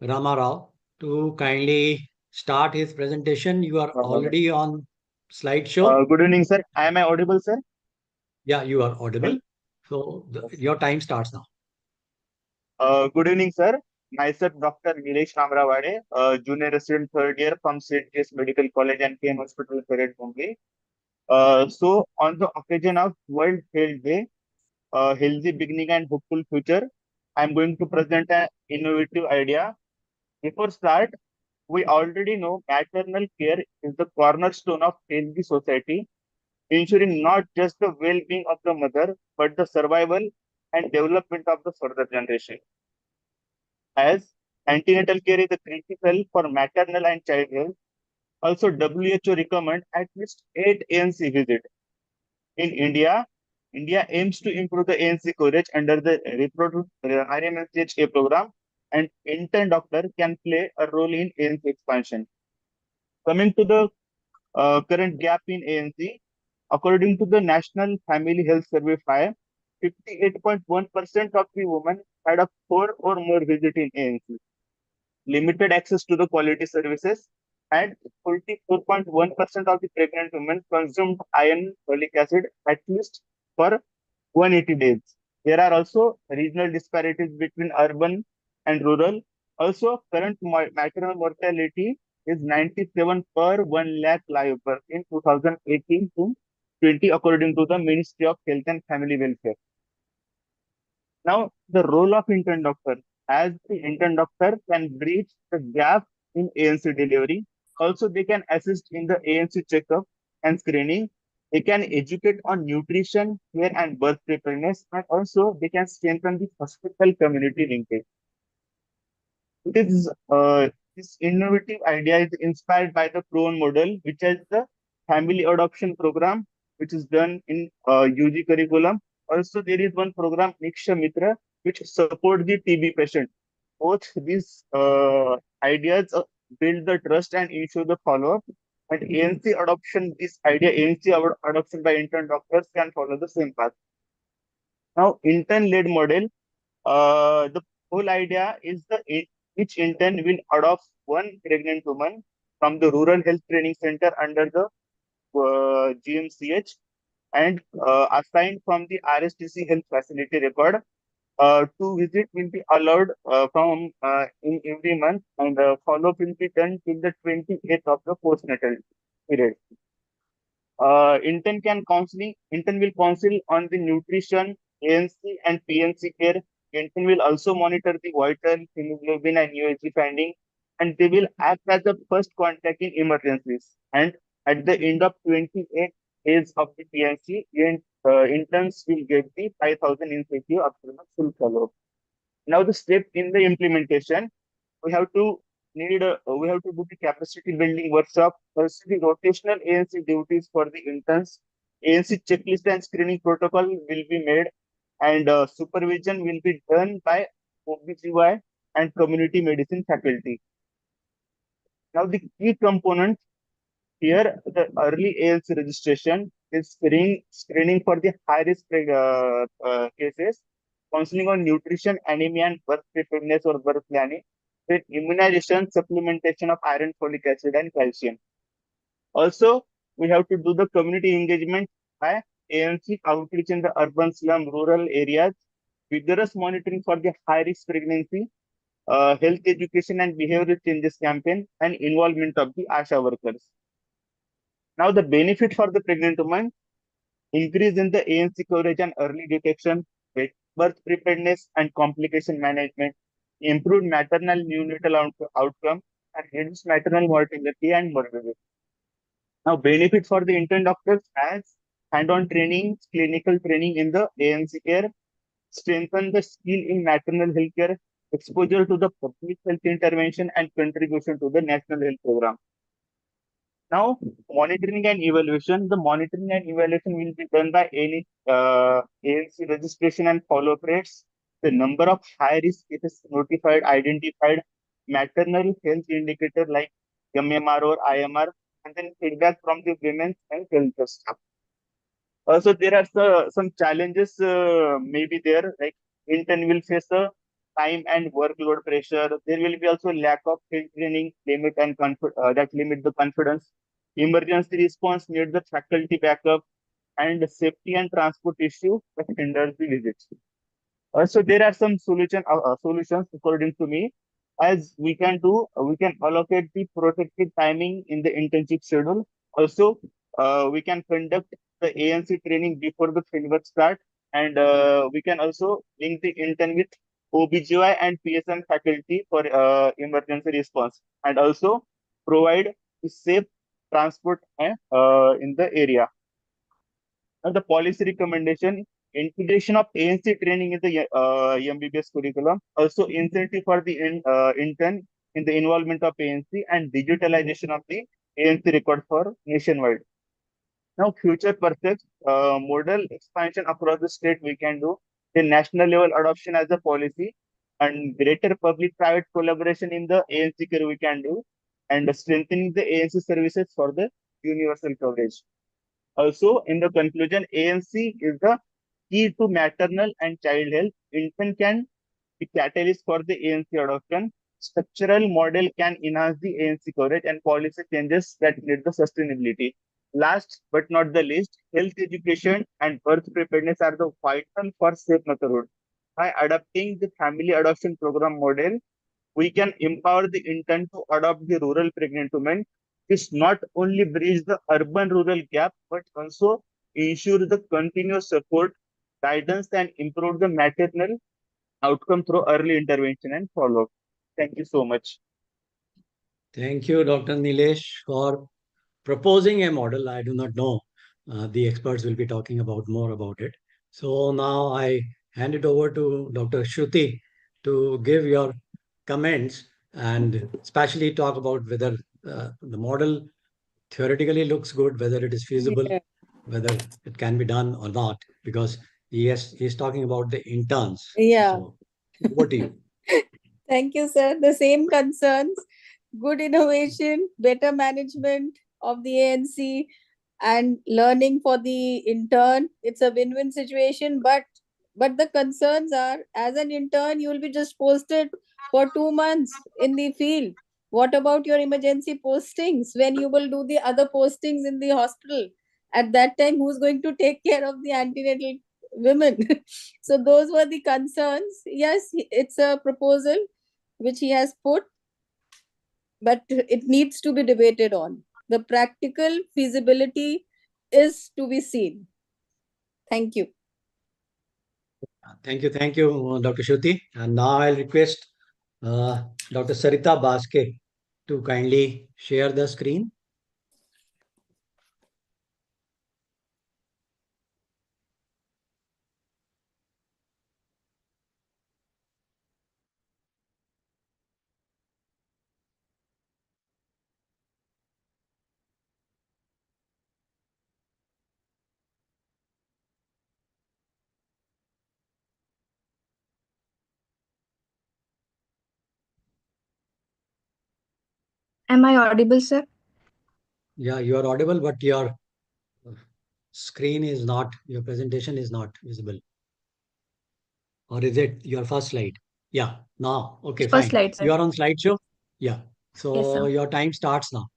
Ramarao to kindly start his presentation. You are already on slideshow. Good evening, sir. Am I audible, sir? Yeah, you are audible. So your time starts now. Good evening, sir. Myself, Dr. Nilesh Ramrawade, junior resident third year from St. J.S. Medical College and KM Hospital, Parade, Mumbai. So, on the occasion of World Health Day, Healthy Beginning and Hopeful Future, I'm going to present an innovative idea. Before start, we already know maternal care is the cornerstone of healthy society, ensuring not just the well-being of the mother, but the survival and development of the further generation. As antenatal care is critical for maternal and child health, also WHO recommend at least 8 ANC visits. In India, India aims to improve the ANC coverage under the reproductive RMSHA program, and intern doctor can play a role in ANC expansion. Coming to the current gap in ANC, according to the National Family Health Survey 5, 58.1% of the women had a 4 or more visit in ANC, limited access to the quality services, and 44.1% of the pregnant women consumed iron folic acid at least for 180 days. There are also regional disparities between urban and rural. Also, current maternal mortality is 97 per 1 lakh live birth in 2018 to 20, according to the Ministry of Health and Family Welfare. Now, the role of intern doctor, as the intern doctor can bridge the gap in ANC delivery. Also, they can assist in the ANC checkup and screening. They can educate on nutrition, care, and birth preparedness, and also they can strengthen the hospital community linkage. It is this innovative idea is inspired by the PRON model, which is the family adoption program, which is done in UG curriculum. Also, there is one program, Niksha Mitra, which support the TB patient. Both these ideas build the trust and ensure the follow-up. And ANC adoption, this idea, ANC adoption by intern doctors can follow the same path. Now, intern-led model, the whole idea is each intern will adopt one pregnant woman from the rural health training center under the GMCH and assigned from the RSTC health facility record. 2 visits will be allowed from in every month, and follow-up will be done till the 28th of the postnatal period. Intern will counsel on the nutrition, ANC and PNC care. Intern will also monitor the vital, hemoglobin and USG finding, and they will act as the first contact in emergencies. And at the end of 28 days of the PNC, interns will get the 5,000 incentive after the full follow-up. Now the step in the implementation, we have to do the capacity building workshop, also the rotational ANC duties for the interns, ANC checklist and screening protocol will be made, and supervision will be done by OBGY and community medicine faculty. Now the key components here, the early ANC registration is screening for the high-risk cases, counseling on nutrition, anemia, and birth preparedness or birth planning, with immunization, supplementation of iron, folic acid, and calcium. Also, we have to do the community engagement by ANC outreach in the urban slum, rural areas, vigorous monitoring for the high-risk pregnancy, health education and behavioral changes campaign, and involvement of the ASHA workers. Now, the benefit for the pregnant woman, increase in the ANC coverage and early detection, birth preparedness and complication management, improved maternal neonatal outcome, and reduced maternal mortality and morbidity. Now, benefit for the intern doctors as hand-on training, clinical training in the ANC care, strengthen the skill in maternal health care, exposure to the public health intervention, and contribution to the national health program. Now, monitoring and evaluation. The monitoring and evaluation will be done by any ANC registration and follow-up rates, the number of high-risk cases notified, identified, maternal health indicator like MMR or IMR, and then feedback from the women's and health staff. Also, there are some challenges maybe there, like intern will face a time and workload pressure. There will be also lack of field training limit and that limit the confidence. Emergency response need the faculty backup, and safety and transport issue that hinders the visits. So there are some solutions according to me. As we can allocate the protected timing in the internship schedule. Also, we can conduct the ANC training before the fieldwork start, and we can also link the intern with OBGY and PSM faculty for emergency response, and also provide safe transport in the area. Now, the policy recommendation, integration of ANC training in the MBBS curriculum, also incentive for the intern in the involvement of ANC, and digitalization of the ANC record for nationwide. Now, future purpose, model expansion across the state we can do, the national level adoption as a policy, and greater public-private collaboration in the ANC care we can do, and strengthening the ANC services for the universal coverage. Also, in the conclusion, ANC is the key to maternal and child health. Infant can be catalyst for the ANC adoption. Structural model can enhance the ANC coverage, and policy changes that need the sustainability. Last but not the least, health education and birth preparedness are the vital for safe motherhood. By adopting the family adoption program model, we can empower the intern to adopt the rural pregnant women. This not only bridge the urban-rural gap, but also ensure the continuous support, guidance, and improve the maternal outcome through early intervention and follow-up. Thank you so much. Thank you, Dr. Nilesh, for proposing a model. I do not know. The experts will be talking about more about it. So now I hand it over to Dr. Shruti to give your comments and especially talk about whether the model theoretically looks good, whether it is feasible, Yeah. whether it can be done or not, because he's talking about the interns. Yeah. So over to you. Thank you, sir. The same concerns, good innovation, better management of the ANC, and learning for the intern. It's a win-win situation, but the concerns are, as an intern, you will be just posted for 2 months in the field. What about your emergency postings when you will do the other postings in the hospital? At that time, who's going to take care of the antenatal women? So those were the concerns. Yes, it's a proposal which he has put, but it needs to be debated on. The practical feasibility is to be seen. Thank you. Thank you, Dr. Shruti. And now I'll request Dr. Sarita Baske to kindly share the screen. Am I audible, sir? Yeah, you are audible, but your screen is not, your presentation is not visible. Or is it your first slide? Yeah, now, okay, First fine. slide, sir. You are on slideshow? Yeah. Yes, So sir. your time starts now.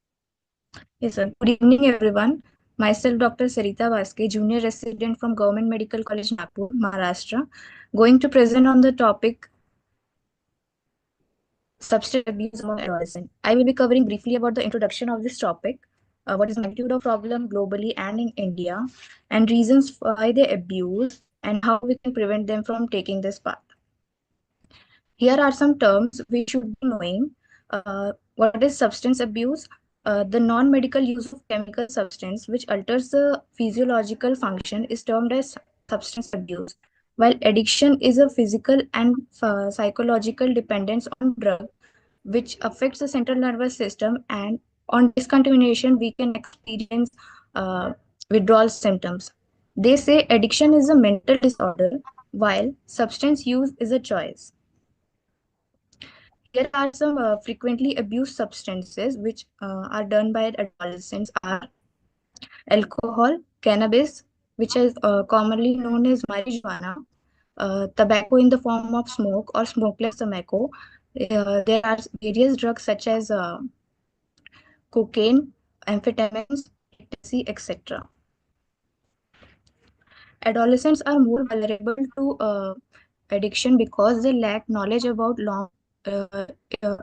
Yes, sir. Good evening, everyone. Myself, Dr. Sarita Baske, junior resident from Government Medical College, Nagpur, Maharashtra, going to present on the topic substance abuse among adolescents. I will be covering briefly about the introduction of this topic, what is the magnitude of problem globally and in India, and reasons why they abuse, and how we can prevent them from taking this path. Here are some terms we should be knowing. What is substance abuse? The non-medical use of chemical substance which alters the physiological function is termed as substance abuse, while addiction is a physical and psychological dependence on drug which affects the central nervous system, and on discontinuation we can experience uh, withdrawal symptoms. They say addiction is a mental disorder while substance use is a choice. Here are some frequently abused substances which are done by adolescents are alcohol, cannabis, which is commonly known as marijuana, tobacco in the form of smoke or smokeless tobacco. There are various drugs such as cocaine, amphetamines, ecstasy, etc. Adolescents are more vulnerable to addiction because they lack knowledge about uh, uh,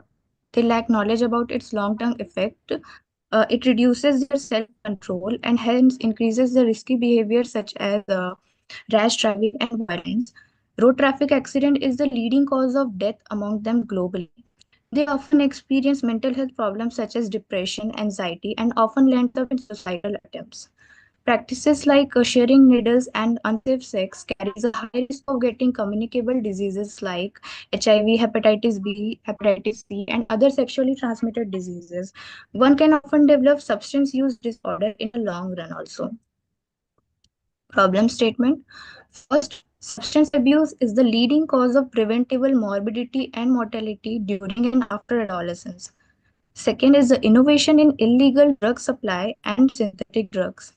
its long-term effect. It reduces their self-control and hence increases the risky behavior such as rash driving and violence. Road traffic accident is the leading cause of death among them globally. They often experience mental health problems such as depression, anxiety, and often land up in suicidal attempts. Practices like sharing needles and unsafe sex carries a high risk of getting communicable diseases like HIV, hepatitis B, hepatitis C, and other sexually transmitted diseases. One can often develop substance use disorder in the long run also. Problem statement. First, substance abuse is the leading cause of preventable morbidity and mortality during and after adolescence. Second is the innovation in illegal drug supply and synthetic drugs.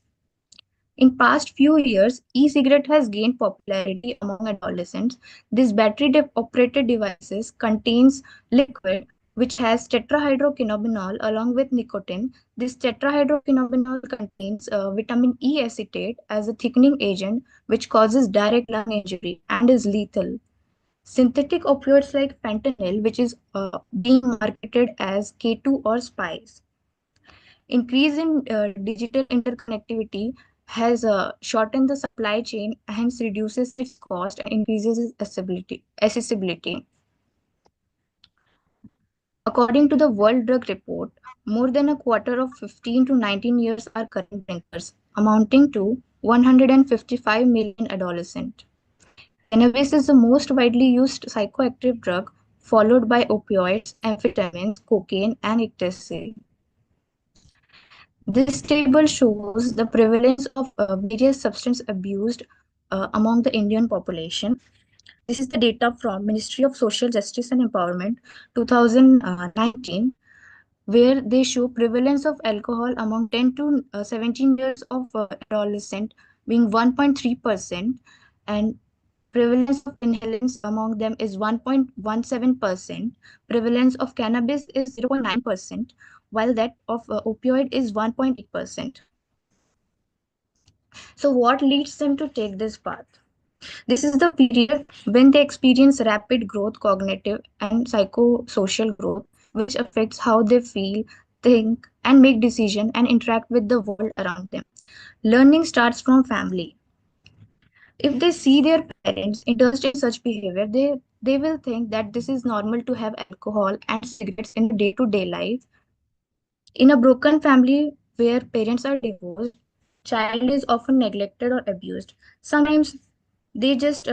In past few years, e-cigarette has gained popularity among adolescents. These battery-operated devices contains liquid which has tetrahydrocannabinol along with nicotine. This tetrahydrocannabinol contains vitamin E acetate as a thickening agent which causes direct lung injury and is lethal. Synthetic opioids like fentanyl, which is being marketed as K2 or spice. Increase in digital interconnectivity has shortened the supply chain, hence reduces its cost and increases its accessibility. According to the World Drug Report, more than a quarter of 15 to 19 years are current drinkers, amounting to 155 million adolescents. Cannabis is the most widely used psychoactive drug, followed by opioids, amphetamines, cocaine, and ecstasy. This table shows the prevalence of various substance abused among the Indian population. This is the data from Ministry of Social Justice and Empowerment 2019, where they show prevalence of alcohol among 10 to 17 years of adolescent being 1.3%, and prevalence of inhalants among them is 1.17%. Prevalence of cannabis is 0.9%, while that of opioid is 1.8%. So what leads them to take this path? This is the period when they experience rapid growth, cognitive and psychosocial growth, which affects how they feel, think, and make decisions and interact with the world around them. Learning starts from family. If they see their parents indulged in such behavior, they will think that this is normal to have alcohol and cigarettes in day-to-day life. In a broken family where parents are divorced, child is often neglected or abused. Sometimes they just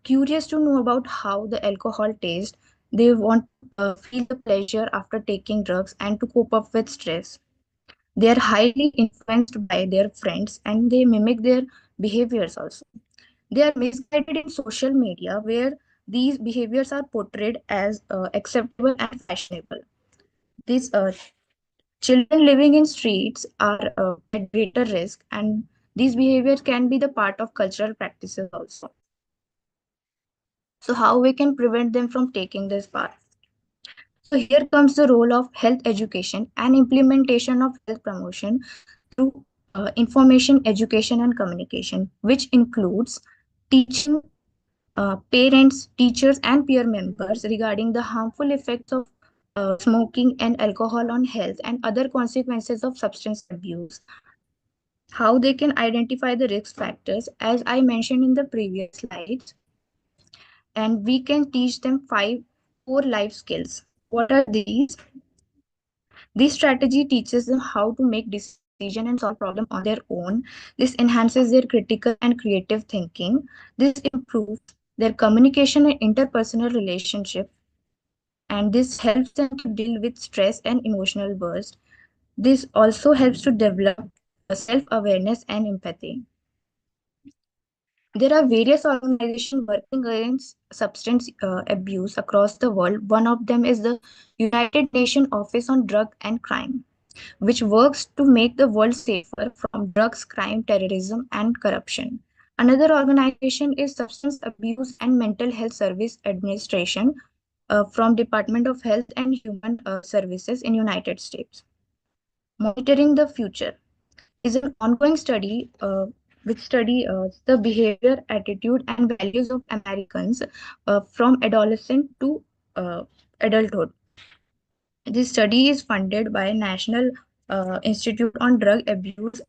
curious to know about how the alcohol tastes. They want to feel the pleasure after taking drugs and to cope up with stress. They are highly influenced by their friends and they mimic their behaviors also. They are misguided in social media where these behaviors are portrayed as acceptable and fashionable. These children living in streets are at greater risk, and these behaviors can be the part of cultural practices also. So how we can prevent them from taking this path? So here comes the role of health education and implementation of health promotion through information, education, and communication, which includes teaching parents, teachers, and peer members regarding the harmful effects of smoking and alcohol on health and other consequences of substance abuse. How they can identify the risk factors, as I mentioned in the previous slides, and we can teach them 5 core life skills. What are these? This strategy teaches them how to make decisions and solve problems on their own. This enhances their critical and creative thinking. This improves their communication and interpersonal relationship, and this helps them to deal with stress and emotional bursts. This also helps to develop self-awareness and empathy. There are various organizations working against substance abuse across the world. One of them is the United Nations Office on Drug and Crime, which works to make the world safer from drugs, crime, terrorism, and corruption. Another organization is Substance Abuse and Mental Health Service Administration from Department of Health and Human Services in United States. Monitoring the future is an ongoing study which study the behavior, attitude, and values of Americans from adolescent to adulthood. This study is funded by National Institute on Drug Abuse.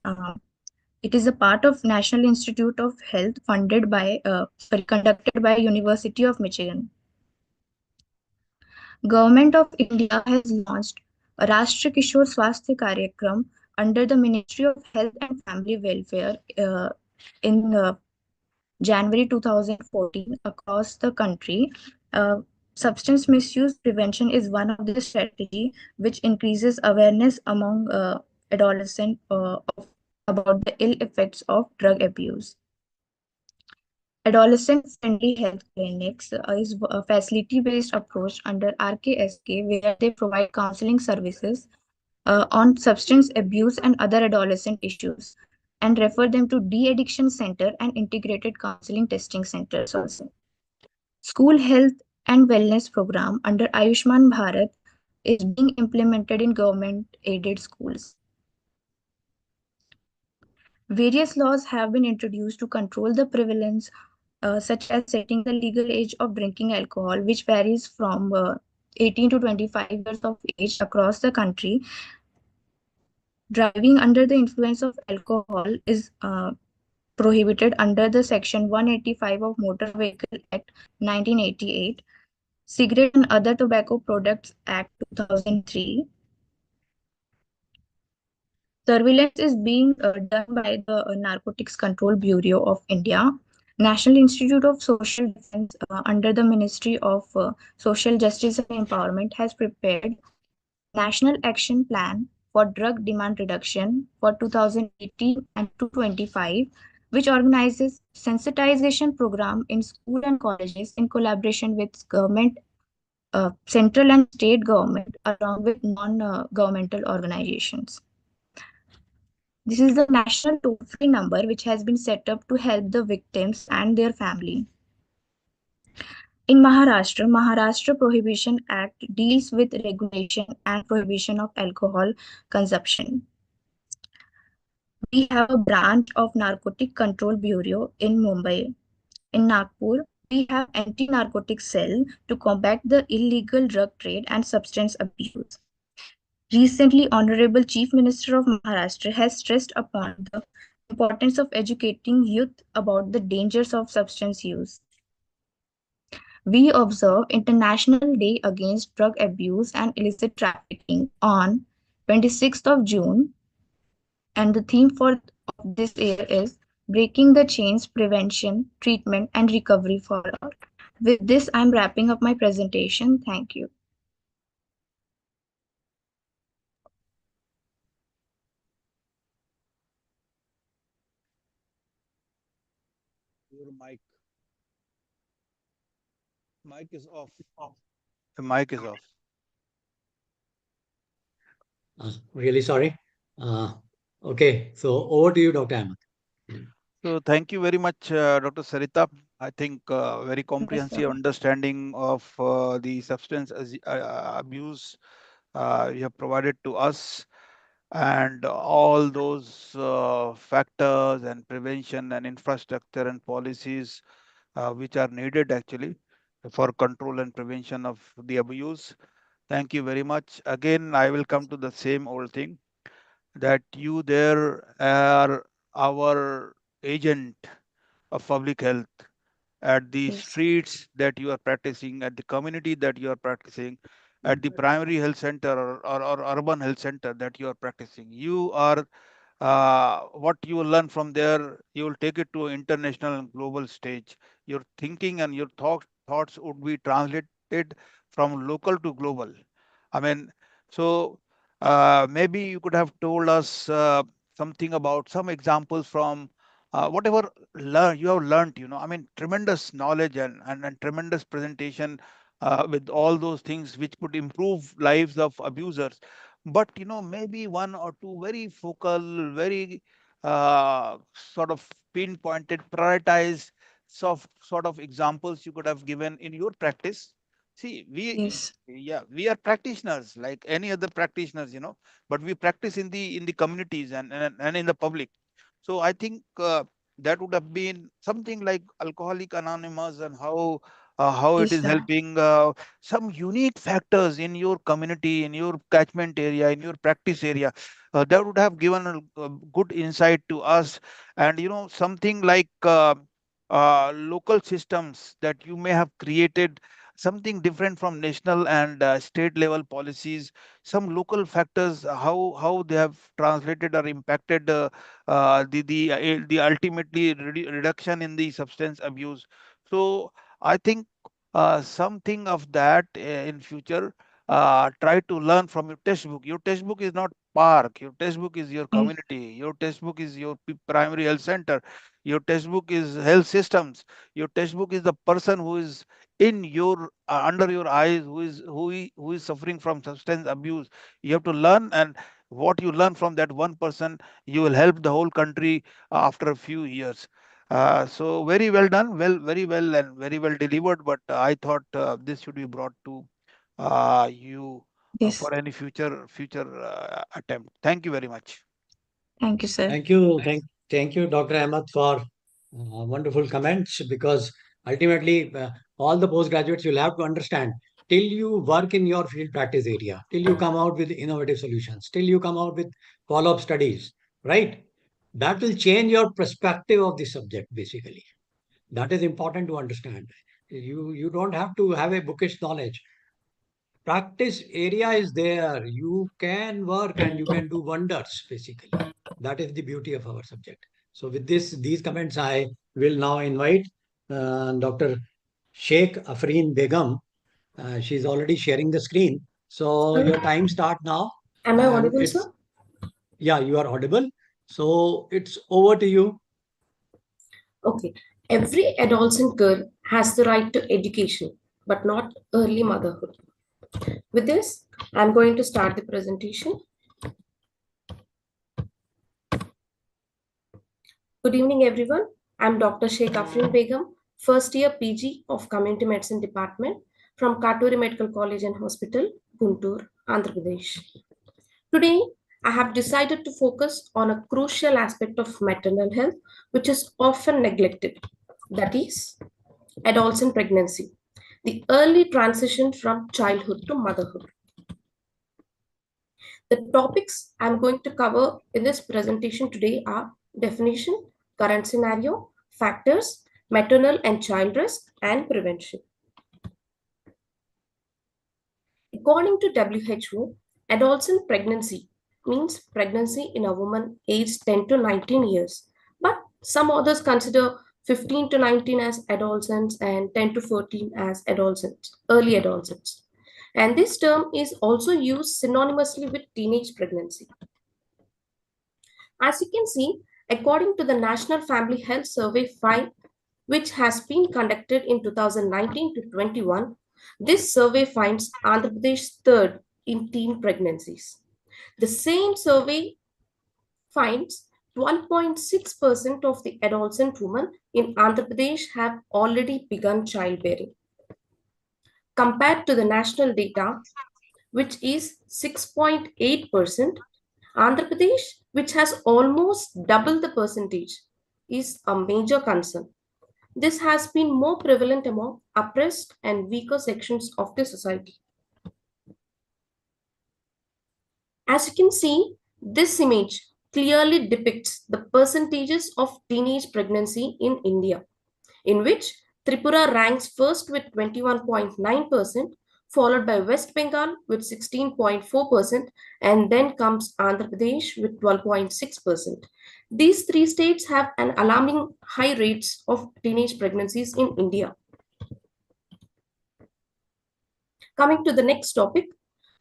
It is a part of National Institute of Health, conducted by University of Michigan. Government of India has launched a Rashtriya Kishore Swasthya Karyakram under the Ministry of Health and Family Welfare in January 2014 across the country. Substance misuse prevention is one of the strategy which increases awareness among adolescents about the ill effects of drug abuse. Adolescent-friendly health clinics is a facility-based approach under RKSK where they provide counseling services on substance abuse and other adolescent issues and refer them to de-addiction center and integrated counseling testing centers also. School health and wellness program under Ayushman Bharat is being implemented in government-aided schools. Various laws have been introduced to control the prevalence, such as setting the legal age of drinking alcohol, which varies from 18 to 25 years of age across the country. Driving under the influence of alcohol is prohibited under the Section 185 of Motor Vehicle Act 1988, Cigarette and Other Tobacco Products Act 2003. Surveillance is being done by the Narcotics Control Bureau of India. National Institute of Social Defense under the Ministry of Social Justice and Empowerment has prepared National Action Plan for Drug Demand Reduction for 2018 and 2025, which organizes sensitization program in school and colleges in collaboration with government, central and state government, along with non-governmental organizations. This is the national toll-free number which has been set up to help the victims and their family. In Maharashtra Prohibition Act deals with regulation and prohibition of alcohol consumption. We have a branch of Narcotic Control Bureau in Mumbai. In Nagpur, we have anti-narcotic cell to combat the illegal drug trade and substance abuse. Recently, Honorable Chief Minister of Maharashtra has stressed upon the importance of educating youth about the dangers of substance use. We observe International Day Against Drug Abuse and Illicit Trafficking on 26th of June, and the theme for this year is Breaking the Chains, Prevention, Treatment, and Recovery for All. With this, I'm wrapping up my presentation. Thank you. Your mic is off. The mic is off. Really sorry. Okay, so over to you, Dr. Ahmed. So thank you very much, Dr. Sarita. I think very comprehensive understanding of the substance abuse you have provided to us, and all those factors and prevention and infrastructure and policies which are needed actually for control and prevention of the abuse. Thank you very much. Again, I will come to the same old thing that you there are our agent of public health at the streets that you are practicing, at the community that you are practicing. at the primary health center or urban health center that you are practicing. You are what you will learn from there, you will take it to international and global stage. Your thinking and your thoughts would be translated from local to global. I mean, so maybe you could have told us something about some examples from whatever you have learned. I mean, tremendous knowledge and tremendous presentation with all those things which could improve lives of abusers. But maybe one or two very focal, very sort of pinpointed, prioritized sort of examples you could have given in your practice. See, Yes. yeah, we are practitioners like any other practitioners, but we practice in the communities and in the public. So I think that would have been something like Alcoholic Anonymous and how it Yes, is sir. helping some unique factors in your community, in your catchment area, in your practice area. That would have given a good insight to us, and something like local systems that you may have created something different from national and state level policies, some local factors, how they have translated or impacted the ultimately reduction in the substance abuse. So I think something of that in future. Try to learn from your textbook. Your textbook is not park. Your textbook is your Yes. community. Your textbook is your primary health center. Your textbook is health systems. Your textbook is the person who is in your under your eyes, who is suffering from substance abuse. You have to learn, and what you learn from that one person, you will help the whole country after a few years. So very well done, very well and very well delivered. But I thought this should be brought to you Yes. for any future attempt. Thank you very much. Thank you, sir. Thank you, Dr. Ahmed, for wonderful comments. Because ultimately, all the postgraduates will have to understand, till you work in your field practice area, till you come out with innovative solutions, till you come out with follow-up studies, right? That will change your perspective of the subject, basically. That is important to understand. You don't have to have a bookish knowledge. Practice area is there. You can work and you can do wonders, basically. That is the beauty of our subject. So with these comments, I will now invite Dr. Sheikh Afreen Begum. She's already sharing the screen. So Sir, your time start now. am I And audible, it's, sir? yeah, you are audible. So it's over to you. Okay. Every adolescent girl has the right to education, but not early motherhood. With this, I'm going to start the presentation. Good evening, everyone. I'm Dr. Sheikh Afrin Begum, first year PG of Community Medicine Department from Katuri Medical College and Hospital, Guntur, Andhra Pradesh. Today, I have decided to focus on a crucial aspect of maternal health, which is often neglected. That is adolescent pregnancy, the early transition from childhood to motherhood. The topics I'm going to cover in this presentation today are definition, current scenario, factors, maternal and child risk, and prevention. According to WHO, adolescent pregnancy means pregnancy in a woman aged 10 to 19 years. But some authors consider 15 to 19 as adolescents and 10 to 14 as adolescents, early adolescents. And this term is also used synonymously with teenage pregnancy. As you can see, according to the National Family Health Survey 5, which has been conducted in 2019 to 21, this survey finds Andhra Pradesh third in teen pregnancies. The same survey finds 1.6% of the adolescent women in Andhra Pradesh have already begun childbearing. Compared to the national data, which is 6.8%, Andhra Pradesh, which has almost double the percentage, is a major concern. This has been more prevalent among oppressed and weaker sections of the society. As you can see, this image clearly depicts the percentages of teenage pregnancy in India, in which Tripura ranks first with 21.9%, followed by West Bengal with 16.4%, and then comes Andhra Pradesh with 12.6%. These three states have an alarming high rates of teenage pregnancies in India. Coming to the next topic,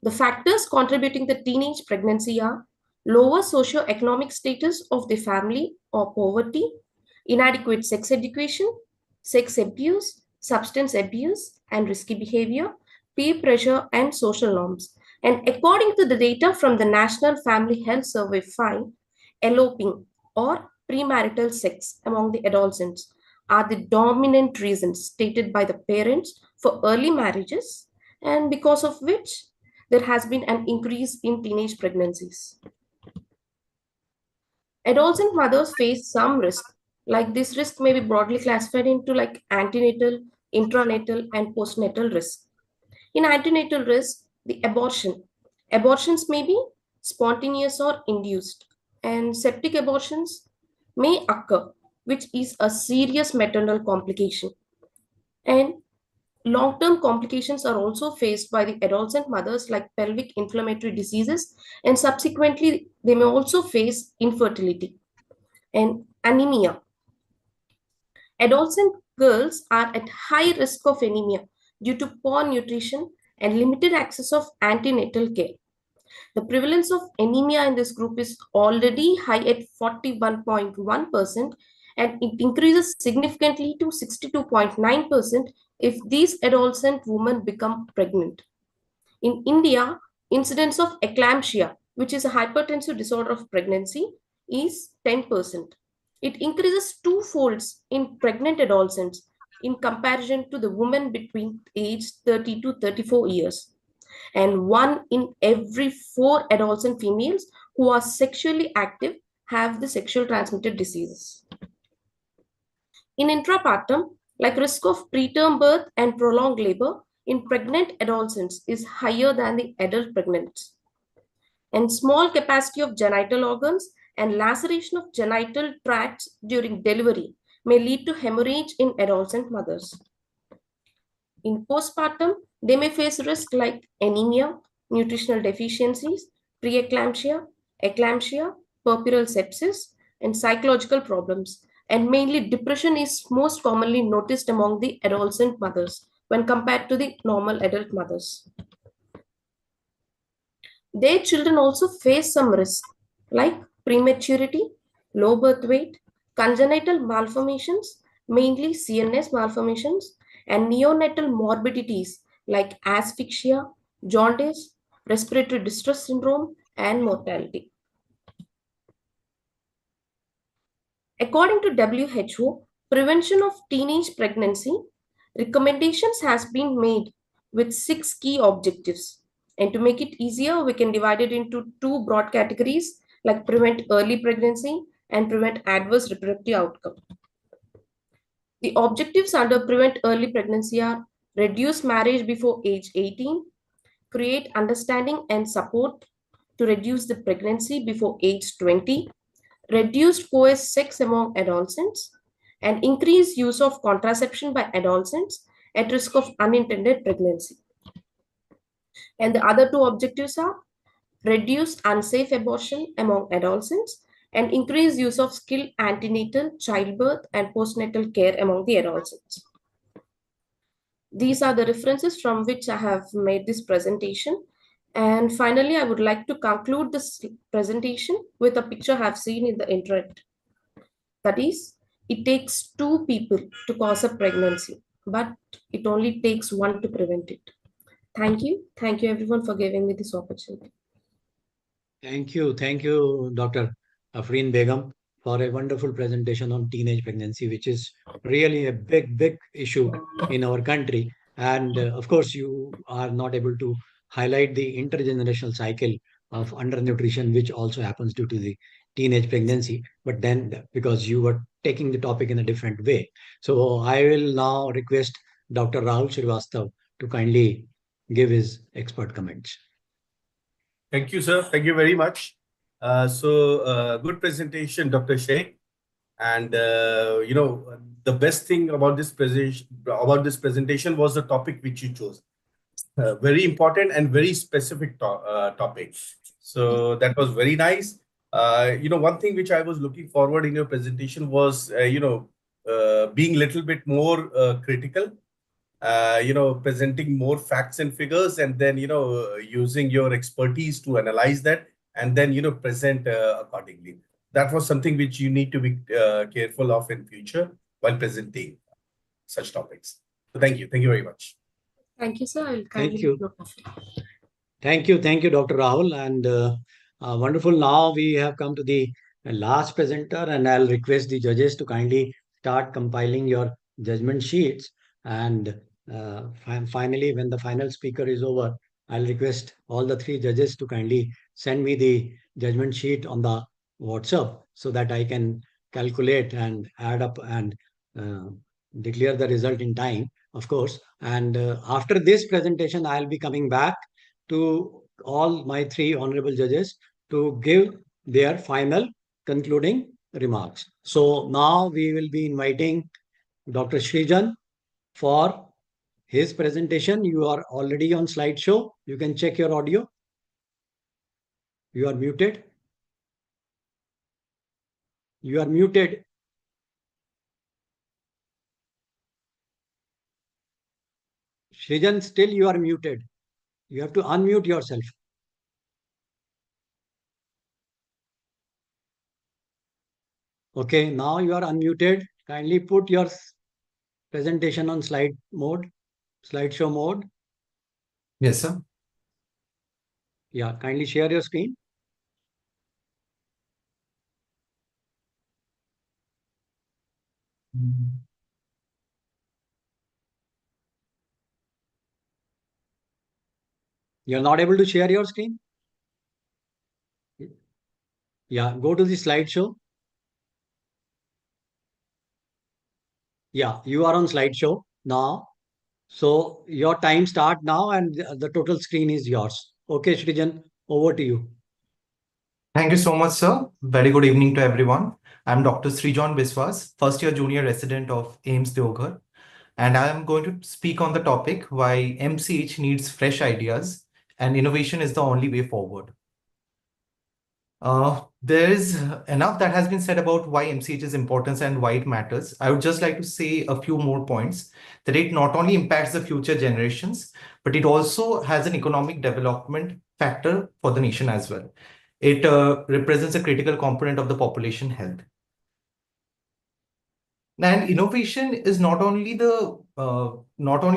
the factors contributing to teenage pregnancy are lower socio-economic status of the family or poverty, inadequate sex education, sex abuse, substance abuse and risky behavior, peer pressure and social norms. And according to the data from the National Family Health Survey 5, eloping or premarital sex among the adolescents are the dominant reasons stated by the parents for early marriages, and because of which there has been an increase in teenage pregnancies. Adolescent mothers face some risk, like this risk may be broadly classified into like antenatal, intranatal, and postnatal risk. In antenatal risk, the abortions may be spontaneous or induced, and septic abortions may occur, which is a serious maternal complication. And long-term complications are also faced by the adolescent mothers, like pelvic inflammatory diseases, and subsequently they may also face infertility and anemia. Adolescent girls are at high risk of anemia due to poor nutrition and limited access of antenatal care. The prevalence of anemia in this group is already high at 41.1%, and it increases significantly to 62.9% if these adolescent women become pregnant. In India, incidence of eclampsia, which is a hypertensive disorder of pregnancy, is 10%. It increases twofolds in pregnant adolescents in comparison to the women between age 30 to 34 years. And 1 in every 4 adolescent females who are sexually active have the sexual transmitted diseases. In intrapartum, like risk of preterm birth and prolonged labor in pregnant adolescents is higher than the adult pregnants. And small capacity of genital organs and laceration of genital tracts during delivery may lead to hemorrhage in adolescent mothers. In postpartum, they may face risks like anemia, nutritional deficiencies, preeclampsia, eclampsia, puerperal sepsis, and psychological problems. And mainly depression is most commonly noticed among the adolescent mothers when compared to the normal adult mothers. Their children also face some risk like prematurity, low birth weight, congenital malformations, mainly CNS malformations, and neonatal morbidities like asphyxia, jaundice, respiratory distress syndrome, and mortality. According to WHO, prevention of teenage pregnancy, recommendations has been made with 6 key objectives. And to make it easier, we can divide it into 2 broad categories like prevent early pregnancy and prevent adverse reproductive outcome. The objectives under prevent early pregnancy are reduce marriage before age 18, create understanding and support to reduce the pregnancy before age 20, reduce coerced sex among adolescents, and increase use of contraception by adolescents at risk of unintended pregnancy. And the other 2 objectives are reduce unsafe abortion among adolescents and increase use of skilled antenatal, childbirth, and postnatal care among the adolescents. These are the references from which I have made this presentation. And finally, I would like to conclude this presentation with a picture I have seen in the internet. That is, it takes 2 people to cause a pregnancy, but it only takes 1 to prevent it. Thank you. Thank you everyone for giving me this opportunity. Thank you, Dr. Afreen Begum, for a wonderful presentation on teenage pregnancy, which is really a big issue in our country. And of course, you are not able to highlight the intergenerational cycle of undernutrition, which also happens due to the teenage pregnancy. But then, because you were taking the topic in a different way. So I will now request Dr. Rahul Srivastav to kindly give his expert comments. Thank you, sir. Thank you very much. Good presentation, Dr. Sheikh. And the best thing about this presentation was the topic which you chose. very important and very specific topic. So that was very nice. One thing which I was looking forward in your presentation was, being a little bit more critical, presenting more facts and figures, and then, using your expertise to analyze that, and then, present accordingly. That was something which you need to be careful of in future while presenting such topics. So thank you. Thank you very much. Thank you, sir. I'll Thank kindly you. note of it. Thank you, Dr. Rahul. And wonderful. Now we have come to the last presenter, and I'll request the judges to kindly start compiling your judgment sheets. And finally, when the final speaker is over, I'll request all the three judges to kindly send me the judgment sheet on the WhatsApp so that I can calculate and add up and uh, declare the result in time, of course. And after this presentation, I'll be coming back to all my three honorable judges to give their final concluding remarks. So now we will be inviting Dr. Srijan for his presentation. You are already on slideshow. You can check your audio. You are muted. You are muted. Srijan, still you are muted. You have to unmute yourself. Okay, now you are unmuted. Kindly put your presentation on slideshow mode. Yes, sir. Yeah, kindly share your screen. You're not able to share your screen? Yeah, go to the slideshow. Yeah, you are on slideshow now. So your time start now and the total screen is yours. Okay, Shrijan, over to you. Thank you so much, sir. Very good evening to everyone. I'm Dr. Srijan Biswas, first year junior resident of AIMS Deoghar, and I am going to speak on the topic why MCH needs fresh ideas and innovation is the only way forward. There is enough that has been said about why MCH's importance and why it matters. I would just like to say a few more points that it not only impacts the future generations, but it also has an economic development factor for the nation as well. It represents a critical component of the population health. And innovation is not only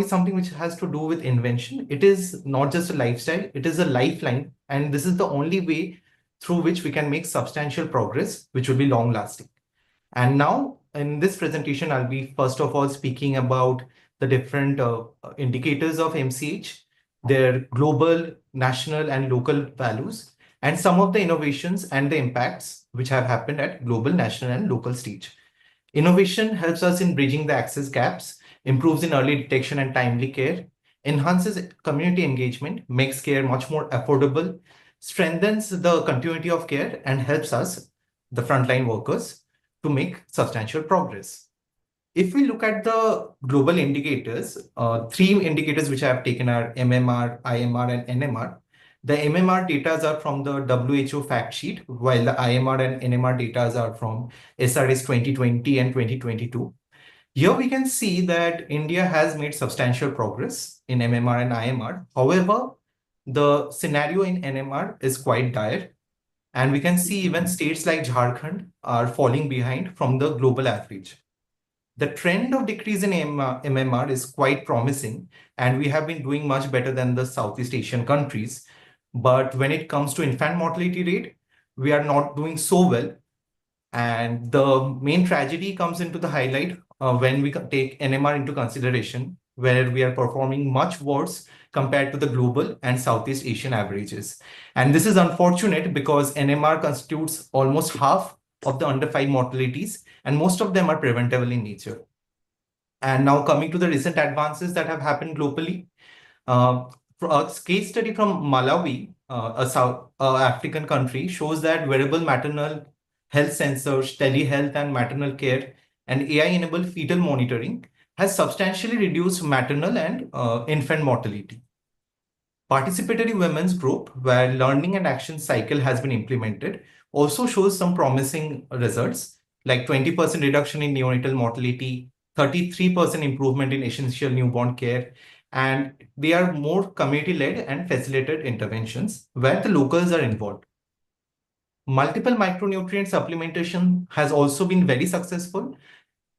something which has to do with invention. It is not just a lifestyle, it is a lifeline. And this is the only way through which we can make substantial progress, which will be long lasting. And now in this presentation, I'll be first of all speaking about the different indicators of MCH, their global, national, and local values, and some of the innovations and the impacts which have happened at global, national, and local stage. Innovation helps us in bridging the access gaps, improves in early detection and timely care, enhances community engagement, makes care much more affordable, strengthens the continuity of care, and helps us, the frontline workers, to make substantial progress. If we look at the global indicators, three indicators which I have taken are MMR, IMR, and NMR. The MMR data are from the WHO fact sheet, while the IMR and NMR data are from SRS 2020 and 2022. Here we can see that India has made substantial progress in MMR and IMR. However, the scenario in NMR is quite dire. And we can see even states like Jharkhand are falling behind from the global average. The trend of decrease in MMR is quite promising, and we have been doing much better than the Southeast Asian countries. But when it comes to infant mortality rate, we are not doing so well. And the main tragedy comes into the highlight when we take NMR into consideration, where we are performing much worse compared to the global and Southeast Asian averages. And this is unfortunate because NMR constitutes almost half of the under 5 mortalities, and most of them are preventable in nature. And now coming to the recent advances that have happened globally, a case study from Malawi, a South African country, shows that wearable maternal health sensors, telehealth and maternal care, and AI-enabled fetal monitoring has substantially reduced maternal and infant mortality. Participatory women's group, where learning and action cycle has been implemented, also shows some promising results, like 20% reduction in neonatal mortality, 33% improvement in essential newborn care, and they are more community-led and facilitated interventions where the locals are involved. Multiple micronutrient supplementation has also been very successful.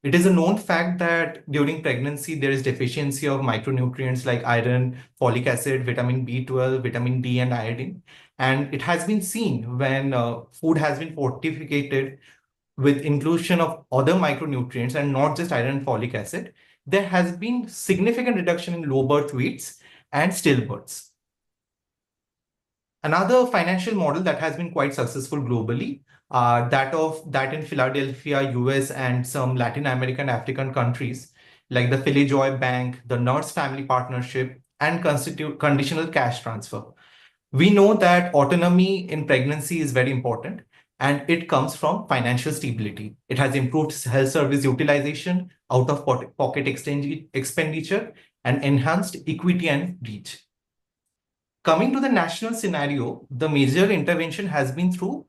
It is a known fact that during pregnancy, there is deficiency of micronutrients like iron, folic acid, vitamin B12, vitamin D, and iodine. And it has been seen when food has been fortified with inclusion of other micronutrients and not just iron and folic acid, there has been significant reduction in low birth weights and stillbirths. Another financial model that has been quite successful globally, that in Philadelphia, US, and some Latin American, African countries, like the Philly Joy Bank, the Nurse Family Partnership, and conditional cash transfer. We know that autonomy in pregnancy is very important, and it comes from financial stability. It has improved health service utilization, out-of-pocket expenditure, and enhanced equity and reach. Coming to the national scenario, the major intervention has been through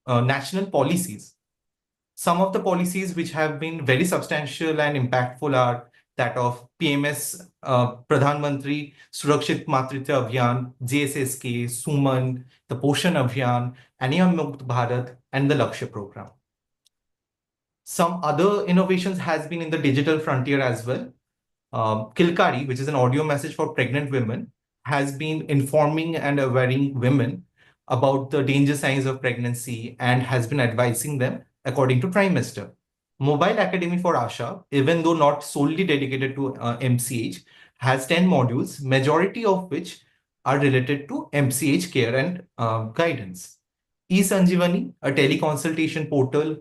national policies. Some of the policies which have been very substantial and impactful are that of PMS, Pradhan Mantri Surakshit Matritya Abhiyan, JSSK, Suman, the Poshan Abhiyan, Aniya Mukt Bharat, and the Lakshya program. Some other innovations has been in the digital frontier as well. Kilkari, which is an audio message for pregnant women, has been informing and awareing women about the danger signs of pregnancy and has been advising them according to trimester. Mobile Academy for Asha, even though not solely dedicated to MCH, has 10 modules, majority of which are related to MCH care and guidance. eSanjivani, a teleconsultation portal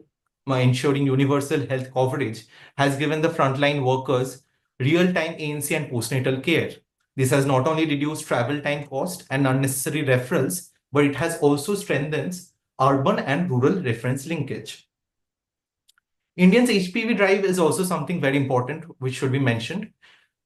ensuring universal health coverage, has given the frontline workers real-time ANC and postnatal care. This has not only reduced travel time cost and unnecessary referrals, but it has also strengthened urban and rural reference linkage. India's HPV drive is also something very important, which should be mentioned.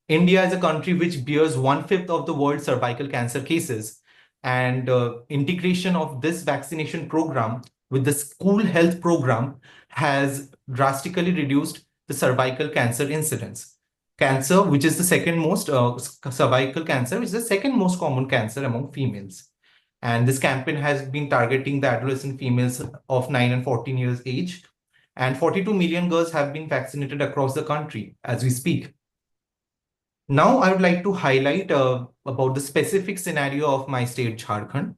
India is a country which bears 1/5 of the world's cervical cancer cases, and integration of this vaccination program with the school health program has drastically reduced the cervical cancer incidence. Cancer, which is the second most, cervical cancer, which is the second most common cancer among females. And this campaign has been targeting the adolescent females of 9 and 14 years age. And 42 million girls have been vaccinated across the country as we speak. Now, I would like to highlight about the specific scenario of my state, Jharkhand.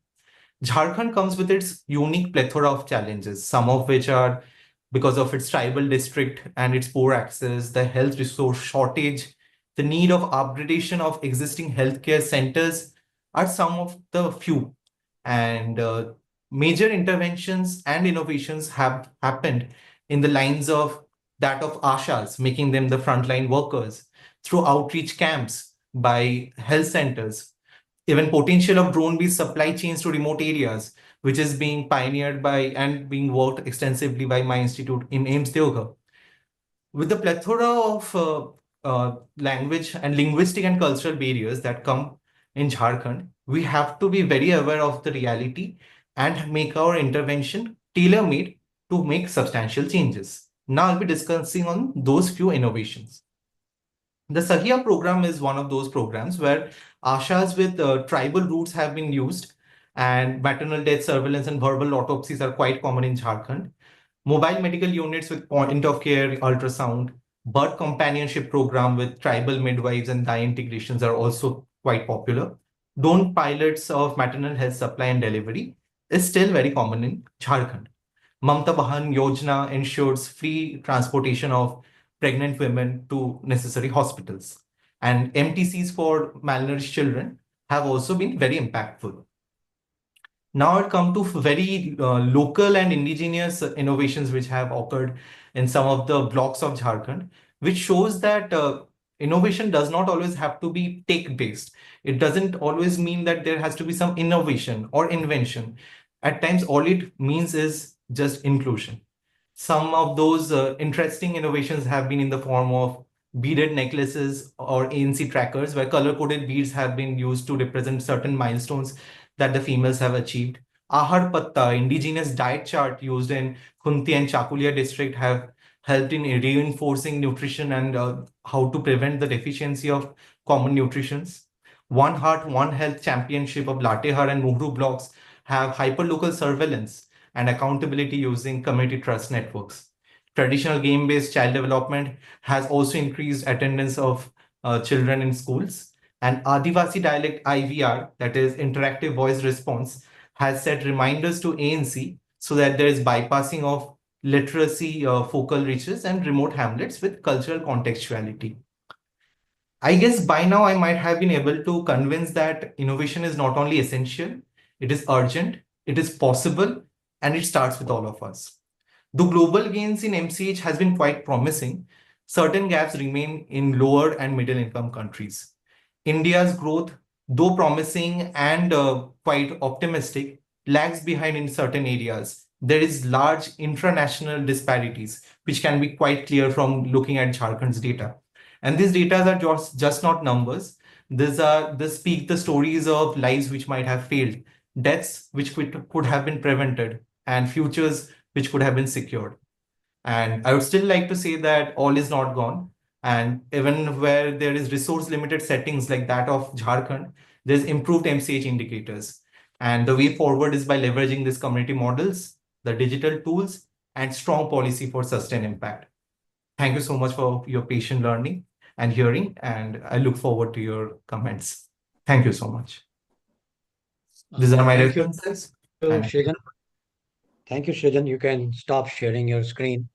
Jharkhand comes with its unique plethora of challenges, some of which are because of its tribal district and its poor access, the health resource shortage, the need of upgradation of existing healthcare centers are some of the few. And major interventions and innovations have happened in the lines of that of ASHAs, making them the frontline workers, through outreach camps by health centers, even potential of drone-based supply chains to remote areas, which is being pioneered by and being worked extensively by my institute in AIMS Deoghar. With the plethora of language and linguistic and cultural barriers that come in Jharkhand, we have to be very aware of the reality and make our intervention tailor-made to make substantial changes. Now I'll be discussing on those few innovations. The Sahiya program is one of those programs where ASHAs with tribal roots have been used, and maternal death surveillance and verbal autopsies are quite common in Jharkhand. Mobile medical units with point of care ultrasound, birth companionship program with tribal midwives and DI integrations are also quite popular. Drone pilots of maternal health supply and delivery is still very common in Jharkhand. Mamta Bahan Yojana ensures free transportation of pregnant women to necessary hospitals. And MTCs for malnourished children have also been very impactful. Now it come to very local and indigenous innovations which have occurred in some of the blocks of Jharkhand, which shows that innovation does not always have to be tech-based. It doesn't always mean that there has to be some innovation or invention. At times, all it means is just inclusion. Some of those interesting innovations have been in the form of beaded necklaces or ANC trackers, where color-coded beads have been used to represent certain milestones that the females have achieved. Ahar Patta, indigenous diet chart used in Khunti and Chakulia district, have helped in reinforcing nutrition and how to prevent the deficiency of common nutritions. One Heart, One Health Championship of Latehar and Muhru blocks have hyperlocal surveillance and accountability using community trust networks. Traditional game-based child development has also increased attendance of children in schools. And Adivasi dialect IVR, that is interactive voice response, has set reminders to ANC so that there is bypassing of literacy focal reaches and remote hamlets with cultural contextuality. I guess by now I might have been able to convince that innovation is not only essential, it is urgent, it is possible, and it starts with all of us. Though global gains in MCH has been quite promising, certain gaps remain in lower and middle income countries. India's growth, though promising and quite optimistic, lags behind in certain areas. There is large intranational disparities, which can be quite clear from looking at Jharkhand's data. And these data are just not numbers. This speak the stories of lives which might have failed, deaths which could have been prevented, and futures which could have been secured. And I would still like to say that all is not gone. And even where there is resource limited settings like that of Jharkhand, there's improved MCH indicators. And the way forward is by leveraging these community models, the digital tools, and strong policy for sustained impact. Thank you so much for your patient learning and hearing, and I look forward to your comments. Thank you so much. These are my references. Thank you, Shrijan. You can stop sharing your screen.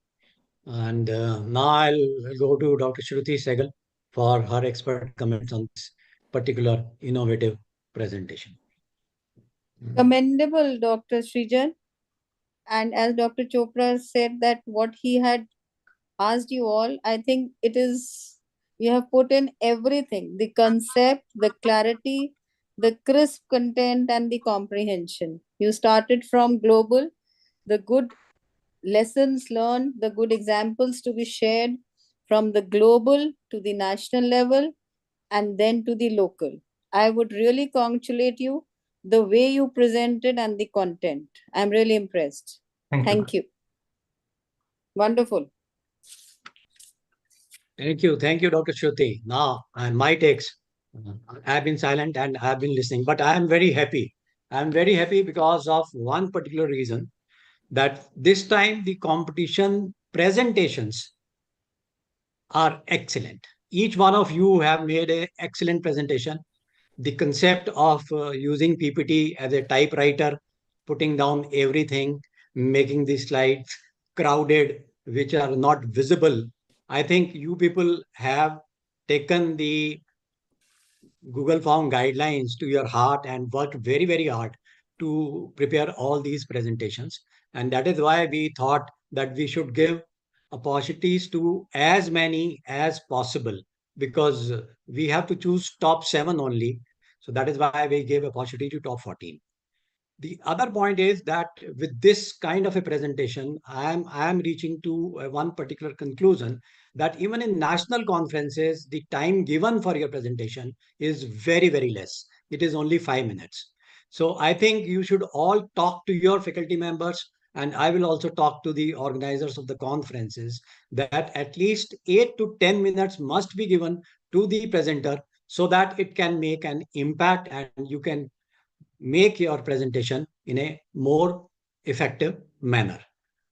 And now I'll go to Dr. Shruti Sehgal for her expert comments on this particular innovative presentation. Commendable, Dr. Srijan. And as Dr. Chopra said that what he had asked you all, I think it is, you have put in everything, the concept, the clarity, the crisp content, and the comprehension. You started from global, the good lessons learned, the good examples to be shared from the global to the national level and then to the local. I would really congratulate you the way you presented and the content. I'm really impressed. Thank you. Wonderful. Thank you. Thank you, Dr. Shruti. Now, and my takes. I've been silent and I've been listening, but I am very happy. I'm very happy because of one particular reason, that this time the competition presentations are excellent. Each one of you have made an excellent presentation. The concept of using PPT as a typewriter, putting down everything, making the slides crowded, which are not visible. I think you people have taken the Google Form guidelines to your heart and worked very, very hard to prepare all these presentations. And that is why we thought that we should give opportunities to as many as possible, because we have to choose top 7 only. So that is why we gave opportunity to top 14. The other point is that with this kind of a presentation, I am reaching to one particular conclusion, that even in national conferences, the time given for your presentation is very, very less. It is only 5 minutes. So I think you should all talk to your faculty members, and I will also talk to the organizers of the conferences, that at least 8 to 10 minutes must be given to the presenter so that it can make an impact and you can make your presentation in a more effective manner.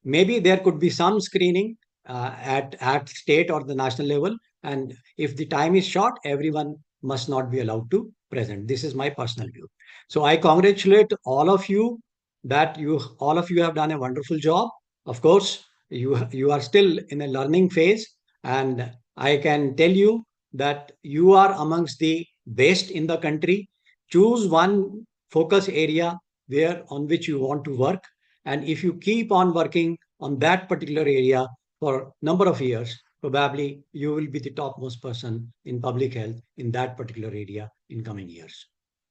Maybe there could be some screening at state or the national level, and if the time is short, everyone must not be allowed to present. This is my personal view. So I congratulate all of you that all of you have done a wonderful job. Of course, you are still in a learning phase, and I can tell you that you are amongst the best in the country. Choose one focus area where on which you want to work, and if you keep on working on that particular area for number of years, probably you will be the topmost person in public health in that particular area in coming years.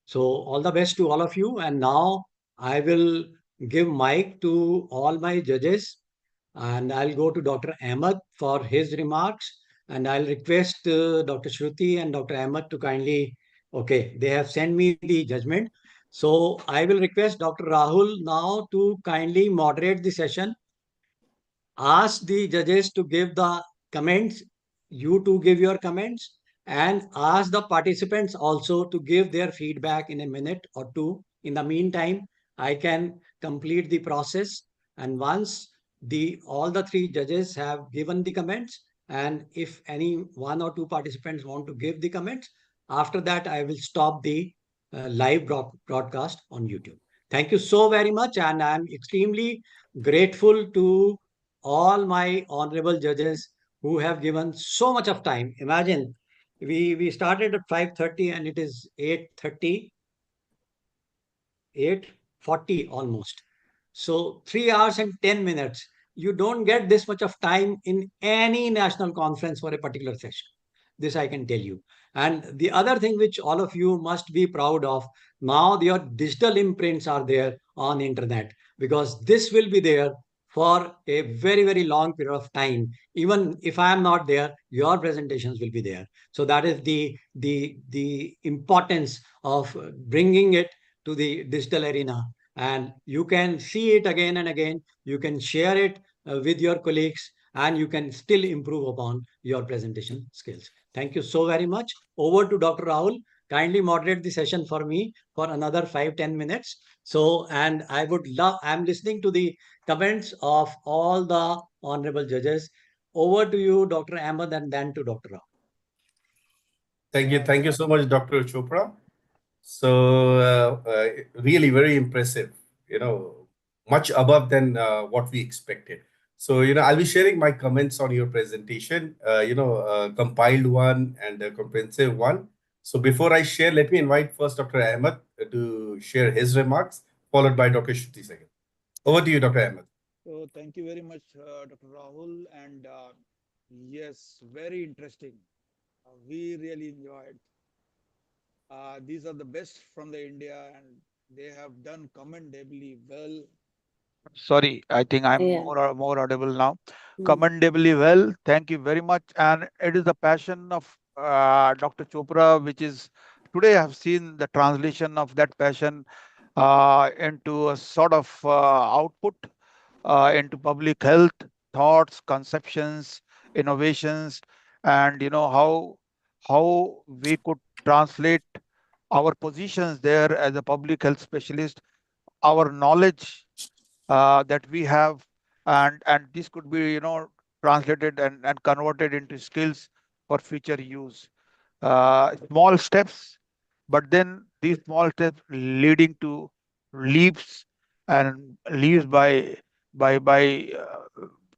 So all the best to all of you. And now I will give mic to all my judges, and I'll go to Dr. Ahmed for his remarks. And I'll request Dr. Shruti and Dr. Ahmed to kindly, okay, they have sent me the judgment. So I will request Dr. Rahul now to kindly moderate the session, ask the judges to give the comments, you to give your comments, and ask the participants also to give their feedback in a minute or two. In the meantime, I can complete the process. And once the all the three judges have given the comments, and if any one or two participants want to give the comments, after that I will stop the live broadcast on YouTube. Thank you so very much, and I'm extremely grateful to all my honorable judges who have given so much of time. Imagine we started at 5:30 and it is 8:30, 8:40 almost. So 3 hours and 10 minutes. You don't get this much of time in any national conference for a particular session. This I can tell you. And the other thing which all of you must be proud of, now your digital imprints are there on internet, because this will be there for a very, very long period of time. Even if I am not there, your presentations will be there. So that is the importance of bringing it to the digital arena, and you can see it again and again. You can share it with your colleagues, and you can still improve upon your presentation skills. Thank you so very much. Over to Dr. Rahul. Kindly moderate the session for me for another 5-10 minutes. So, and I would love, I'm listening to the comments of all the honorable judges. Over to you, Dr. Ahmed, and then to Dr. Rahul. Thank you so much, Dr. Chopra. So really very impressive, much above than what we expected. So, I'll be sharing my comments on your presentation, compiled one and a comprehensive one. So before I share, let me invite first Dr. Ahmed to share his remarks, followed by Dr. Shruti second. Over to you, Dr. Ahmed. So thank you very much, Dr. Rahul. And yes, very interesting. We really enjoyed. These are the best from the India, and they have done commendably well. Sorry, I think I'm Yeah. more audible now. Mm. Commendably well. Thank you very much. And it is the passion of Dr. Chopra, which is today I have seen the translation of that passion into a sort of output into public health, thoughts, conceptions, innovations, and how we could translate our positions there as a public health specialist, our knowledge that we have, and this could be translated and converted into skills for future use. Small steps, but then these small steps leading to leaps, and leaps by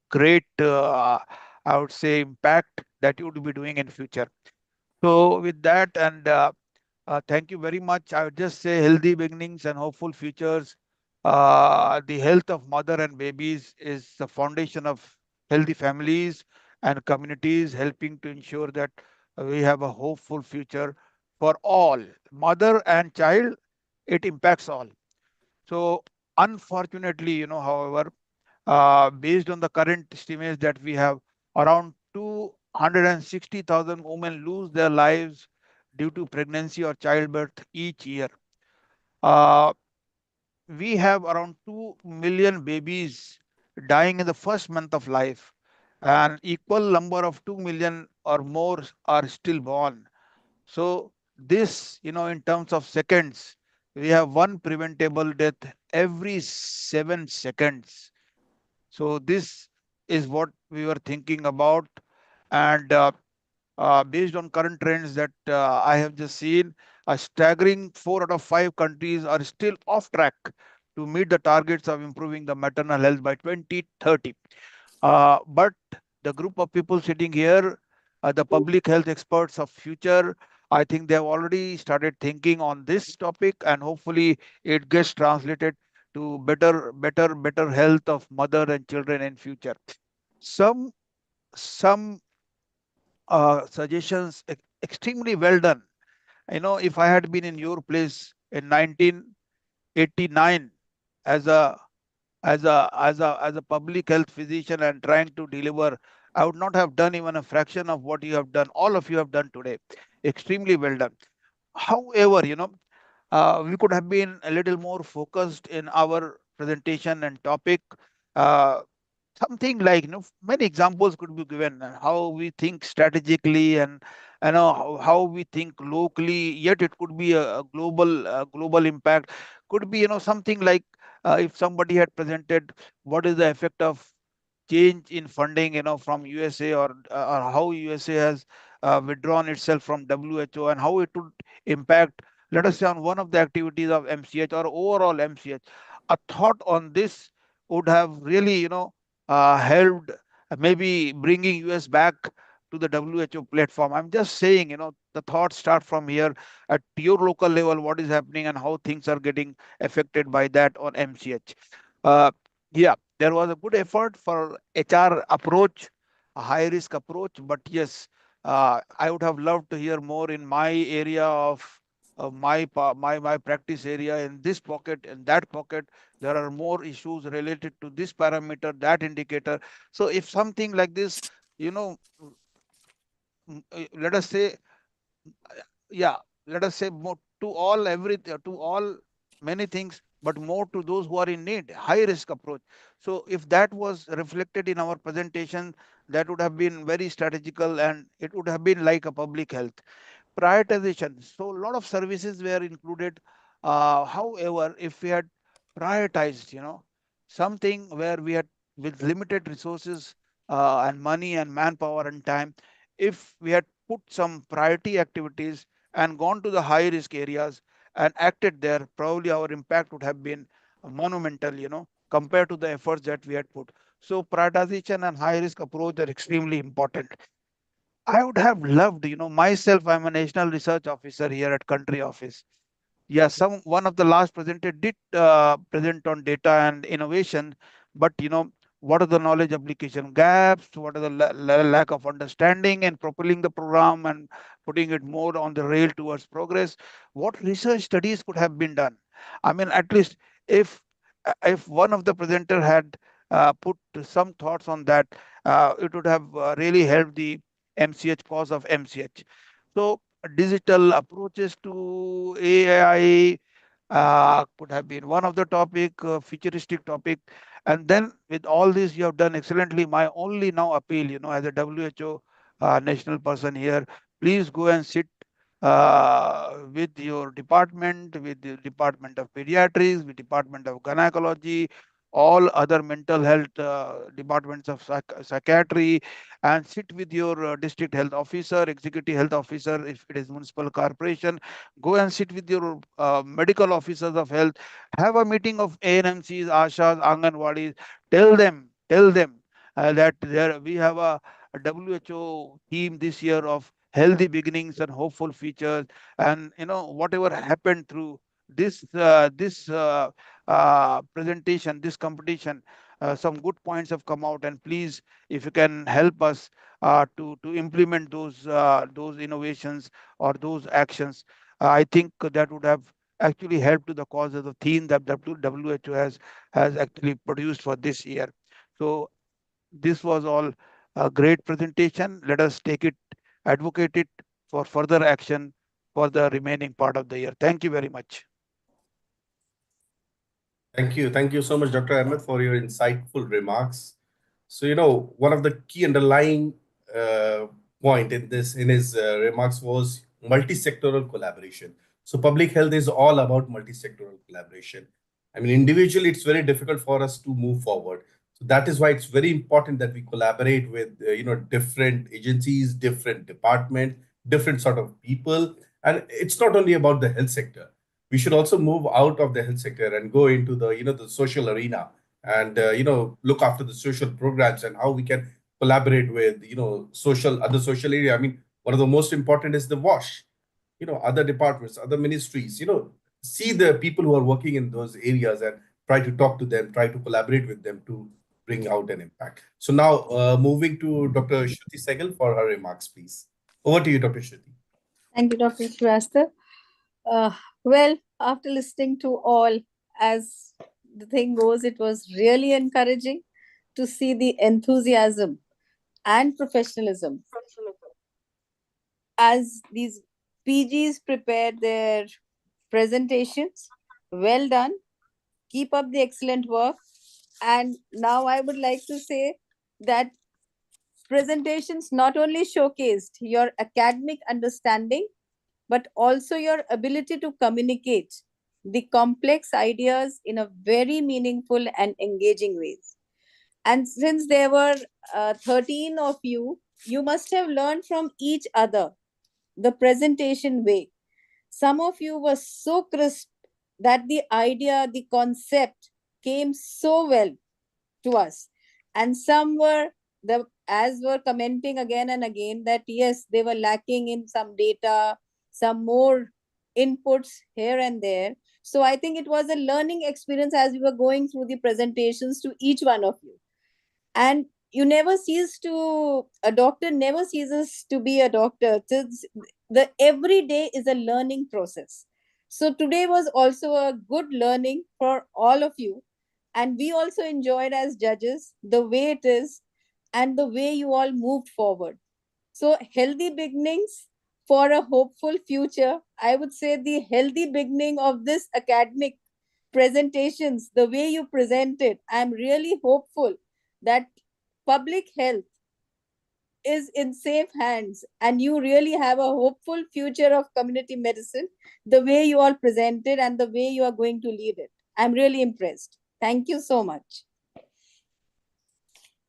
great I would say impact that you would be doing in future. So with that, and thank you very much. I would just say healthy beginnings and hopeful futures. The health of mother and babies is the foundation of healthy families and communities, helping to ensure that we have a hopeful future for all, mother and child. It impacts all. So unfortunately, however, based on the current estimates that we have, around 260,000 women lose their lives due to pregnancy or childbirth each year. Uh, we have around 2 million babies dying in the first month of life, and equal number of 2 million or more are stillborn. So this, in terms of seconds, we have one preventable death every 7 seconds. So this is what we were thinking about. And based on current trends that I have just seen, a staggering 4 out of 5 countries are still off track to meet the targets of improving the maternal health by 2030. But the group of people sitting here, the public health experts of future, I think they have already started thinking on this topic, and hopefully it gets translated to better health of mother and children in future. Some suggestions extremely well done. If I had been in your place in 1989 as a public health physician and trying to deliver I would not have done even a fraction of what you have done. All of you have done today. Extremely well done. However, we could have been a little more focused in our presentation and topic. Uh, Something like, many examples could be given, how we think strategically, and how we think locally, yet it could be a global impact. Could be, something like, if somebody had presented what is the effect of change in funding, from USA, or how USA has withdrawn itself from WHO, and how it would impact, let us say, on one of the activities of MCH or overall MCH. A thought on this would have really, helped, maybe bringing US back to the WHO platform. I'm just saying, the thoughts start from here at your local level, what is happening and how things are getting affected by that on MCH. Uh, yeah, there was a good effort for HR approach, a high risk approach, but yes, I would have loved to hear more in my area of my practice area, in this pocket, in that pocket. There are more issues related to this parameter, that indicator. So if something like this, you know, let us say, yeah, let us say more to all, to all, many things, but more to those who are in need, high risk approach. So if that was reflected in our presentation, that would have been very strategical, and it would have been like a public health prioritization. So a lot of services were included. However, if we had prioritized, something where we had, with limited resources, and money and manpower and time, if we had put some priority activities and gone to the high risk areas and acted there, probably our impact would have been monumental, compared to the efforts that we had put. So prioritization and high risk approach are extremely important. I would have loved, myself, I'm a national research officer here at country office. Yeah, one of the last presenter did present on data and innovation, but what are the knowledge application gaps? What are the lack of understanding and propelling the program and putting it more on the rail towards progress? What research studies could have been done? I mean, at least if if one of the presenter had put some thoughts on that, it would have really helped the MCH cause of MCH. So digital approaches to AI could have been one of the topic, futuristic topic. And then with all this, you have done excellently. My only now appeal, as a WHO national person here, please go and sit with your department, with the Department of Pediatrics, with Department of Gynecology, all other mental health departments of psychiatry, and sit with your district health officer, executive health officer, if it is municipal corporation. Go and sit with your medical officers of health. Have a meeting of ANMCs, ASHAs, Anganwadis. Tell them that we have a WHO theme this year of healthy beginnings and hopeful futures. And whatever happened through this presentation, this competition, some good points have come out. And please, if you can help us to implement those innovations or those actions, I think that would have actually helped to the cause of the theme that WHO has actually produced for this year. So this was all a great presentation. Let us take it, advocate it for further action for the remaining part of the year. Thank you very much. Thank you. Thank you so much, Dr. Ahmed, for your insightful remarks. So, one of the key underlying point in his remarks was multi-sectoral collaboration. So, public health is all about multi-sectoral collaboration. I mean, individually, it's very difficult for us to move forward. So that is why it's very important that we collaborate with, different agencies, different departments, different sort of people. And it's not only about the health sector. We should also move out of the health sector and go into the social arena, and look after the social programs and how we can collaborate with other social area. I mean, one of the most important is the wash, other departments, other ministries, see the people who are working in those areas and try to talk to them, try to collaborate with them to bring out an impact. So now, moving to Dr. Shruti Sehgal for her remarks, please. Over to you, Dr. Shruti. Thank you, Dr. Shrivastava. Well, after listening to all, as the thing goes, it was really encouraging to see the enthusiasm and professionalism as these PGs prepare their presentations. Well done. Keep up the excellent work. And now I would like to say that presentations not only showcased your academic understanding, but also your ability to communicate the complex ideas in a very meaningful and engaging ways. And since there were 13 of you, you must have learned from each other the presentation way. Some of you were so crisp that the idea, the concept came so well to us. And some were the as were commenting again and again that yes, they were lacking in some data, some more inputs here and there. So I think it was a learning experience as we were going through the presentations to each one of you. And you never cease to a doctor never ceases to be a doctor. The every day is a learning process. So today was also a good learning for all of you, and we also enjoyed as judges the way it is and the way you all moved forward. So healthy beginnings for a hopeful future. I would say the healthy beginning of this academic presentations, the way you presented, I'm really hopeful that public health is in safe hands and you really have a hopeful future of community medicine, the way you all presented and the way you are going to lead it. I'm really impressed. Thank you so much.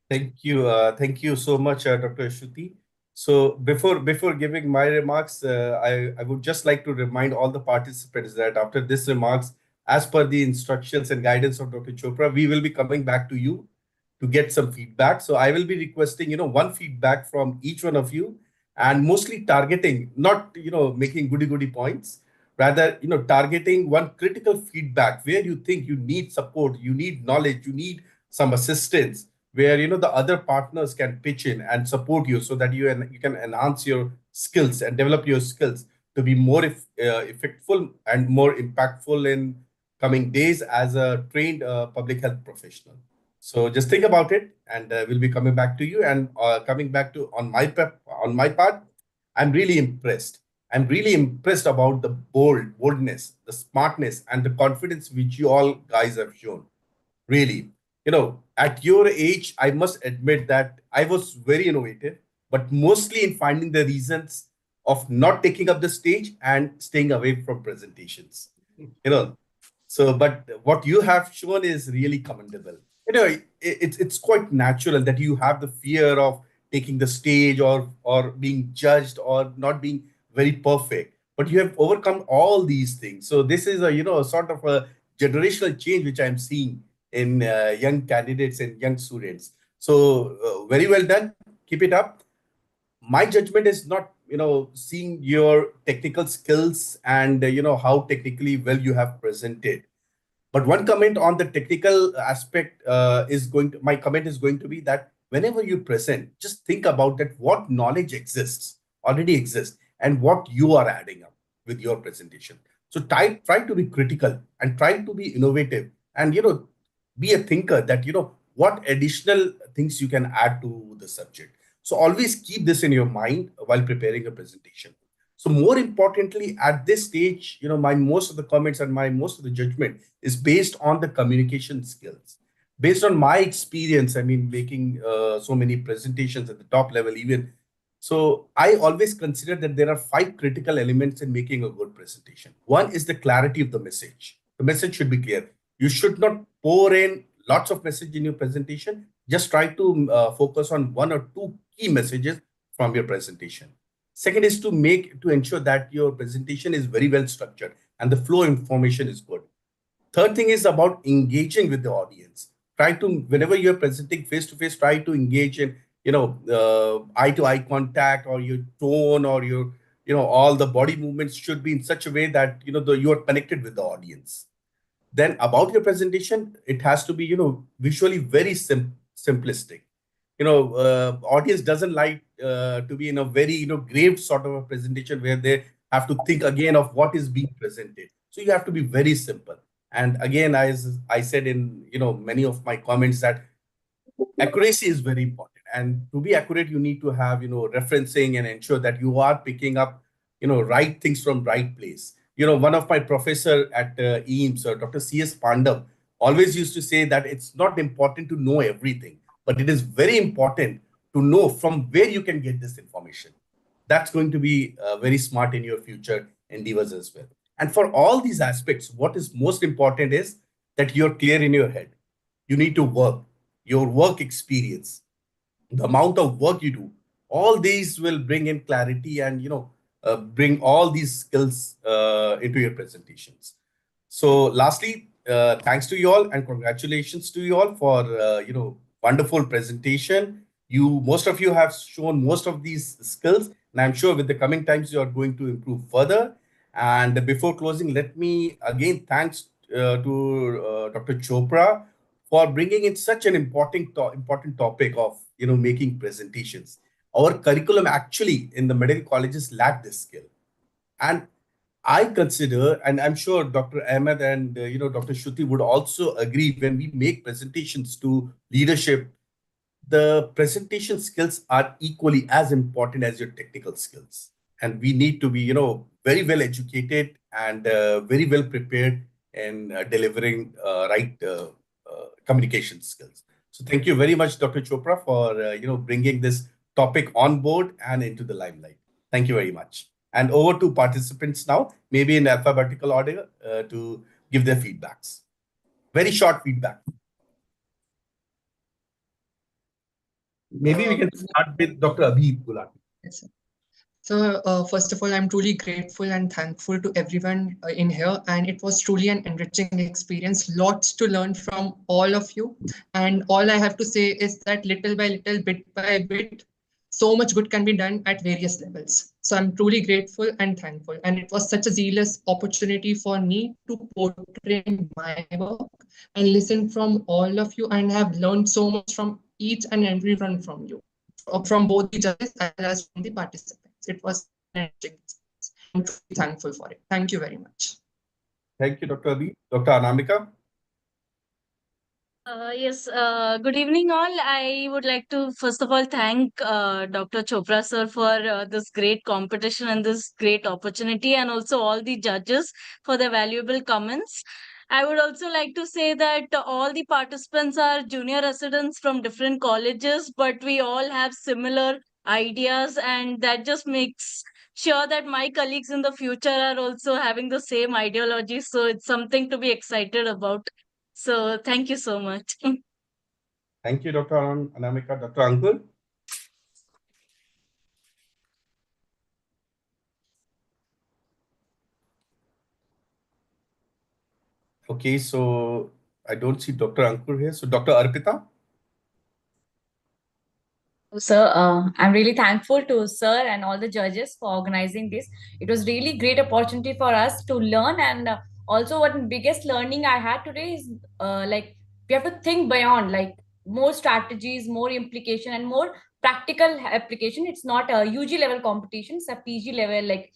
Thank you so much, Dr. Shruti. So before giving my remarks, I would just like to remind all the participants that after this remarks, as per the instructions and guidance of Dr. Chopra, we will be coming back to you to get some feedback. So I will be requesting, one feedback from each one of you, and mostly targeting, not, making goody points, rather, targeting one critical feedback where you think you need support, you need knowledge, you need some assistance, where, the other partners can pitch in and support you so that you can enhance your skills and develop your skills to be more effectful and more impactful in coming days as a trained public health professional. So just think about it, and we'll be coming back to you. And coming back to on my part, I'm really impressed. I'm really impressed about the boldness, the smartness, and the confidence which you all guys have shown. Really, at your age, I must admit that I was very innovative, but mostly in finding the reasons of not taking up the stage and staying away from presentations. So, but what you have shown is really commendable. It's quite natural that you have the fear of taking the stage or being judged or not being very perfect. But you have overcome all these things. So this is a sort of a generational change which I'm seeing in young candidates and young students. So very well done. Keep it up. My judgment is not seeing your technical skills and how technically well you have presented. But one comment on the technical aspect my comment is going to be that whenever you present, just think about that what knowledge already exists, and what you are adding up with your presentation. So try to be critical and try to be innovative, and be a thinker that what additional things you can add to the subject. So always keep this in your mind while preparing a presentation. So more importantly, at this stage, my most of the comments and my most of the judgment is based on the communication skills. Based on my experience, I mean, making so many presentations at the top level even. So I always consider that there are 5 critical elements in making a good presentation. One is the clarity of the message. The message should be clear. You should not pour in lots of message in your presentation. Just try to focus on 1 or 2 key messages from your presentation. Second is to ensure that your presentation is very well structured and the flow information is good. Third thing is about engaging with the audience. Try to, whenever you're presenting face to face, try to engage in, eye to eye contact, or your tone, or your, all the body movements should be in such a way that, you are connected with the audience. Then about your presentation, it has to be, visually very simplistic. Audience doesn't like to be in a very, grave sort of a presentation where they have to think again of what is being presented. So you have to be very simple. And again, as I said in, many of my comments, that accuracy is very important. and to be accurate, you need to have, referencing and ensure that you are picking up, right things from right place. One of my professor at EAMS, Dr. C.S. Pandam, always used to say that it's not important to know everything, but it is very important to know from where you can get this information. That's going to be very smart in your future endeavors as well. And for all these aspects, what is most important is that you're clear in your head. You need to work, your work experience, the amount of work you do, all these will bring in clarity and bring all these skills into your presentations. So lastly, thanks to you all and congratulations to you all for wonderful presentation. Most of you have shown most of these skills, and I'm sure with the coming times you are going to improve further. And before closing, let me again thanks to Dr. Chopra for bringing in such an important topic of making presentations. Our curriculum actually in the medical colleges lack this skill, and I consider, and I'm sure Dr. Ahmed and Dr. Shruti would also agree, when we make presentations to leadership, the presentation skills are equally as important as your technical skills. And we need to be, very well educated and very well prepared in delivering right communication skills. So thank you very much, Dr. Chopra, for bringing this topic on board and into the limelight. Thank you very much. And over to participants now, maybe in alphabetical order, to give their feedbacks. Very short feedback. Maybe we can start with Dr. Abhi Gulati. Yes, sir. So, first of all, I'm truly grateful and thankful to everyone in here, and it was truly an enriching experience. Lots to learn from all of you, and all I have to say is that little by little, bit by bit, so much good can be done at various levels. So I'm truly grateful and thankful, and it was such a zealous opportunity for me to portray my work and listen from all of you, and have learned so much from each and every one from you, from both the judges as well as from the participants. It was an enriching experience. I'm truly thankful for it. Thank you very much. Thank you, Dr. Abhi. Dr. Anamika? Yes, good evening, all. I would like to first of all thank Dr. Chopra sir for this great competition and this great opportunity, and also all the judges for their valuable comments. I would also like to say that all the participants are junior residents from different colleges, but we all have similar ideas, and that just makes sure that my colleagues in the future are also having the same ideology. So it's something to be excited about. So thank you so much. Thank you, Dr. Anamika. Dr. Ankur? Okay, so I don't see Dr. Ankur here. So Dr. Arpita? Sir, I'm really thankful to sir and all the judges for organizing this. It was really great opportunity for us to learn, and also one biggest learning I had today is like we have to think beyond, like more strategies, more implication, and more practical application. It's not a UG level competition; it's a PG level, like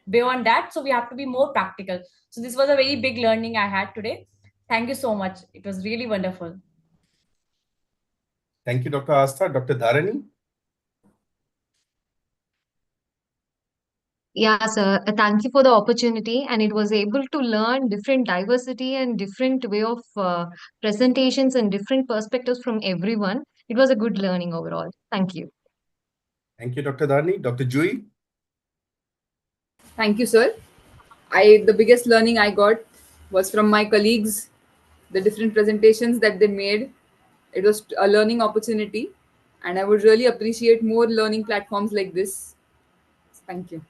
beyond that. So we have to be more practical. So this was a very big learning I had today. Thank you so much. It was really wonderful. Thank you, Dr. Astha. Dr. Dharani? Yeah, sir. Thank you for the opportunity, and it was able to learn different diversity and different way of presentations and different perspectives from everyone. It was a good learning overall. Thank you. Thank you, Dr. Dharani. Dr. Jui? Thank you, sir. The biggest learning I got was from my colleagues, the different presentations that they made. It was a learning opportunity, and I would really appreciate more learning platforms like this. Thank you.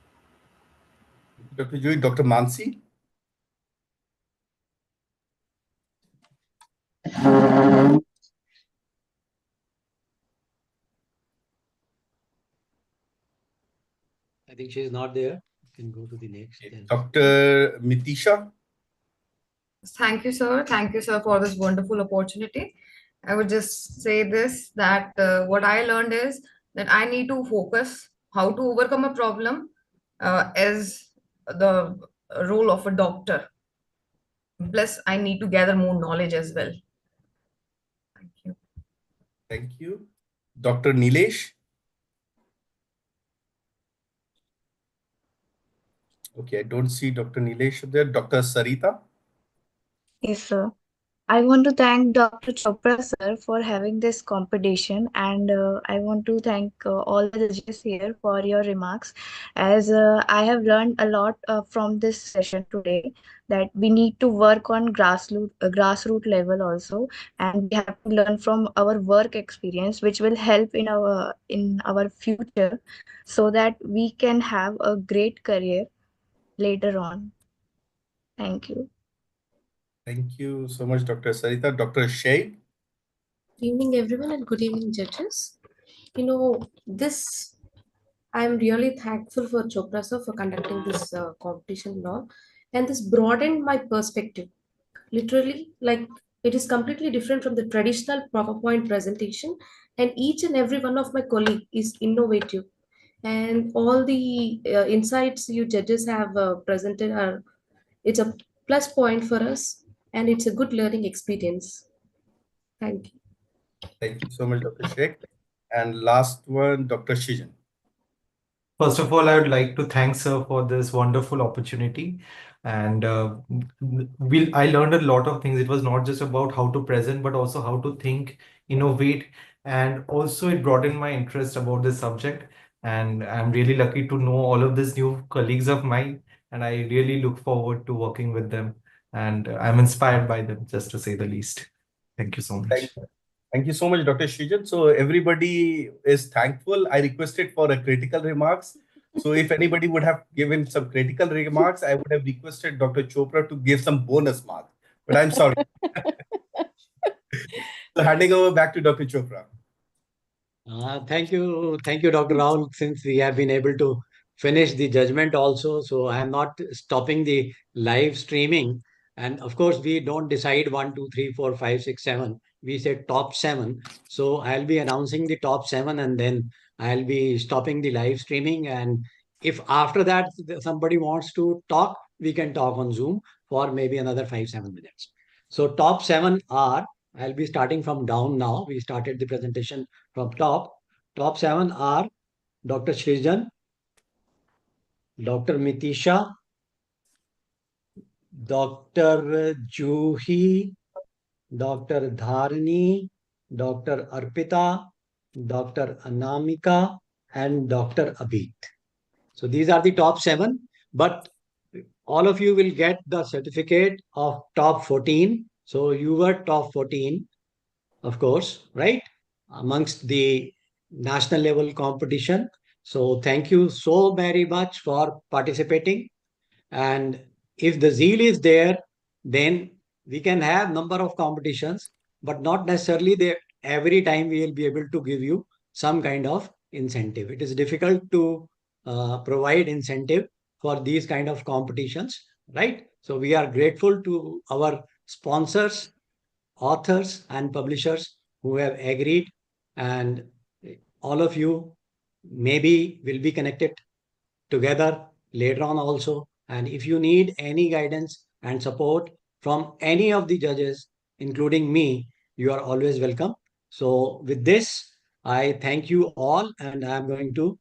Dr. Jui. Dr. Mansi? I think she is not there. You can go to the next. Dr. Mitisha? Thank you, sir. Thank you, sir, for this wonderful opportunity. I would just say this, that what I learned is that I need to focus how to overcome a problem as the role of a doctor. Plus, I need to gather more knowledge as well. Thank you. Thank you. Dr. Nilesh. Okay, I don't see Dr. Nilesh there. Dr. Sarita. Yes, sir. I want to thank Dr. Chopra, sir, for having this competition, and I want to thank all the judges here for your remarks, as I have learned a lot from this session today that we need to work on grassroots level also, and we have to learn from our work experience, which will help in our future, so that we can have a great career later on. Thank you. Thank you so much, Dr. Sarita. Dr. Shay. Good evening, everyone, and good evening, judges. I'm really thankful for Chopra sir for conducting this competition and all, and this broadened my perspective. Literally, like it is completely different from the traditional PowerPoint presentation, and each and every one of my colleague is innovative, and all the insights you judges have presented are it's a plus point for us, and it's a good learning experience. Thank you. Thank you so much, Dr. Sheikh. And last one, Dr. Shijan. First of all, I would like to thank sir for this wonderful opportunity. And I learned a lot of things. It was not just about how to present, but also how to think, innovate, and also it broadened my interest about this subject. And I'm really lucky to know all of these new colleagues of mine, and I really look forward to working with them. And I'm inspired by them, just to say the least. Thank you so much. Thank you so much, Dr. Shijan. So everybody is thankful. I requested for a critical remarks. So if anybody would have given some critical remarks, I would have requested Dr. Chopra to give some bonus mark. But I'm sorry. So handing over back to Dr. Chopra. Thank you, Dr. Rahul. Since we have been able to finish the judgment also, so I am not stopping the live streaming. And of course, we don't decide 1, 2, 3, 4, 5, 6, 7. We said top 7. So I'll be announcing the top 7, and then I'll be stopping the live streaming. And if after that somebody wants to talk, we can talk on Zoom for maybe another 5, 7 minutes. So top 7 are, I'll be starting from down now. We started the presentation from top. Top 7 are Dr. Shrijan, Dr. Mitisha, Dr. Juhi, Dr. Dharani, Dr. Arpita, Dr. Anamika, and Dr. Abhit. So these are the top 7, but all of you will get the certificate of top 14. So you were top 14, of course, right? Amongst the national level competition. So thank you so very much for participating. And if the zeal is there, then we can have number of competitions, but not necessarily that every time we will be able to give you some kind of incentive. It is difficult to provide incentive for these kind of competitions, right? So we are grateful to our sponsors, authors and publishers who have agreed, and all of you maybe will be connected together later on also. And if you need any guidance and support from any of the judges, including me, you are always welcome. So with this, I thank you all, and I'm going to